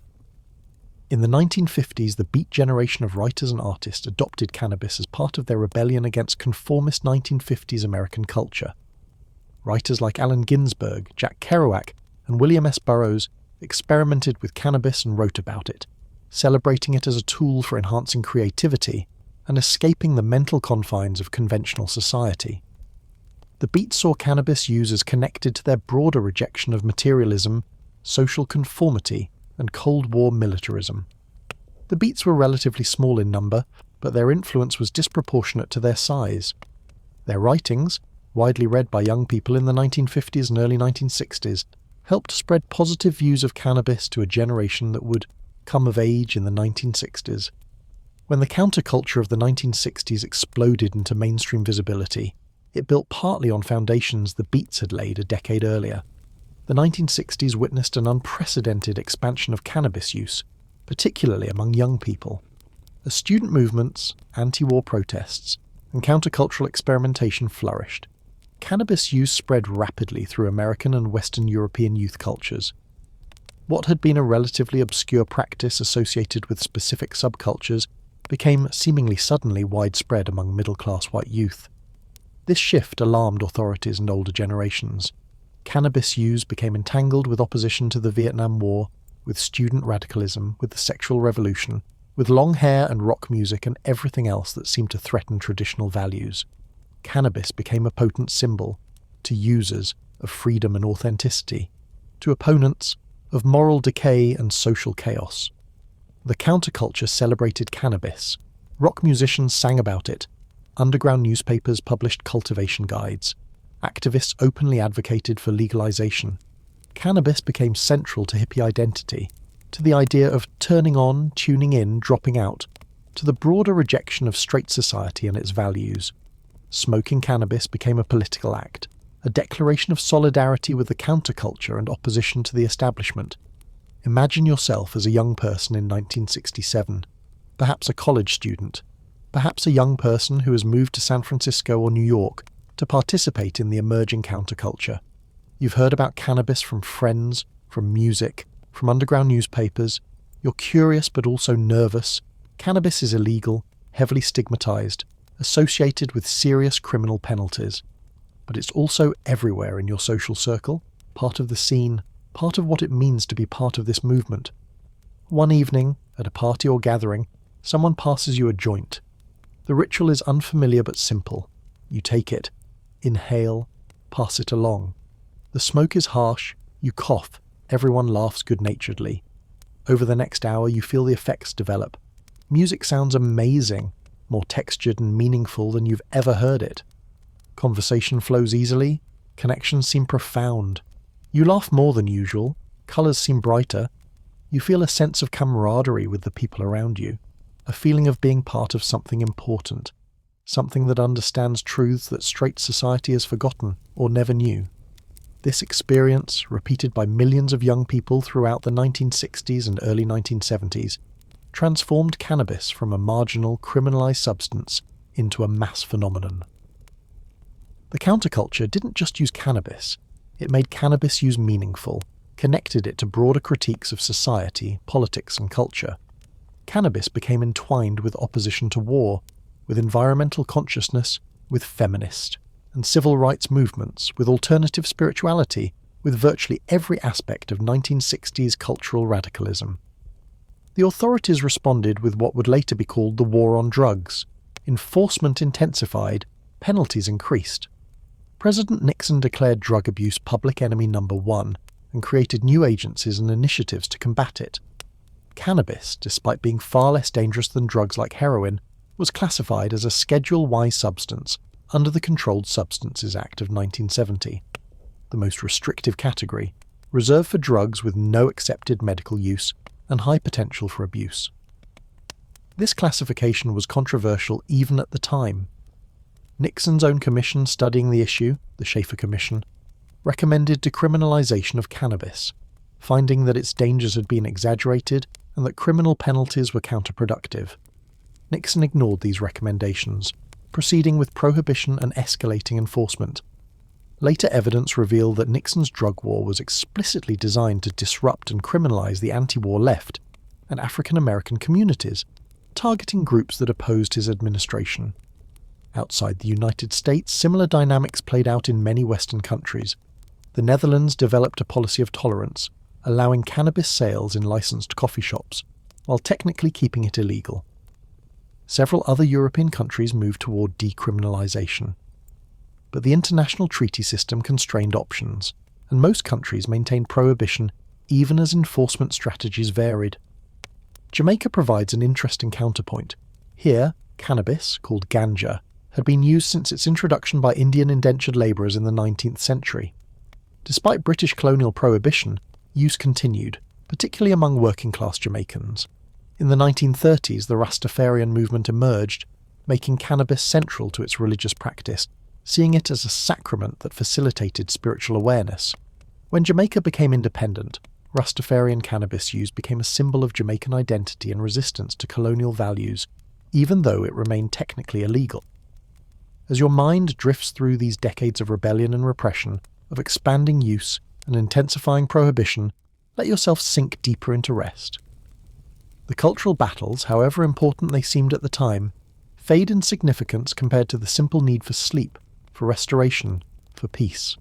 In the 1950s, the Beat generation of writers and artists adopted cannabis as part of their rebellion against conformist 1950s American culture. Writers like Allen Ginsberg, Jack Kerouac, and William S. Burroughs experimented with cannabis and wrote about it, celebrating it as a tool for enhancing creativity and escaping the mental confines of conventional society. The Beat saw cannabis use as connected to their broader rejection of materialism, social conformity, and Cold War militarism. The Beats were relatively small in number, but their influence was disproportionate to their size. Their writings, widely read by young people in the 1950s and early 1960s, helped spread positive views of cannabis to a generation that would come of age in the 1960s. When the counterculture of the 1960s exploded into mainstream visibility, it built partly on foundations the Beats had laid a decade earlier. The 1960s witnessed an unprecedented expansion of cannabis use, particularly among young people. As student movements, anti-war protests, and countercultural experimentation flourished, cannabis use spread rapidly through American and Western European youth cultures. What had been a relatively obscure practice associated with specific subcultures became seemingly suddenly widespread among middle-class white youth. This shift alarmed authorities and older generations. Cannabis use became entangled with opposition to the Vietnam War, with student radicalism, with the sexual revolution, with long hair and rock music and everything else that seemed to threaten traditional values. Cannabis became a potent symbol, to users, of freedom and authenticity, to opponents, of moral decay and social chaos. The counterculture celebrated cannabis. Rock musicians sang about it. Underground newspapers published cultivation guides. Activists openly advocated for legalization. Cannabis became central to hippie identity, to the idea of turning on, tuning in, dropping out, to the broader rejection of straight society and its values. Smoking cannabis became a political act, a declaration of solidarity with the counterculture and opposition to the establishment. Imagine yourself as a young person in 1967, perhaps a college student. Perhaps a young person who has moved to San Francisco or New York to participate in the emerging counterculture. You've heard about cannabis from friends, from music, from underground newspapers. You're curious but also nervous. Cannabis is illegal, heavily stigmatized, associated with serious criminal penalties. But it's also everywhere in your social circle, part of the scene, part of what it means to be part of this movement. One evening, at a party or gathering, someone passes you a joint. The ritual is unfamiliar but simple. You take it, inhale, pass it along. The smoke is harsh, you cough, everyone laughs good-naturedly. Over the next hour you feel the effects develop. Music sounds amazing, more textured and meaningful than you've ever heard it. Conversation flows easily, connections seem profound. You laugh more than usual, colours seem brighter. You feel a sense of camaraderie with the people around you, a feeling of being part of something important, something that understands truths that straight society has forgotten or never knew. This experience, repeated by millions of young people throughout the 1960s and early 1970s, transformed cannabis from a marginal, criminalized substance into a mass phenomenon. The counterculture didn't just use cannabis, it made cannabis use meaningful, connected it to broader critiques of society, politics and culture. Cannabis became entwined with opposition to war, with environmental consciousness, with feminist and civil rights movements, with alternative spirituality, with virtually every aspect of 1960s cultural radicalism. The authorities responded with what would later be called the war on drugs. Enforcement intensified, penalties increased. President Nixon declared drug abuse public enemy number one and created new agencies and initiatives to combat it. Cannabis, despite being far less dangerous than drugs like heroin, was classified as a Schedule Y substance under the Controlled Substances Act of 1970, the most restrictive category, reserved for drugs with no accepted medical use and high potential for abuse. This classification was controversial even at the time. Nixon's own commission studying the issue, the Schaefer Commission, recommended decriminalization of cannabis, finding that its dangers had been exaggerated and that criminal penalties were counterproductive. Nixon ignored these recommendations, proceeding with prohibition and escalating enforcement. Later evidence revealed that Nixon's drug war was explicitly designed to disrupt and criminalize the anti-war left and African American communities, targeting groups that opposed his administration. Outside the United States, similar dynamics played out in many Western countries. The Netherlands developed a policy of tolerance, allowing cannabis sales in licensed coffee shops, while technically keeping it illegal. Several other European countries moved toward decriminalization. But the international treaty system constrained options, and most countries maintained prohibition even as enforcement strategies varied. Jamaica provides an interesting counterpoint. Here, cannabis, called ganja, had been used since its introduction by Indian indentured labourers in the 19th century. Despite British colonial prohibition, use continued, particularly among working-class Jamaicans. In the 1930s, the Rastafarian movement emerged, making cannabis central to its religious practice, seeing it as a sacrament that facilitated spiritual awareness. When Jamaica became independent, Rastafarian cannabis use became a symbol of Jamaican identity and resistance to colonial values, even though it remained technically illegal. As your mind drifts through these decades of rebellion and repression, of expanding use and intensifying prohibition, let yourself sink deeper into rest. The cultural battles, however important they seemed at the time, fade in significance compared to the simple need for sleep, for restoration, for peace.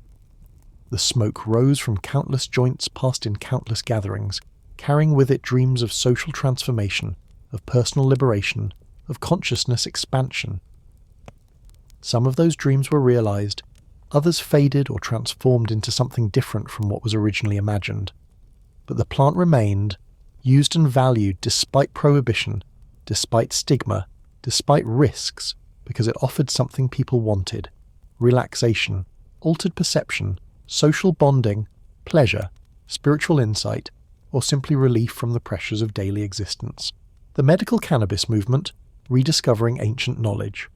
The smoke rose from countless joints passed in countless gatherings, carrying with it dreams of social transformation, of personal liberation, of consciousness expansion. Some of those dreams were realized, others faded or transformed into something different from what was originally imagined. But the plant remained, used and valued despite prohibition, despite stigma, despite risks, because it offered something people wanted: relaxation, altered perception, social bonding, pleasure, spiritual insight, or simply relief from the pressures of daily existence. The medical cannabis movement, rediscovering ancient knowledge.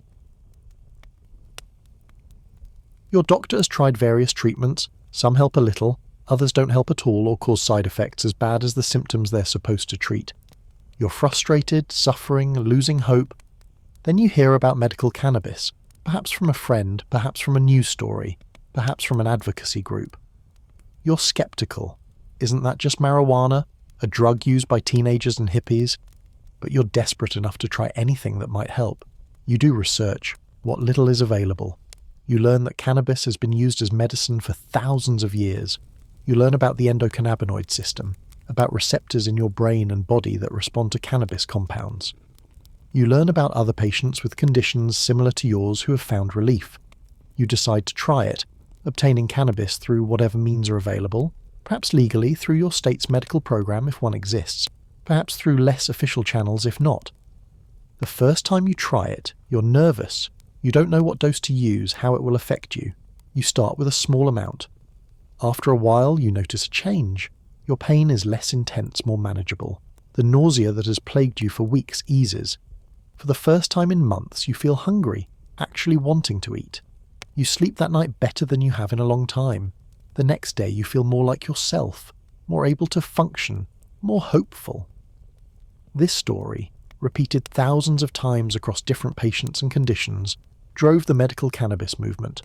Your doctor has tried various treatments, some help a little, others don't help at all or cause side effects as bad as the symptoms they're supposed to treat. You're frustrated, suffering, losing hope. Then you hear about medical cannabis, perhaps from a friend, perhaps from a news story, perhaps from an advocacy group. You're skeptical. Isn't that just marijuana, a drug used by teenagers and hippies? But you're desperate enough to try anything that might help. You do research, what little is available. You learn that cannabis has been used as medicine for thousands of years. You learn about the endocannabinoid system, about receptors in your brain and body that respond to cannabis compounds. You learn about other patients with conditions similar to yours who have found relief. You decide to try it, obtaining cannabis through whatever means are available, perhaps legally through your state's medical program if one exists, perhaps through less official channels if not. The first time you try it, you're nervous. You don't know what dose to use, how it will affect you. You start with a small amount. After a while, you notice a change. Your pain is less intense, more manageable. The nausea that has plagued you for weeks eases. For the first time in months, you feel hungry, actually wanting to eat. You sleep that night better than you have in a long time. The next day, you feel more like yourself, more able to function, more hopeful. This story, repeated thousands of times across different patients and conditions, drove the medical cannabis movement.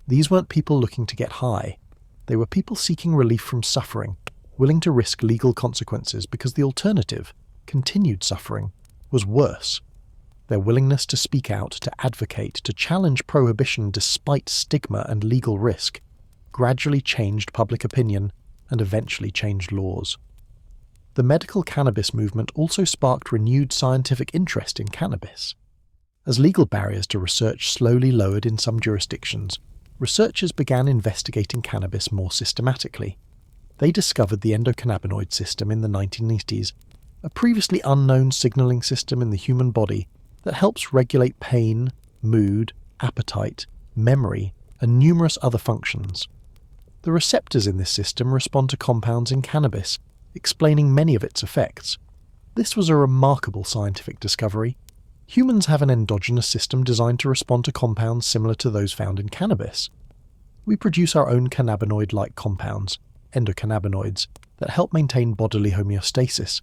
These weren't people looking to get high. They were people seeking relief from suffering, willing to risk legal consequences because the alternative, continued suffering, was worse. Their willingness to speak out, to advocate, to challenge prohibition despite stigma and legal risk, gradually changed public opinion and eventually changed laws. The medical cannabis movement also sparked renewed scientific interest in cannabis. As legal barriers to research slowly lowered in some jurisdictions, researchers began investigating cannabis more systematically. They discovered the endocannabinoid system in the 1980s, a previously unknown signaling system in the human body that helps regulate pain, mood, appetite, memory, and numerous other functions. The receptors in this system respond to compounds in cannabis, explaining many of its effects. This was a remarkable scientific discovery. Humans have an endogenous system designed to respond to compounds similar to those found in cannabis. We produce our own cannabinoid-like compounds, endocannabinoids, that help maintain bodily homeostasis.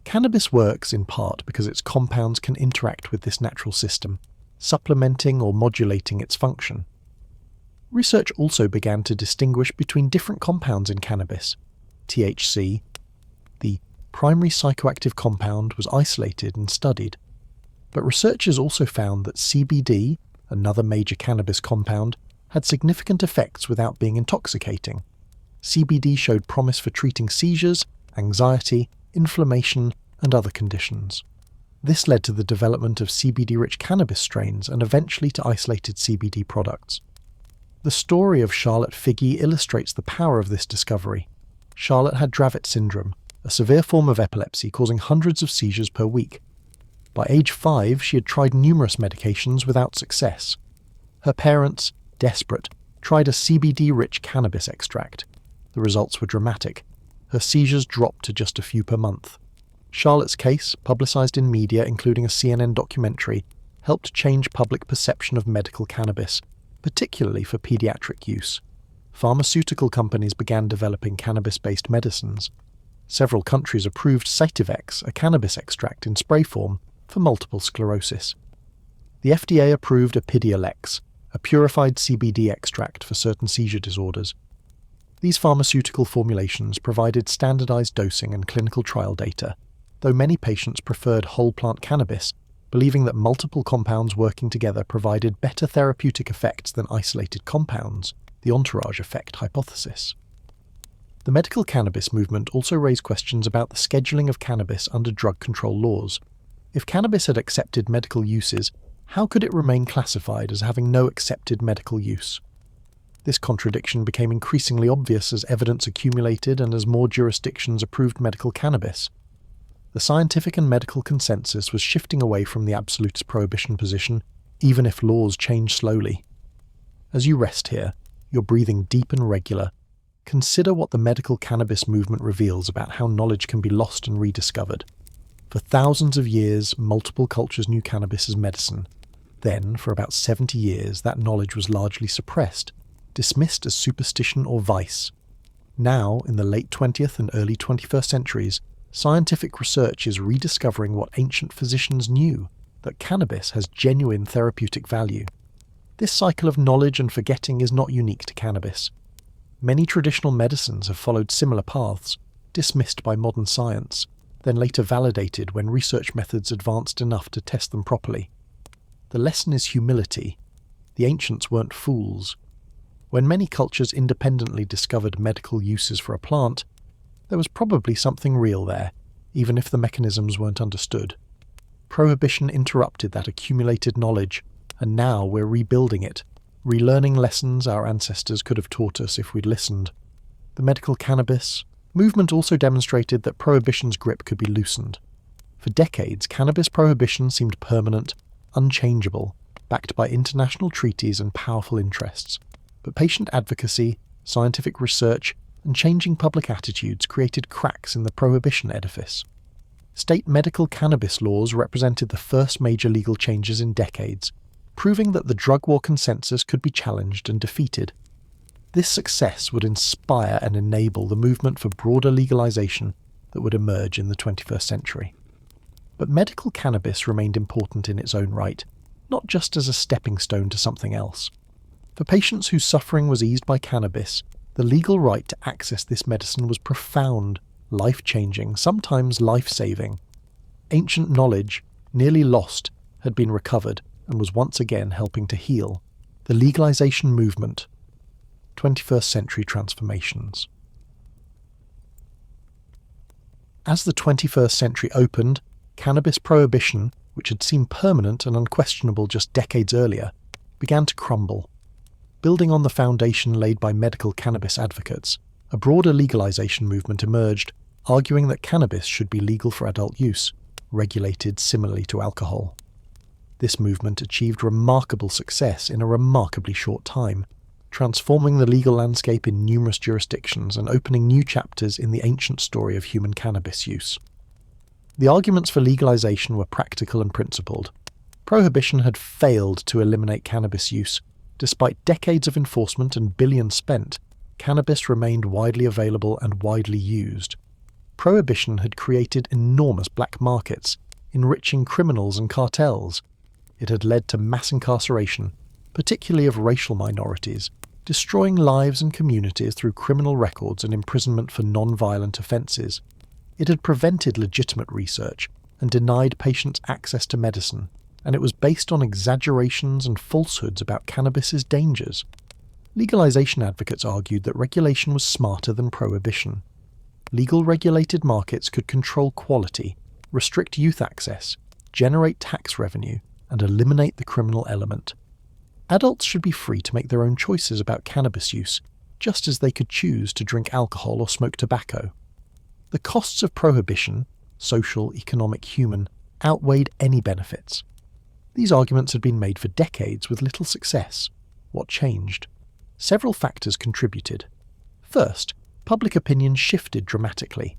Cannabis works in part because its compounds can interact with this natural system, supplementing or modulating its function. Research also began to distinguish between different compounds in cannabis. THC, the primary psychoactive compound, was isolated and studied. But researchers also found that CBD, another major cannabis compound, had significant effects without being intoxicating. CBD showed promise for treating seizures, anxiety, inflammation, and other conditions. This led to the development of CBD-rich cannabis strains and eventually to isolated CBD products. The story of Charlotte Figge illustrates the power of this discovery. Charlotte had Dravet syndrome, a severe form of epilepsy causing hundreds of seizures per week. By age 5, she had tried numerous medications without success. Her parents, desperate, tried a CBD-rich cannabis extract. The results were dramatic. Her seizures dropped to just a few per month. Charlotte's case, publicized in media including a CNN documentary, helped change public perception of medical cannabis, particularly for pediatric use. Pharmaceutical companies began developing cannabis-based medicines. Several countries approved Sativex, a cannabis extract in spray form, for multiple sclerosis. The FDA approved Epidiolex, a purified CBD extract for certain seizure disorders. These pharmaceutical formulations provided standardized dosing and clinical trial data, though many patients preferred whole-plant cannabis, believing that multiple compounds working together provided better therapeutic effects than isolated compounds, the entourage effect hypothesis. The medical cannabis movement also raised questions about the scheduling of cannabis under drug control laws. If cannabis had accepted medical uses, how could it remain classified as having no accepted medical use? This contradiction became increasingly obvious as evidence accumulated and as more jurisdictions approved medical cannabis. The scientific and medical consensus was shifting away from the absolutist prohibition position, even if laws change slowly. As you rest here, your breathing deep and regular, consider what the medical cannabis movement reveals about how knowledge can be lost and rediscovered. For thousands of years, multiple cultures knew cannabis as medicine. Then, for about 70 years, that knowledge was largely suppressed, dismissed as superstition or vice. Now, in the late 20th and early 21st centuries, scientific research is rediscovering what ancient physicians knew, that cannabis has genuine therapeutic value. This cycle of knowledge and forgetting is not unique to cannabis. Many traditional medicines have followed similar paths, dismissed by modern science, then later validated when research methods advanced enough to test them properly. The lesson is humility. The ancients weren't fools. When many cultures independently discovered medical uses for a plant, there was probably something real there, even if the mechanisms weren't understood. Prohibition interrupted that accumulated knowledge, and now we're rebuilding it, relearning lessons our ancestors could have taught us if we'd listened. The medical cannabis movement also demonstrated that prohibition's grip could be loosened. For decades, cannabis prohibition seemed permanent, unchangeable, backed by international treaties and powerful interests. But patient advocacy, scientific research, and changing public attitudes created cracks in the prohibition edifice. State medical cannabis laws represented the first major legal changes in decades, proving that the drug war consensus could be challenged and defeated. This success would inspire and enable the movement for broader legalization that would emerge in the 21st century. But medical cannabis remained important in its own right, not just as a stepping stone to something else. For patients whose suffering was eased by cannabis, the legal right to access this medicine was profound, life-changing, sometimes life-saving. Ancient knowledge, nearly lost, had been recovered and was once again helping to heal. The legalization movement. 21st century transformations. As the 21st century opened, cannabis prohibition, which had seemed permanent and unquestionable just decades earlier, began to crumble. Building on the foundation laid by medical cannabis advocates, a broader legalization movement emerged, arguing that cannabis should be legal for adult use, regulated similarly to alcohol. This movement achieved remarkable success in a remarkably short time, transforming the legal landscape in numerous jurisdictions and opening new chapters in the ancient story of human cannabis use. The arguments for legalization were practical and principled. Prohibition had failed to eliminate cannabis use. Despite decades of enforcement and billions spent, cannabis remained widely available and widely used. Prohibition had created enormous black markets, enriching criminals and cartels. It had led to mass incarceration, particularly of racial minorities, destroying lives and communities through criminal records and imprisonment for non-violent offences. It had prevented legitimate research and denied patients access to medicine, and it was based on exaggerations and falsehoods about cannabis's dangers. Legalization advocates argued that regulation was smarter than prohibition. Legal regulated markets could control quality, restrict youth access, generate tax revenue, and eliminate the criminal element. Adults should be free to make their own choices about cannabis use, just as they could choose to drink alcohol or smoke tobacco. The costs of prohibition, social, economic, human, outweighed any benefits. These arguments had been made for decades with little success. What changed? Several factors contributed. First, public opinion shifted dramatically.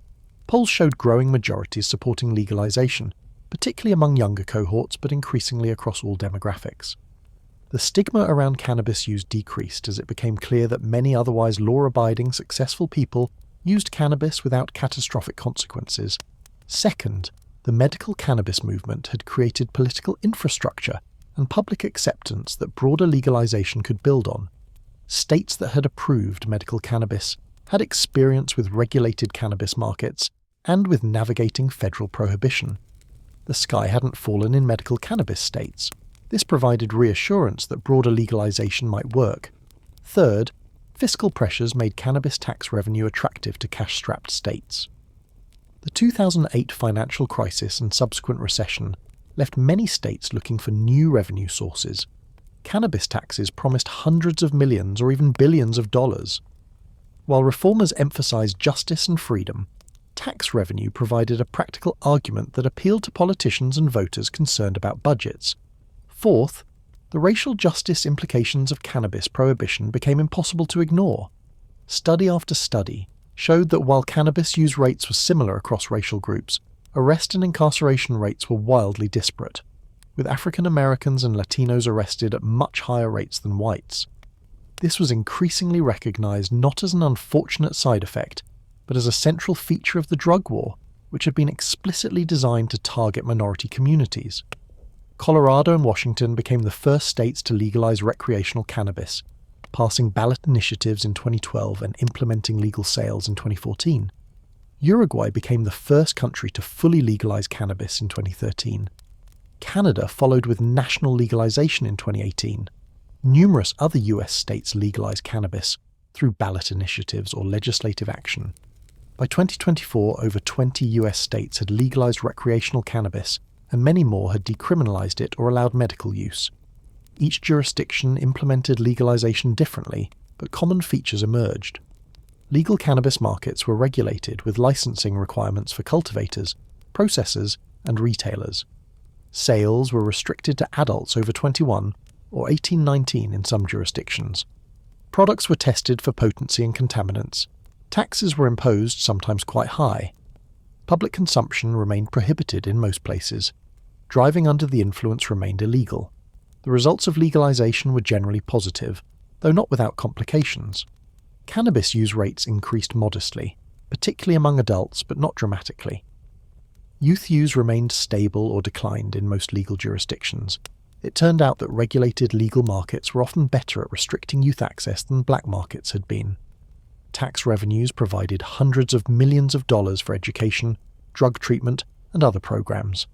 Polls showed growing majorities supporting legalization, particularly among younger cohorts but increasingly across all demographics. The stigma around cannabis use decreased as it became clear that many otherwise law-abiding, successful people used cannabis without catastrophic consequences. Second, the medical cannabis movement had created political infrastructure and public acceptance that broader legalization could build on. States that had approved medical cannabis had experience with regulated cannabis markets and with navigating federal prohibition. The sky hadn't fallen in medical cannabis states. This provided reassurance that broader legalization might work. Third, fiscal pressures made cannabis tax revenue attractive to cash-strapped states. The 2008 financial crisis and subsequent recession left many states looking for new revenue sources. Cannabis taxes promised hundreds of millions or even billions of dollars. While reformers emphasized justice and freedom, tax revenue provided a practical argument that appealed to politicians and voters concerned about budgets. Fourth, the racial justice implications of cannabis prohibition became impossible to ignore. Study after study showed that while cannabis use rates were similar across racial groups, arrest and incarceration rates were wildly disparate, with African Americans and Latinos arrested at much higher rates than whites. This was increasingly recognized not as an unfortunate side effect, but as a central feature of the drug war, which had been explicitly designed to target minority communities. Colorado and Washington became the first states to legalize recreational cannabis, passing ballot initiatives in 2012 and implementing legal sales in 2014. Uruguay became the first country to fully legalize cannabis in 2013. Canada followed with national legalization in 2018. Numerous other US states legalized cannabis through ballot initiatives or legislative action. By 2024, over 20 US states had legalized recreational cannabis, and many more had decriminalized it or allowed medical use. Each jurisdiction implemented legalization differently, but common features emerged. Legal cannabis markets were regulated with licensing requirements for cultivators, processors, and retailers. Sales were restricted to adults over 21 or 18-19 in some jurisdictions. Products were tested for potency and contaminants. Taxes were imposed, sometimes quite high. Public consumption remained prohibited in most places. Driving under the influence remained illegal. The results of legalization were generally positive, though not without complications. Cannabis use rates increased modestly, particularly among adults, but not dramatically. Youth use remained stable or declined in most legal jurisdictions. It turned out that regulated legal markets were often better at restricting youth access than black markets had been. Tax revenues provided hundreds of millions of dollars for education, drug treatment, and other programs.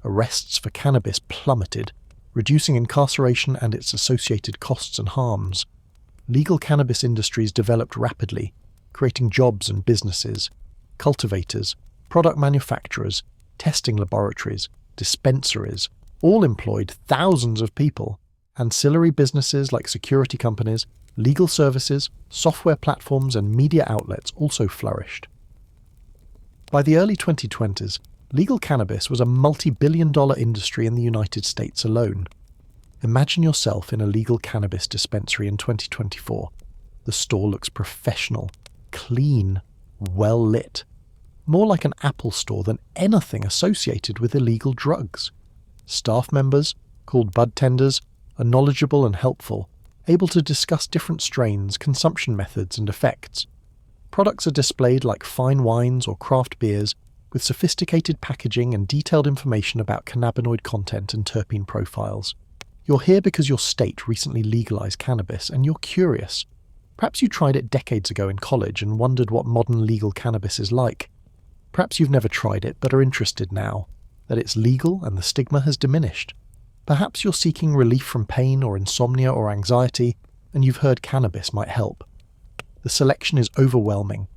Arrests for cannabis plummeted, reducing incarceration and its associated costs and harms. Legal cannabis industries developed rapidly, creating jobs and businesses. Cultivators, product manufacturers, testing laboratories, dispensaries, all employed thousands of people. Ancillary businesses like security companies, legal services, software platforms, and media outlets also flourished. By the early 2020s, legal cannabis was a multi-billion-dollar industry in the United States alone. Imagine yourself in a legal cannabis dispensary in 2024. The store looks professional, clean, well lit. More like an Apple store than anything associated with illegal drugs. Staff members, called bud tenders, are knowledgeable and helpful, able to discuss different strains, consumption methods, and effects. Products are displayed like fine wines or craft beers, with sophisticated packaging and detailed information about cannabinoid content and terpene profiles. You're here because your state recently legalized cannabis and you're curious. Perhaps you tried it decades ago in college and wondered what modern legal cannabis is like. Perhaps you've never tried it but are interested now, that it's legal and the stigma has diminished. Perhaps you're seeking relief from pain or insomnia or anxiety, and you've heard cannabis might help. The selection is overwhelming.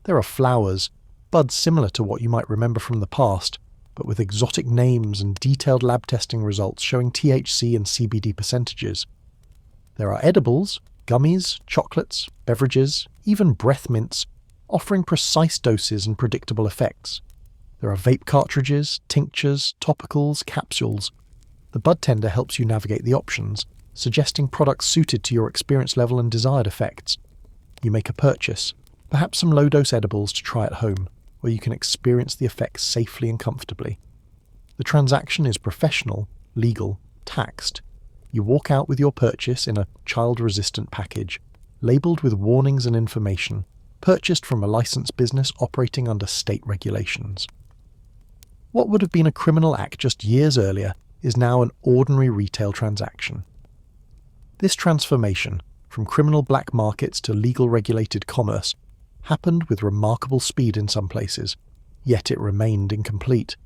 There are flowers, buds similar to what you might remember from the past, but with exotic names and detailed lab testing results showing THC and CBD percentages. There are edibles, gummies, chocolates, beverages, even breath mints, offering precise doses and predictable effects. There are vape cartridges, tinctures, topicals, capsules. The bud tender helps you navigate the options, suggesting products suited to your experience level and desired effects. You make a purchase, perhaps some low-dose edibles to try at home, where you can experience the effects safely and comfortably. The transaction is professional, legal, taxed. You walk out with your purchase in a child-resistant package, labelled with warnings and information, purchased from a licensed business operating under state regulations. What would have been a criminal act just years earlier is now an ordinary retail transaction. This transformation, from criminal black markets to legal regulated commerce, happened with remarkable speed in some places, yet it remained incomplete.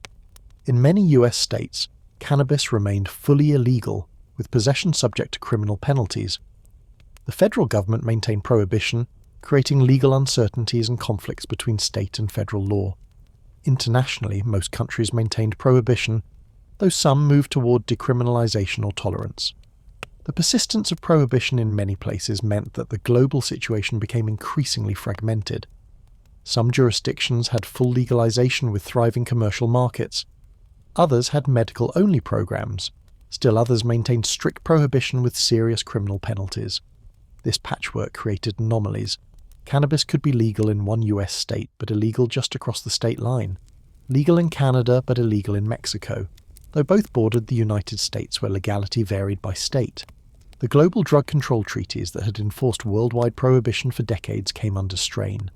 In many US states, cannabis remained fully illegal, with possession subject to criminal penalties. The federal government maintained prohibition, creating legal uncertainties and conflicts between state and federal law. Internationally, most countries maintained prohibition, though some moved toward decriminalization or tolerance. The persistence of prohibition in many places meant that the global situation became increasingly fragmented. Some jurisdictions had full legalization with thriving commercial markets. Others had medical-only programs. Still others maintained strict prohibition with serious criminal penalties. This patchwork created anomalies. Cannabis could be legal in one US state but illegal just across the state line. Legal in Canada but illegal in Mexico, though both bordered the United States where legality varied by state. The global drug control treaties that had enforced worldwide prohibition for decades came under strain.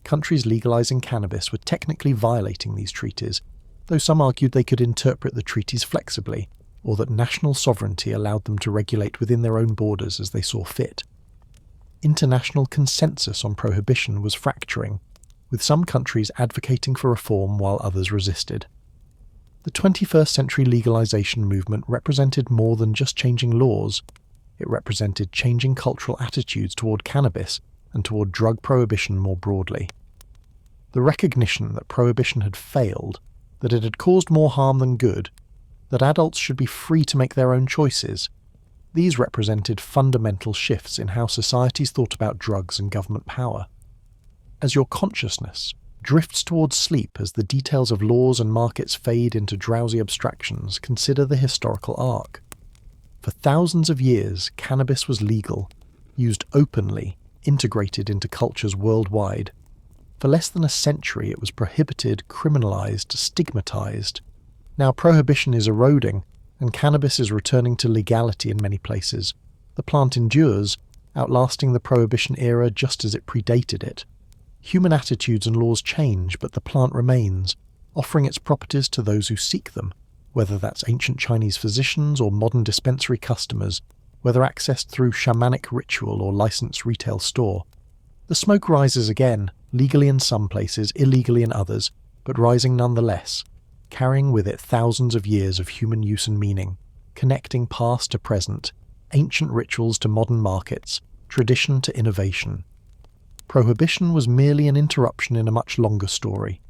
Countries legalizing cannabis were technically violating these treaties, though some argued they could interpret the treaties flexibly, or that national sovereignty allowed them to regulate within their own borders as they saw fit. International consensus on prohibition was fracturing, with some countries advocating for reform while others resisted. The 21st century legalization movement represented more than just changing laws. It represented changing cultural attitudes toward cannabis and toward drug prohibition more broadly. The recognition that prohibition had failed, that it had caused more harm than good, that adults should be free to make their own choices, these represented fundamental shifts in how societies thought about drugs and government power. As your consciousness drifts towards sleep as the details of laws and markets fade into drowsy abstractions, consider the historical arc. For thousands of years, cannabis was legal, used openly, integrated into cultures worldwide. For less than a century, it was prohibited, criminalized, stigmatized. Now prohibition is eroding, and cannabis is returning to legality in many places. The plant endures, outlasting the prohibition era just as it predated it. Human attitudes and laws change, but the plant remains, offering its properties to those who seek them, whether that's ancient Chinese physicians or modern dispensary customers, whether accessed through shamanic ritual or licensed retail store. The smoke rises again, legally in some places, illegally in others, but rising nonetheless, carrying with it thousands of years of human use and meaning, connecting past to present, ancient rituals to modern markets, tradition to innovation. Prohibition was merely an interruption in a much longer story,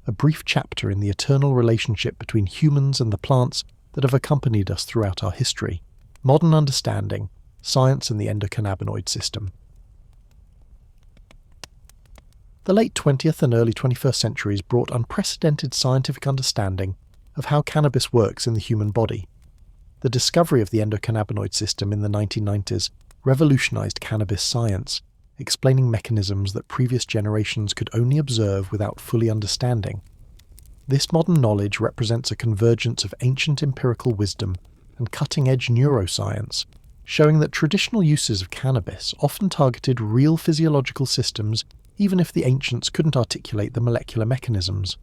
a brief chapter in the eternal relationship between humans and the plants that have accompanied us throughout our history, modern understanding, science and the endocannabinoid system. The late 20th and early 21st centuries brought unprecedented scientific understanding of how cannabis works in the human body. The discovery of the endocannabinoid system in the 1990s revolutionized cannabis science, explaining mechanisms that previous generations could only observe without fully understanding. This modern knowledge represents a convergence of ancient empirical wisdom and cutting-edge neuroscience, showing that traditional uses of cannabis often targeted real physiological systems even if the ancients couldn't articulate the molecular mechanisms.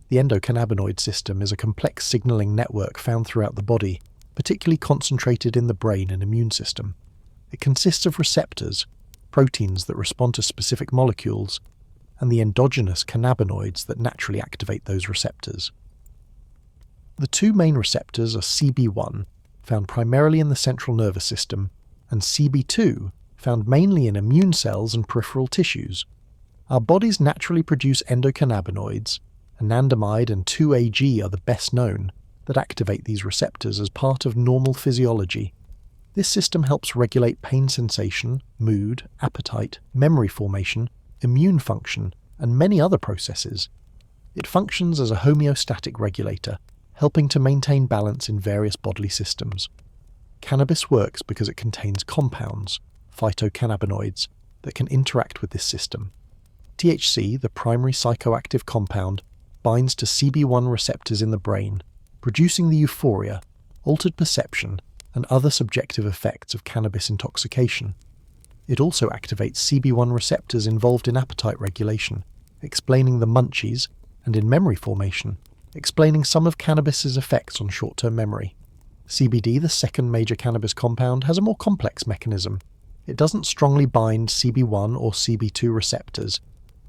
The endocannabinoid system is a complex signaling network found throughout the body, particularly concentrated in the brain and immune system. It consists of receptors, proteins that respond to specific molecules, and the endogenous cannabinoids that naturally activate those receptors. The two main receptors are CB1, found primarily in the central nervous system, and CB2, found mainly in immune cells and peripheral tissues. Our bodies naturally produce endocannabinoids, anandamide and 2-AG are the best known, that activate these receptors as part of normal physiology. This system helps regulate pain sensation, mood, appetite, memory formation, immune function, and many other processes. It functions as a homeostatic regulator, helping to maintain balance in various bodily systems. Cannabis works because it contains compounds, phytocannabinoids, that can interact with this system. THC, the primary psychoactive compound, binds to CB1 receptors in the brain, producing the euphoria, altered perception, and other subjective effects of cannabis intoxication. It also activates CB1 receptors involved in appetite regulation, explaining the munchies, and in memory formation, explaining some of cannabis's effects on short-term memory. CBD, the second major cannabis compound, has a more complex mechanism. It doesn't strongly bind CB1 or CB2 receptors.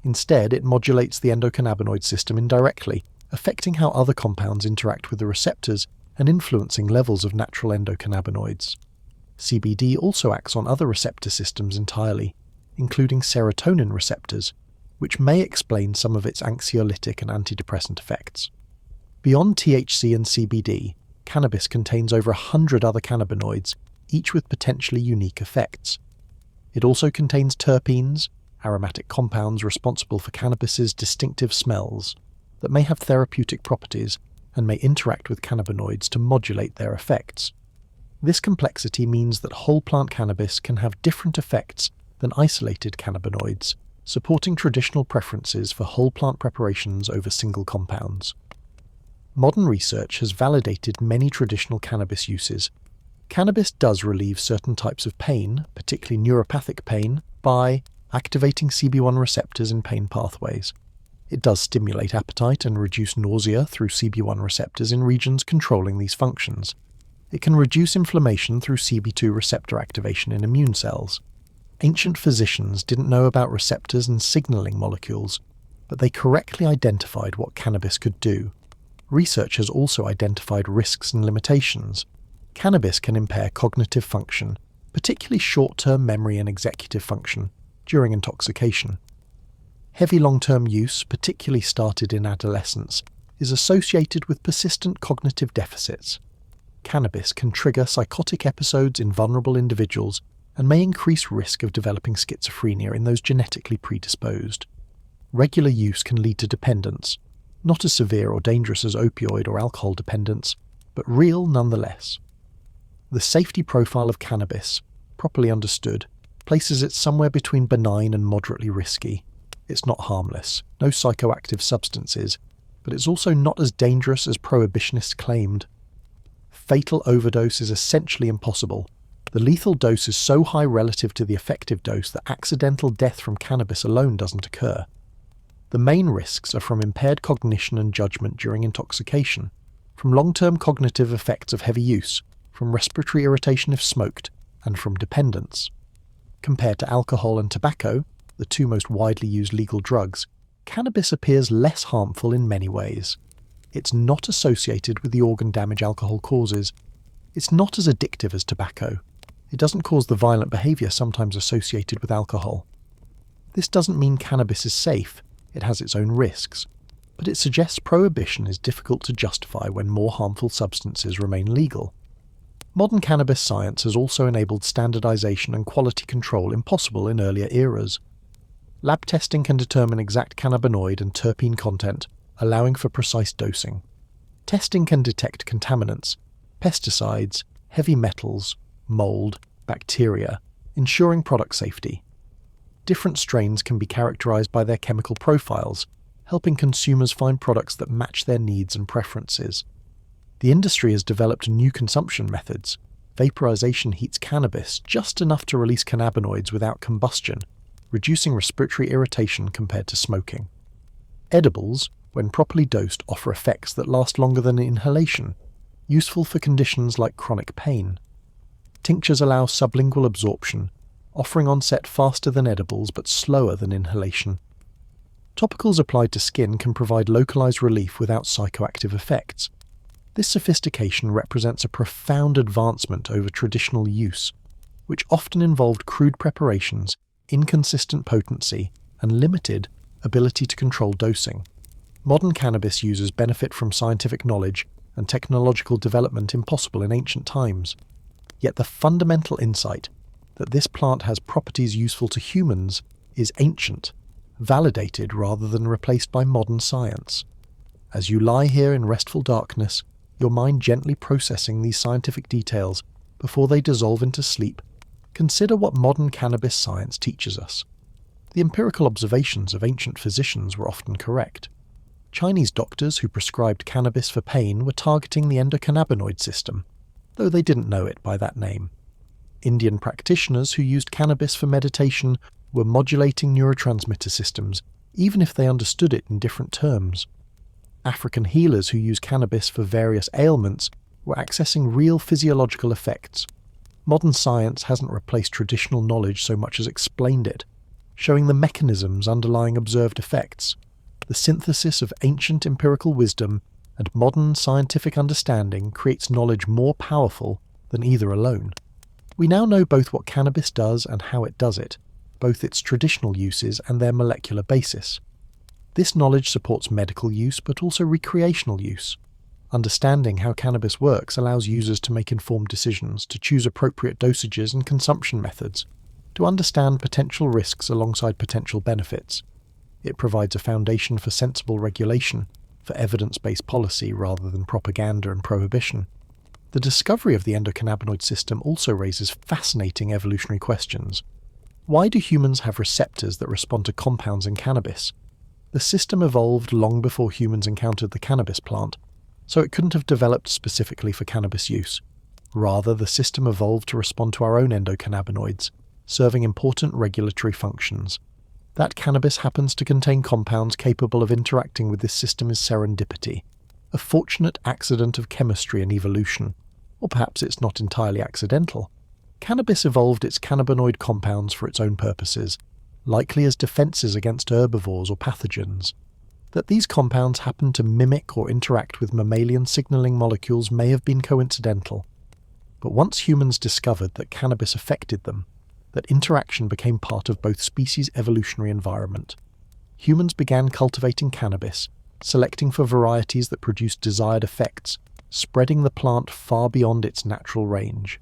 Instead, it modulates the endocannabinoid system indirectly, affecting how other compounds interact with the receptors and influencing levels of natural endocannabinoids. CBD also acts on other receptor systems entirely, including serotonin receptors, which may explain some of its anxiolytic and antidepressant effects. Beyond THC and CBD, cannabis contains over 100 other cannabinoids, each with potentially unique effects. It also contains terpenes, aromatic compounds responsible for cannabis's distinctive smells, that may have therapeutic properties and may interact with cannabinoids to modulate their effects. This complexity means that whole plant cannabis can have different effects than isolated cannabinoids, supporting traditional preferences for whole plant preparations over single compounds. Modern research has validated many traditional cannabis uses. Cannabis does relieve certain types of pain, particularly neuropathic pain, by activating CB1 receptors in pain pathways. It does stimulate appetite and reduce nausea through CB1 receptors in regions controlling these functions. It can reduce inflammation through CB2 receptor activation in immune cells. Ancient physicians didn't know about receptors and signaling molecules, but they correctly identified what cannabis could do. Research has also identified risks and limitations. Cannabis can impair cognitive function, particularly short-term memory and executive function, during intoxication. Heavy long-term use, particularly started in adolescence, is associated with persistent cognitive deficits. Cannabis can trigger psychotic episodes in vulnerable individuals and may increase risk of developing schizophrenia in those genetically predisposed. Regular use can lead to dependence, not as severe or dangerous as opioid or alcohol dependence, but real nonetheless. The safety profile of cannabis, properly understood, places it somewhere between benign and moderately risky. It's not harmless, no psychoactive substances, but it's also not as dangerous as prohibitionists claimed. Fatal overdose is essentially impossible. The lethal dose is so high relative to the effective dose that accidental death from cannabis alone doesn't occur. The main risks are from impaired cognition and judgment during intoxication, from long-term cognitive effects of heavy use, from respiratory irritation if smoked, and from dependence. Compared to alcohol and tobacco, the two most widely used legal drugs, cannabis appears less harmful in many ways. It's not associated with the organ damage alcohol causes. It's not as addictive as tobacco. It doesn't cause the violent behaviour sometimes associated with alcohol. This doesn't mean cannabis is safe. It has its own risks. But it suggests prohibition is difficult to justify when more harmful substances remain legal. Modern cannabis science has also enabled standardization and quality control impossible in earlier eras. Lab testing can determine exact cannabinoid and terpene content, allowing for precise dosing. Testing can detect contaminants, pesticides, heavy metals, mold, bacteria, ensuring product safety. Different strains can be characterized by their chemical profiles, helping consumers find products that match their needs and preferences. The industry has developed new consumption methods. Vaporization heats cannabis just enough to release cannabinoids without combustion, reducing respiratory irritation compared to smoking. Edibles, when properly dosed, offer effects that last longer than inhalation, useful for conditions like chronic pain. Tinctures allow sublingual absorption, offering onset faster than edibles but slower than inhalation. Topicals applied to skin can provide localized relief without psychoactive effects. This sophistication represents a profound advancement over traditional use, which often involved crude preparations, inconsistent potency, and limited ability to control dosing. Modern cannabis users benefit from scientific knowledge and technological development impossible in ancient times. Yet the fundamental insight that this plant has properties useful to humans is ancient, validated rather than replaced by modern science. As you lie here in restful darkness, your mind gently processing these scientific details before they dissolve into sleep, consider what modern cannabis science teaches us. The empirical observations of ancient physicians were often correct. Chinese doctors who prescribed cannabis for pain were targeting the endocannabinoid system, though they didn't know it by that name. Indian practitioners who used cannabis for meditation were modulating neurotransmitter systems, even if they understood it in different terms. African healers who use cannabis for various ailments were accessing real physiological effects. Modern science hasn't replaced traditional knowledge so much as explained it, showing the mechanisms underlying observed effects. The synthesis of ancient empirical wisdom and modern scientific understanding creates knowledge more powerful than either alone. We now know both what cannabis does and how it does it, both its traditional uses and their molecular basis. This knowledge supports medical use but also recreational use. Understanding how cannabis works allows users to make informed decisions, to choose appropriate dosages and consumption methods, to understand potential risks alongside potential benefits. It provides a foundation for sensible regulation, for evidence-based policy rather than propaganda and prohibition. The discovery of the endocannabinoid system also raises fascinating evolutionary questions. Why do humans have receptors that respond to compounds in cannabis? The system evolved long before humans encountered the cannabis plant, so it couldn't have developed specifically for cannabis use. Rather, the system evolved to respond to our own endocannabinoids, serving important regulatory functions. That cannabis happens to contain compounds capable of interacting with this system is serendipity, a fortunate accident of chemistry and evolution. Or perhaps it's not entirely accidental. Cannabis evolved its cannabinoid compounds for its own purposes, likely as defences against herbivores or pathogens. That these compounds happen to mimic or interact with mammalian signalling molecules may have been coincidental. But once humans discovered that cannabis affected them, that interaction became part of both species' evolutionary environment. Humans began cultivating cannabis, selecting for varieties that produced desired effects, spreading the plant far beyond its natural range.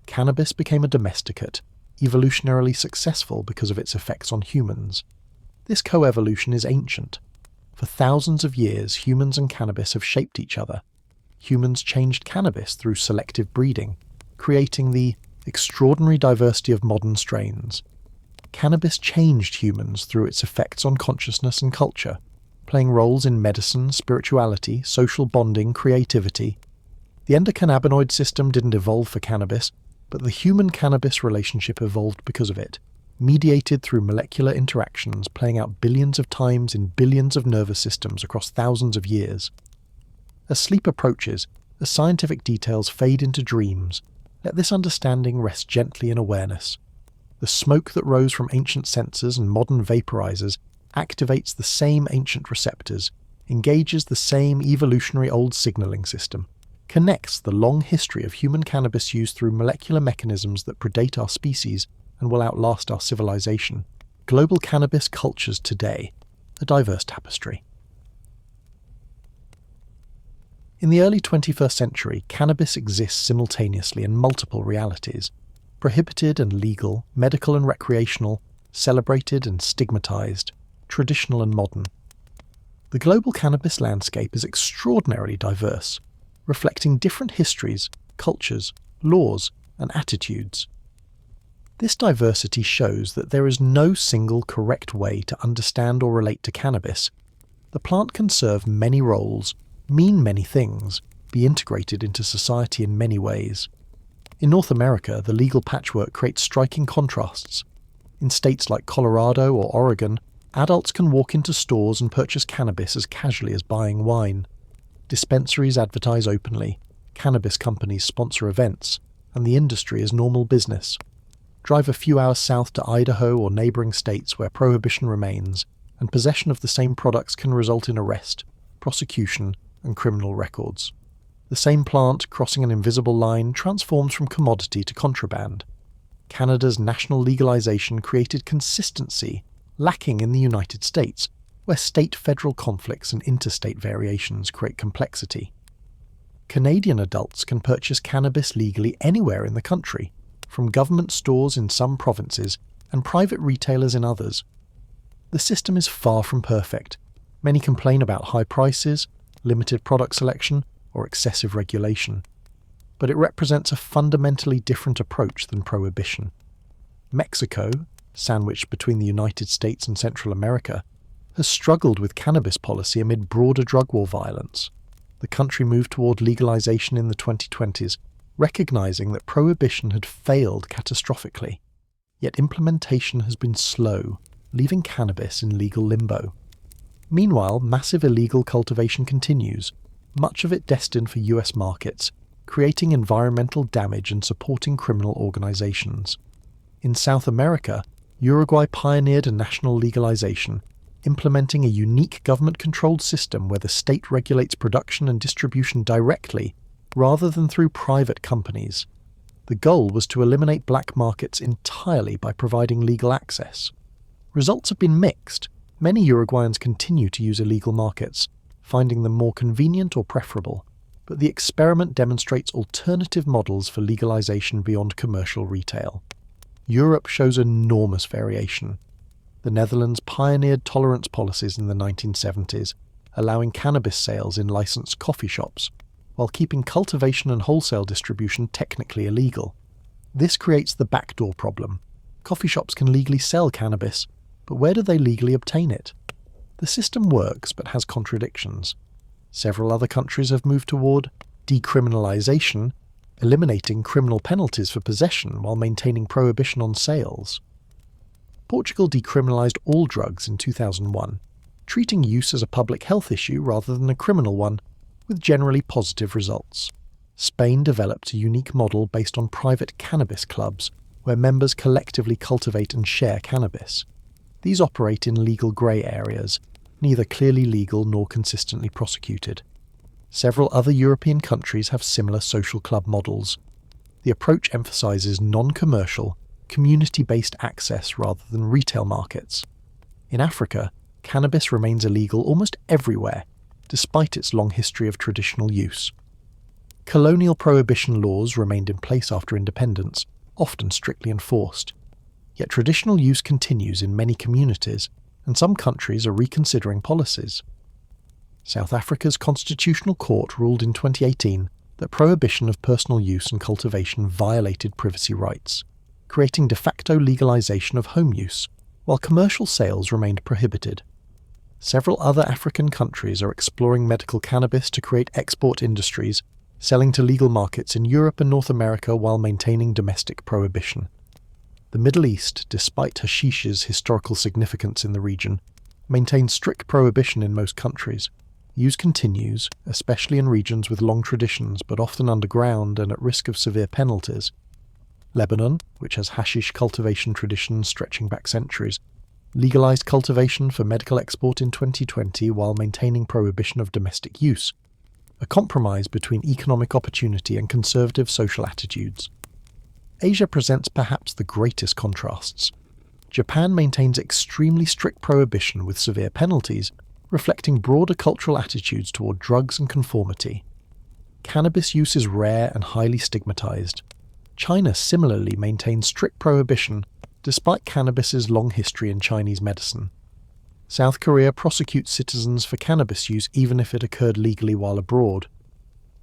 Cannabis became a domesticate, evolutionarily successful because of its effects on humans. This coevolution is ancient. For thousands of years, humans and cannabis have shaped each other. Humans changed cannabis through selective breeding, creating the extraordinary diversity of modern strains. Cannabis changed humans through its effects on consciousness and culture, playing roles in medicine, spirituality, social bonding, creativity. The endocannabinoid system didn't evolve for cannabis, but the human-cannabis relationship evolved because of it, mediated through molecular interactions playing out billions of times in billions of nervous systems across thousands of years. As sleep approaches, the scientific details fade into dreams. Let this understanding rest gently in awareness. The smoke that rose from ancient sensors and modern vaporizers activates the same ancient receptors, engages the same evolutionary old signaling system, connects the long history of human cannabis use through molecular mechanisms that predate our species and will outlast our civilization. Global cannabis cultures today, a diverse tapestry. In the early 21st century, cannabis exists simultaneously in multiple realities: prohibited and legal, medical and recreational, celebrated and stigmatized, traditional and modern. The global cannabis landscape is extraordinarily diverse, reflecting different histories, cultures, laws, and attitudes. This diversity shows that there is no single correct way to understand or relate to cannabis. The plant can serve many roles, mean many things, be integrated into society in many ways. In North America, the legal patchwork creates striking contrasts. In states like Colorado or Oregon, adults can walk into stores and purchase cannabis as casually as buying wine. Dispensaries advertise openly, cannabis companies sponsor events, and the industry is normal business. Drive a few hours south to Idaho or neighbouring states where prohibition remains, and possession of the same products can result in arrest, prosecution, and criminal records. The same plant crossing an invisible line transforms from commodity to contraband. Canada's national legalization created consistency, lacking in the United States, where state-federal conflicts and interstate variations create complexity. Canadian adults can purchase cannabis legally anywhere in the country, from government stores in some provinces and private retailers in others. The system is far from perfect. Many complain about high prices, limited product selection, or excessive regulation. But it represents a fundamentally different approach than prohibition. Mexico, sandwiched between the United States and Central America, has struggled with cannabis policy amid broader drug war violence. The country moved toward legalization in the 2020s, recognizing that prohibition had failed catastrophically. Yet implementation has been slow, leaving cannabis in legal limbo. Meanwhile, massive illegal cultivation continues, much of it destined for US markets, creating environmental damage and supporting criminal organizations. In South America, Uruguay pioneered a national legalization, implementing a unique government-controlled system where the state regulates production and distribution directly, rather than through private companies. The goal was to eliminate black markets entirely by providing legal access. Results have been mixed. Many Uruguayans continue to use illegal markets, finding them more convenient or preferable, but the experiment demonstrates alternative models for legalization beyond commercial retail. Europe shows enormous variation. The Netherlands pioneered tolerance policies in the 1970s, allowing cannabis sales in licensed coffee shops, while keeping cultivation and wholesale distribution technically illegal. This creates the backdoor problem. Coffee shops can legally sell cannabis, but where do they legally obtain it? The system works but has contradictions. Several other countries have moved toward decriminalization, eliminating criminal penalties for possession while maintaining prohibition on sales. Portugal decriminalized all drugs in 2001, treating use as a public health issue rather than a criminal one, with generally positive results. Spain developed a unique model based on private cannabis clubs, where members collectively cultivate and share cannabis. These operate in legal grey areas, neither clearly legal nor consistently prosecuted. Several other European countries have similar social club models. The approach emphasises non-commercial, community-based access rather than retail markets. In Africa, cannabis remains illegal almost everywhere, despite its long history of traditional use. Colonial prohibition laws remained in place after independence, often strictly enforced. Yet traditional use continues in many communities, and some countries are reconsidering policies. South Africa's Constitutional Court ruled in 2018 that prohibition of personal use and cultivation violated privacy rights, creating de facto legalization of home use, while commercial sales remained prohibited. Several other African countries are exploring medical cannabis to create export industries, selling to legal markets in Europe and North America while maintaining domestic prohibition. The Middle East, despite hashish's historical significance in the region, maintains strict prohibition in most countries. Use continues, especially in regions with long traditions but often underground and at risk of severe penalties. Lebanon, which has hashish cultivation traditions stretching back centuries, legalized cultivation for medical export in 2020 while maintaining prohibition of domestic use, a compromise between economic opportunity and conservative social attitudes. Asia presents perhaps the greatest contrasts. Japan maintains extremely strict prohibition with severe penalties, reflecting broader cultural attitudes toward drugs and conformity. Cannabis use is rare and highly stigmatized. China similarly maintains strict prohibition, despite cannabis's long history in Chinese medicine. South Korea prosecutes citizens for cannabis use even if it occurred legally while abroad.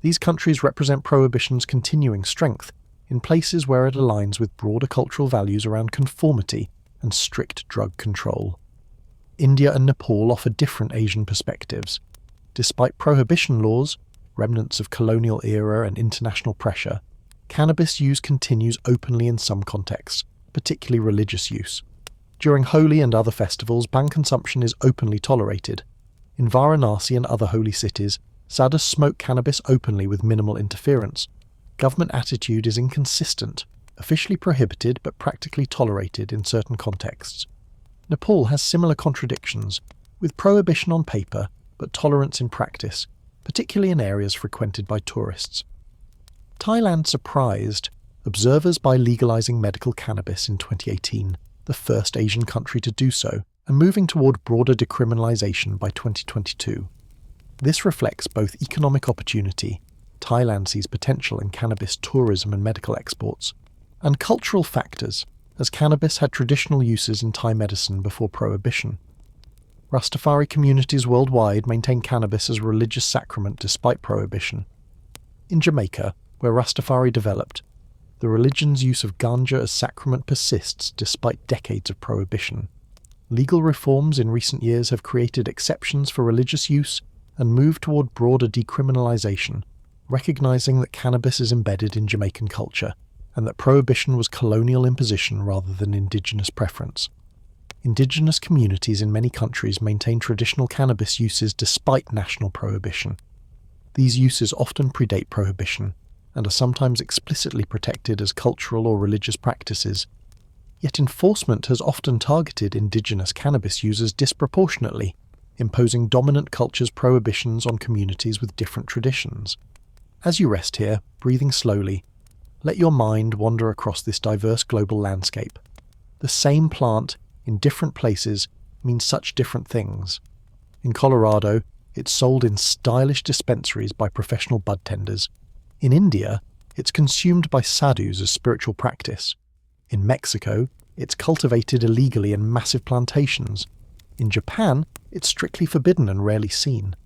These countries represent prohibition's continuing strength in places where it aligns with broader cultural values around conformity and strict drug control. India and Nepal offer different Asian perspectives. Despite prohibition laws, remnants of colonial era and international pressure, cannabis use continues openly in some contexts, particularly religious use. During Holi and other festivals, bhang consumption is openly tolerated. In Varanasi and other holy cities, sadhus smoke cannabis openly with minimal interference. Government attitude is inconsistent, officially prohibited but practically tolerated in certain contexts. Nepal has similar contradictions, with prohibition on paper but tolerance in practice, particularly in areas frequented by tourists. Thailand surprised observers by legalizing medical cannabis in 2018, the first Asian country to do so, and moving toward broader decriminalization by 2022. This reflects both economic opportunity — Thailand sees potential in cannabis tourism and medical exports — and cultural factors, as cannabis had traditional uses in Thai medicine before prohibition. Rastafari communities worldwide maintain cannabis as a religious sacrament despite prohibition. In Jamaica, where Rastafari developed, the religion's use of ganja as sacrament persists despite decades of prohibition. Legal reforms in recent years have created exceptions for religious use and moved toward broader decriminalization, recognizing that cannabis is embedded in Jamaican culture and that prohibition was colonial imposition rather than indigenous preference. Indigenous communities in many countries maintain traditional cannabis uses despite national prohibition. These uses often predate prohibition and are sometimes explicitly protected as cultural or religious practices. Yet enforcement has often targeted indigenous cannabis users disproportionately, imposing dominant cultures' prohibitions on communities with different traditions. As you rest here, breathing slowly, let your mind wander across this diverse global landscape. The same plant, in different places, means such different things. In Colorado, it's sold in stylish dispensaries by professional bud tenders. In India, it's consumed by sadhus as spiritual practice. In Mexico, it's cultivated illegally in massive plantations. In Japan, it's strictly forbidden and rarely seen.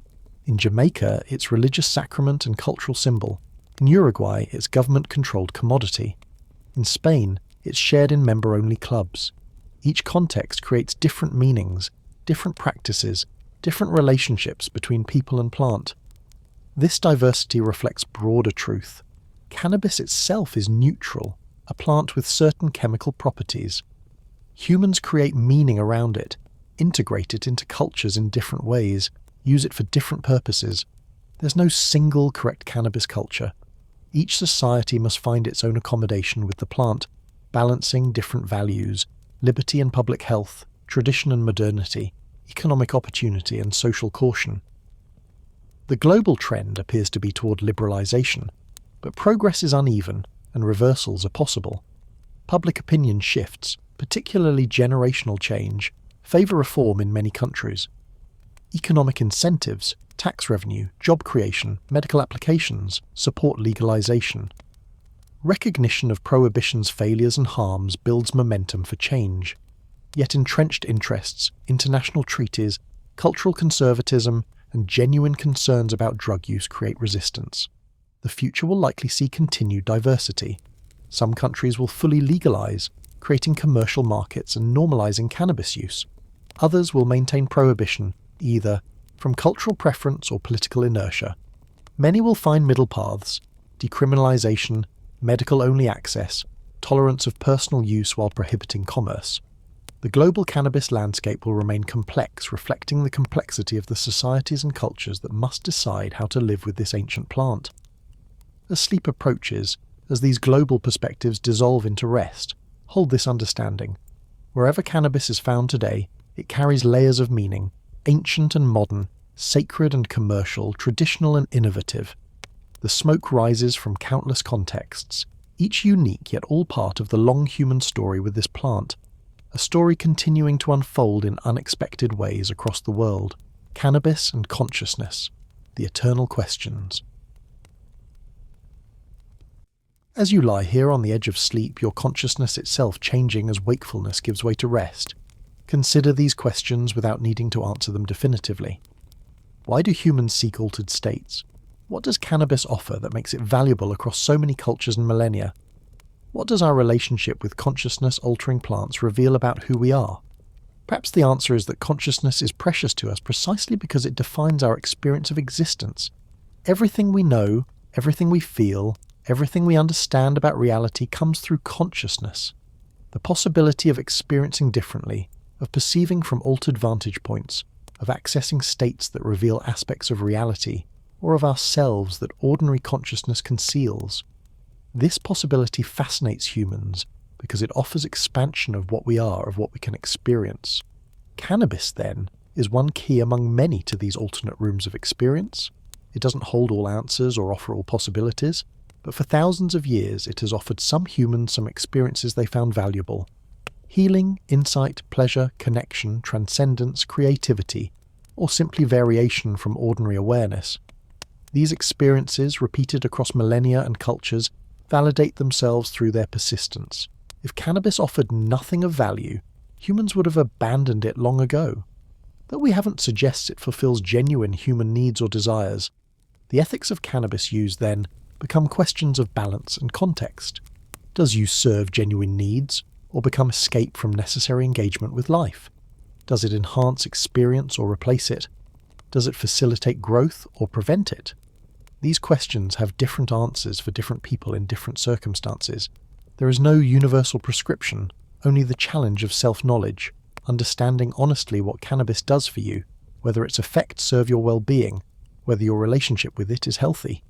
In Jamaica, it's religious sacrament and cultural symbol. In Uruguay, it's government-controlled commodity. In Spain, it's shared in member-only clubs. Each context creates different meanings, different practices, different relationships between people and plant. This diversity reflects broader truth. Cannabis itself is neutral, a plant with certain chemical properties. Humans create meaning around it, integrate it into cultures in different ways, use it for different purposes. There's no single correct cannabis culture. Each society must find its own accommodation with the plant, balancing different values, liberty and public health, tradition and modernity, economic opportunity and social caution. The global trend appears to be toward liberalization, but progress is uneven and reversals are possible. Public opinion shifts, particularly generational change, favor reform in many countries. Economic incentives, tax revenue, job creation, medical applications support legalization. Recognition of prohibition's failures and harms builds momentum for change. Yet entrenched interests, international treaties, cultural conservatism, and genuine concerns about drug use create resistance. The future will likely see continued diversity. Some countries will fully legalize, creating commercial markets and normalizing cannabis use. Others will maintain prohibition, either from cultural preference or political inertia. Many will find middle paths: decriminalization, medical-only access, tolerance of personal use while prohibiting commerce. The global cannabis landscape will remain complex, reflecting the complexity of the societies and cultures that must decide how to live with this ancient plant. As sleep approaches, as these global perspectives dissolve into rest, hold this understanding. Wherever cannabis is found today, it carries layers of meaning, ancient and modern, sacred and commercial, traditional and innovative. The smoke rises from countless contexts, each unique yet all part of the long human story with this plant. A story continuing to unfold in unexpected ways across the world. Cannabis and consciousness, the eternal questions. As you lie here on the edge of sleep, your consciousness itself changing as wakefulness gives way to rest, consider these questions without needing to answer them definitively. Why do humans seek altered states? What does cannabis offer that makes it valuable across so many cultures and millennia? What does our relationship with consciousness-altering plants reveal about who we are? Perhaps the answer is that consciousness is precious to us precisely because it defines our experience of existence. Everything we know, everything we feel, everything we understand about reality comes through consciousness. The possibility of experiencing differently, of perceiving from altered vantage points, of accessing states that reveal aspects of reality, or of ourselves that ordinary consciousness conceals. This possibility fascinates humans because it offers expansion of what we are, of what we can experience. Cannabis, then, is one key among many to these alternate rooms of experience. It doesn't hold all answers or offer all possibilities, but for thousands of years it has offered some humans some experiences they found valuable. Healing, insight, pleasure, connection, transcendence, creativity, or simply variation from ordinary awareness. These experiences, repeated across millennia and cultures, validate themselves through their persistence. If cannabis offered nothing of value, humans would have abandoned it long ago. Though we haven't suggests it fulfills genuine human needs or desires, the ethics of cannabis use then become questions of balance and context. Does use serve genuine needs, or become escape from necessary engagement with life? Does it enhance experience or replace it? Does it facilitate growth or prevent it? These questions have different answers for different people in different circumstances. There is no universal prescription, only the challenge of self-knowledge, understanding honestly what cannabis does for you, whether its effects serve your well-being, whether your relationship with it is healthy.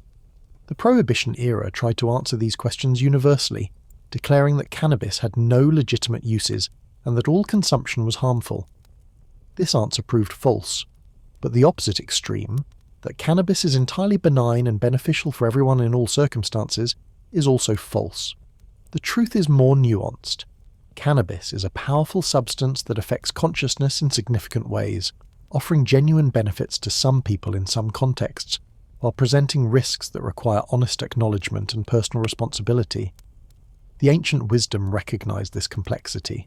The Prohibition era tried to answer these questions universally, declaring that cannabis had no legitimate uses and that all consumption was harmful. This answer proved false, but the opposite extreme, that cannabis is entirely benign and beneficial for everyone in all circumstances, is also false. The truth is more nuanced. Cannabis is a powerful substance that affects consciousness in significant ways, offering genuine benefits to some people in some contexts, while presenting risks that require honest acknowledgement and personal responsibility. The ancient wisdom recognized this complexity.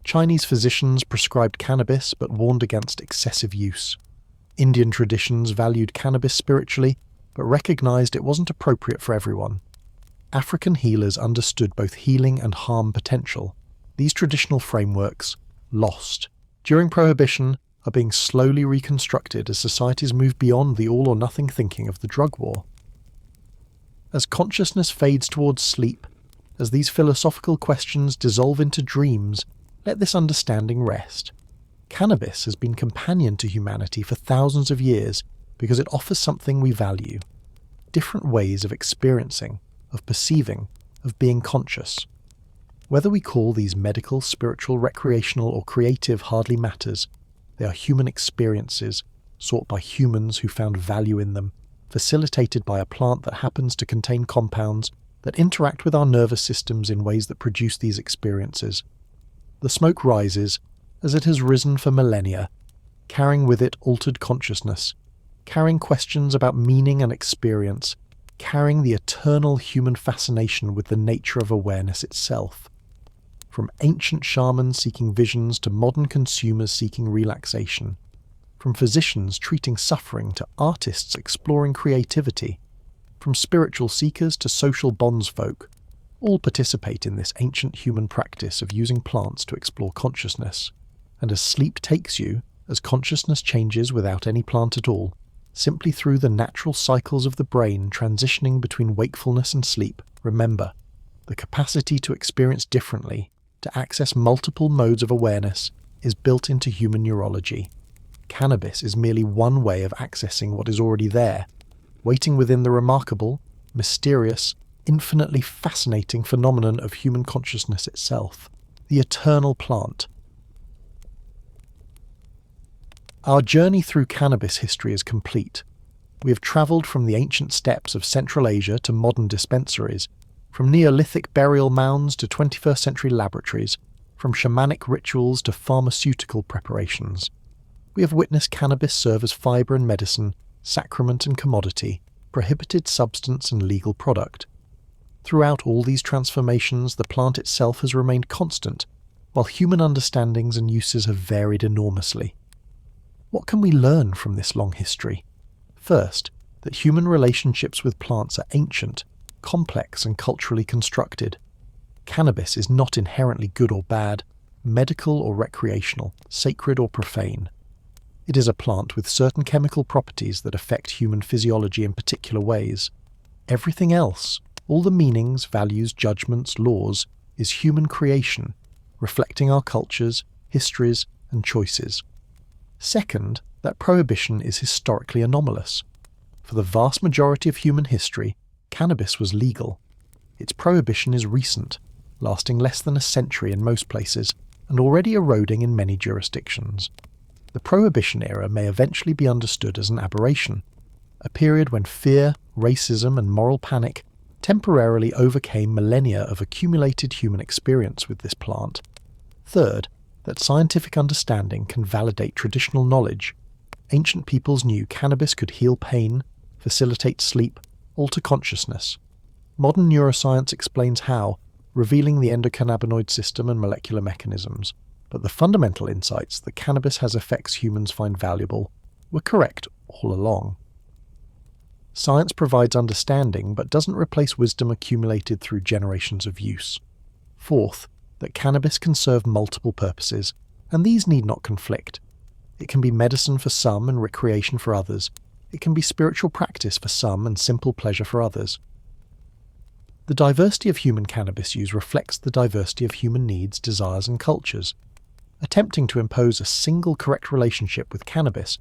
Chinese physicians prescribed cannabis but warned against excessive use. Indian traditions valued cannabis spiritually, but recognized it wasn't appropriate for everyone. African healers understood both healing and harm potential. These traditional frameworks, lost during Prohibition, are being slowly reconstructed as societies move beyond the all-or-nothing thinking of the drug war. As consciousness fades towards sleep, as these philosophical questions dissolve into dreams, let this understanding rest. Cannabis has been companion to humanity for thousands of years because it offers something we value: different ways of experiencing, of perceiving, of being conscious. Whether we call these medical, spiritual, recreational, or creative hardly matters. They are human experiences, sought by humans who found value in them, facilitated by a plant that happens to contain compounds that interact with our nervous systems in ways that produce these experiences. The smoke rises, as it has risen for millennia, carrying with it altered consciousness, carrying questions about meaning and experience, carrying the eternal human fascination with the nature of awareness itself. From ancient shamans seeking visions to modern consumers seeking relaxation, from physicians treating suffering to artists exploring creativity, from spiritual seekers to social bondsfolk, all participate in this ancient human practice of using plants to explore consciousness. And as sleep takes you, as consciousness changes without any plant at all, simply through the natural cycles of the brain transitioning between wakefulness and sleep, remember, the capacity to experience differently, to access multiple modes of awareness, is built into human neurology. Cannabis is merely one way of accessing what is already there, waiting within the remarkable, mysterious, infinitely fascinating phenomenon of human consciousness itself, the eternal plant. Our journey through cannabis history is complete. We have travelled from the ancient steppes of Central Asia to modern dispensaries, from Neolithic burial mounds to 21st century laboratories, from shamanic rituals to pharmaceutical preparations. We have witnessed cannabis serve as fibre and medicine, sacrament and commodity, prohibited substance and legal product. Throughout all these transformations, the plant itself has remained constant, while human understandings and uses have varied enormously. What can we learn from this long history? First, that human relationships with plants are ancient, complex and culturally constructed. Cannabis is not inherently good or bad, medical or recreational, sacred or profane. It is a plant with certain chemical properties that affect human physiology in particular ways. Everything else, all the meanings, values, judgments, laws, is human creation, reflecting our cultures, histories, and choices. Second, that prohibition is historically anomalous. For the vast majority of human history, cannabis was legal. Its prohibition is recent, lasting less than a century in most places, and already eroding in many jurisdictions. The Prohibition era may eventually be understood as an aberration, a period when fear, racism, and moral panic temporarily overcame millennia of accumulated human experience with this plant. Third, that scientific understanding can validate traditional knowledge. Ancient peoples knew cannabis could heal pain, facilitate sleep, alter consciousness. Modern neuroscience explains how, revealing the endocannabinoid system and molecular mechanisms, but the fundamental insights that cannabis has effects humans find valuable were correct all along. Science provides understanding but doesn't replace wisdom accumulated through generations of use. Fourth, that cannabis can serve multiple purposes, and these need not conflict. It can be medicine for some and recreation for others. It can be spiritual practice for some and simple pleasure for others. The diversity of human cannabis use reflects the diversity of human needs, desires, and cultures. Attempting to impose a single correct relationship with cannabis,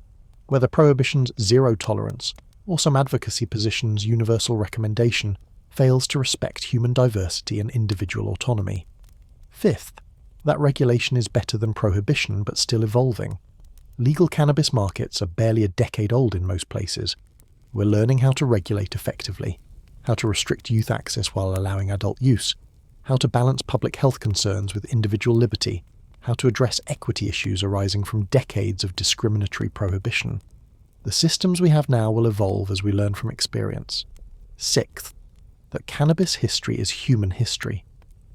whether prohibition's zero tolerance or some advocacy position's universal recommendation, fails to respect human diversity and individual autonomy. Fifth, that regulation is better than prohibition but still evolving. Legal cannabis markets are barely a decade old in most places. We're learning how to regulate effectively, how to restrict youth access while allowing adult use, how to balance public health concerns with individual liberty, how to address equity issues arising from decades of discriminatory prohibition. The systems we have now will evolve as we learn from experience. Sixth, that cannabis history is human history.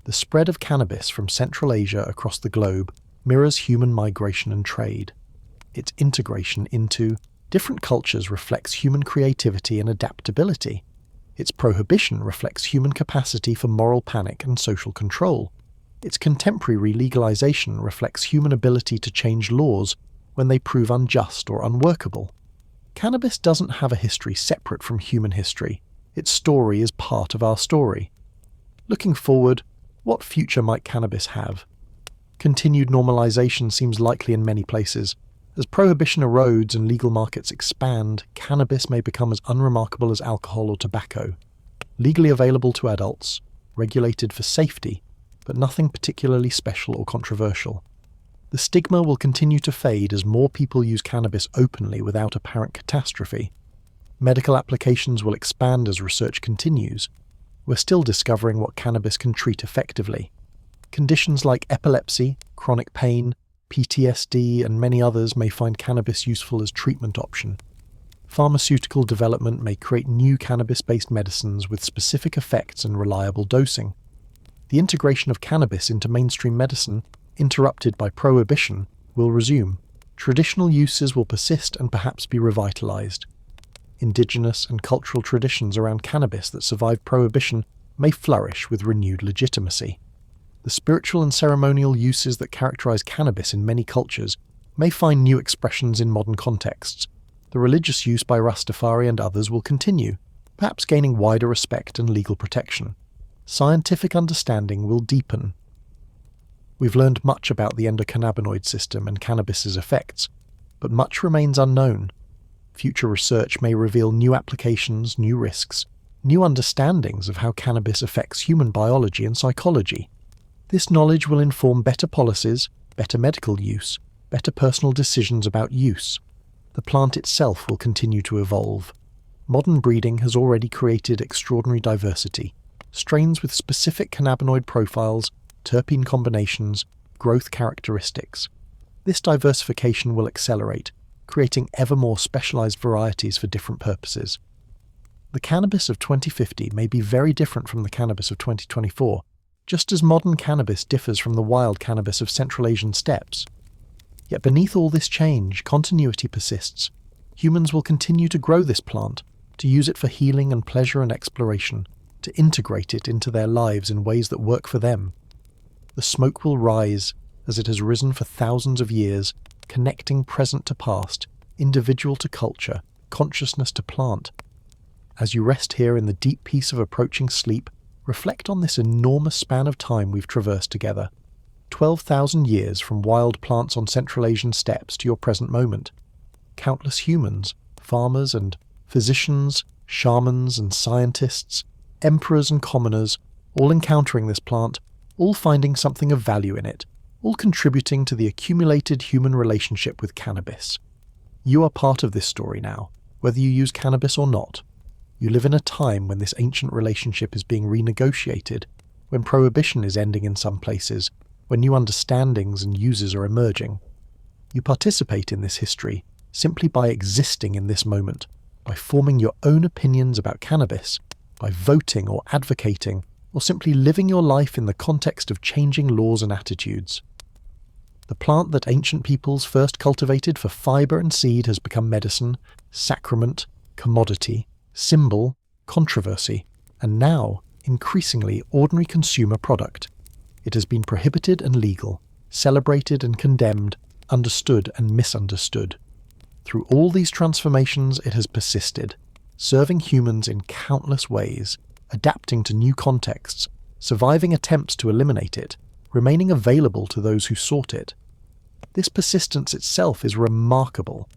The spread of cannabis from Central Asia across the globe mirrors human migration and trade. Its integration into different cultures reflects human creativity and adaptability. Its prohibition reflects human capacity for moral panic and social control. Its contemporary legalization reflects human ability to change laws when they prove unjust or unworkable. Cannabis doesn't have a history separate from human history. Its story is part of our story. Looking forward, what future might cannabis have? Continued normalization seems likely in many places. As prohibition erodes and legal markets expand, cannabis may become as unremarkable as alcohol or tobacco. legally available to adults, regulated for safety, but nothing particularly special or controversial. The stigma will continue to fade as more people use cannabis openly without apparent catastrophe. Medical applications will expand as research continues. We're still discovering what cannabis can treat effectively. Conditions like epilepsy, chronic pain, PTSD, and many others may find cannabis useful as treatment option. Pharmaceutical development may create new cannabis-based medicines with specific effects and reliable dosing. The integration of cannabis into mainstream medicine, interrupted by prohibition, will resume. Traditional uses will persist and perhaps be revitalized. Indigenous and cultural traditions around cannabis that survived prohibition may flourish with renewed legitimacy. The spiritual and ceremonial uses that characterize cannabis in many cultures may find new expressions in modern contexts. The religious use by Rastafari and others will continue, perhaps gaining wider respect and legal protection. Scientific understanding will deepen. We've learned much about the endocannabinoid system and cannabis's effects, but much remains unknown. Future research may reveal new applications, new risks, new understandings of how cannabis affects human biology and psychology. This knowledge will inform better policies, better medical use, better personal decisions about use. The plant itself will continue to evolve. Modern breeding has already created extraordinary diversity. Strains with specific cannabinoid profiles, terpene combinations, growth characteristics. This diversification will accelerate, creating ever more specialized varieties for different purposes. The cannabis of 2050 may be very different from the cannabis of 2024, just as modern cannabis differs from the wild cannabis of Central Asian steppes. Yet beneath all this change, continuity persists. Humans will continue to grow this plant, to use it for healing and pleasure and exploration, to integrate it into their lives in ways that work for them. The smoke will rise, as it has risen for thousands of years, connecting present to past, individual to culture, consciousness to plant. As you rest here in the deep peace of approaching sleep, reflect on this enormous span of time we've traversed together. 12,000 years from wild plants on Central Asian steppes to your present moment. Countless humans, farmers and physicians, shamans and scientists, emperors and commoners, all encountering this plant, all finding something of value in it, all contributing to the accumulated human relationship with cannabis. You are part of this story now, whether you use cannabis or not. You live in a time when this ancient relationship is being renegotiated, when prohibition is ending in some places, when new understandings and uses are emerging. You participate in this history simply by existing in this moment, by forming your own opinions about cannabis, by voting or advocating, or simply living your life in the context of changing laws and attitudes. The plant that ancient peoples first cultivated for fiber and seed has become medicine, sacrament, commodity, symbol, controversy, and now, increasingly, ordinary consumer product. It has been prohibited and legal, celebrated and condemned, understood and misunderstood. Through all these transformations it has persisted, serving humans in countless ways, adapting to new contexts, surviving attempts to eliminate it, remaining available to those who sought it. This persistence itself is remarkable.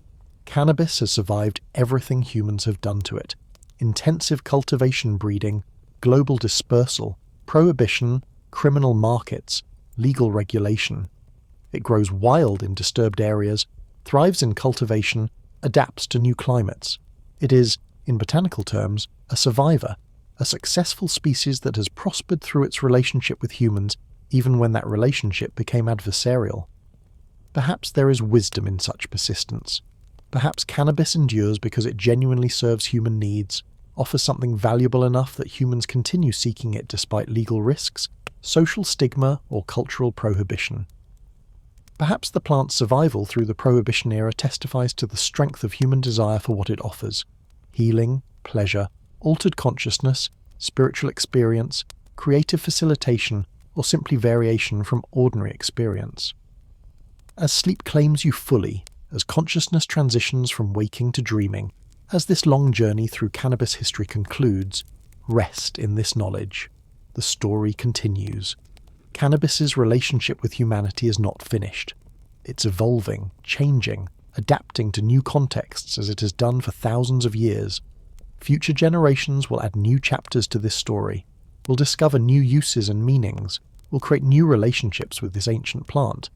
Cannabis has survived everything humans have done to it. Intensive cultivation breeding, global dispersal, prohibition, criminal markets, legal regulation. It grows wild in disturbed areas, thrives in cultivation, adapts to new climates. It is, in botanical terms, a survivor, a successful species that has prospered through its relationship with humans even when that relationship became adversarial. Perhaps there is wisdom in such persistence. Perhaps cannabis endures because it genuinely serves human needs, offers something valuable enough that humans continue seeking it despite legal risks, social stigma, or cultural prohibition. Perhaps the plant's survival through the Prohibition era testifies to the strength of human desire for what it offers: healing, pleasure, altered consciousness, spiritual experience, creative facilitation, or simply variation from ordinary experience. As sleep claims you fully, as consciousness transitions from waking to dreaming, as this long journey through cannabis history concludes, rest in this knowledge. The story continues. Cannabis's relationship with humanity is not finished. It's evolving, changing, adapting to new contexts as it has done for thousands of years. Future generations will add new chapters to this story, will discover new uses and meanings, will create new relationships with this ancient plant.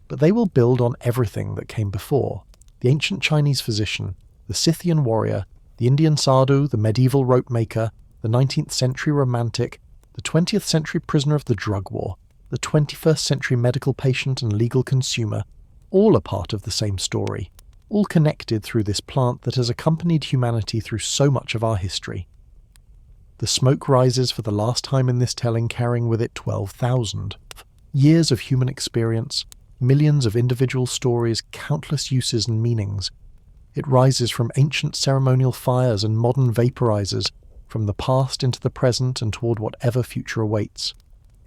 But they will build on everything that came before: the ancient Chinese physician, the Scythian warrior, the Indian sadhu, the medieval rope maker, the 19th century romantic, the 20th century prisoner of the drug war, the 21st century medical patient and legal consumer, all a part of the same story, all connected through this plant that has accompanied humanity through so much of our history. The smoke rises for the last time in this telling, carrying with it 12,000 years of human experience, millions of individual stories, countless uses and meanings. It rises from ancient ceremonial fires and modern vaporizers, from the past into the present and toward whatever future awaits.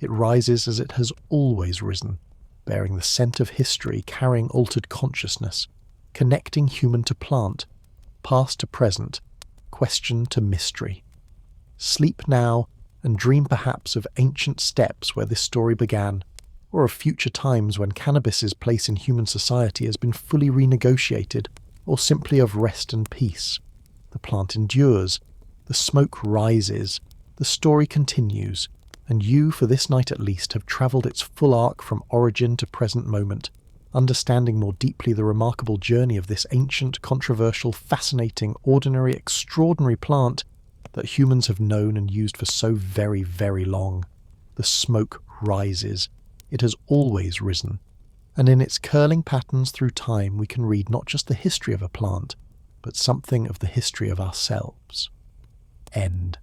It rises as it has always risen, bearing the scent of history, carrying altered consciousness, connecting human to plant, past to present, question to mystery. Sleep now and dream perhaps of ancient steps where this story began, or of future times when cannabis's place in human society has been fully renegotiated, or simply of rest and peace. The plant endures, the smoke rises, the story continues, and you, for this night at least, have travelled its full arc from origin to present moment, understanding more deeply the remarkable journey of this ancient, controversial, fascinating, ordinary, extraordinary plant that humans have known and used for so very, very long. The smoke rises. It has always risen. And in its curling patterns through time we can read not just the history of a plant, but something of the history of ourselves. End.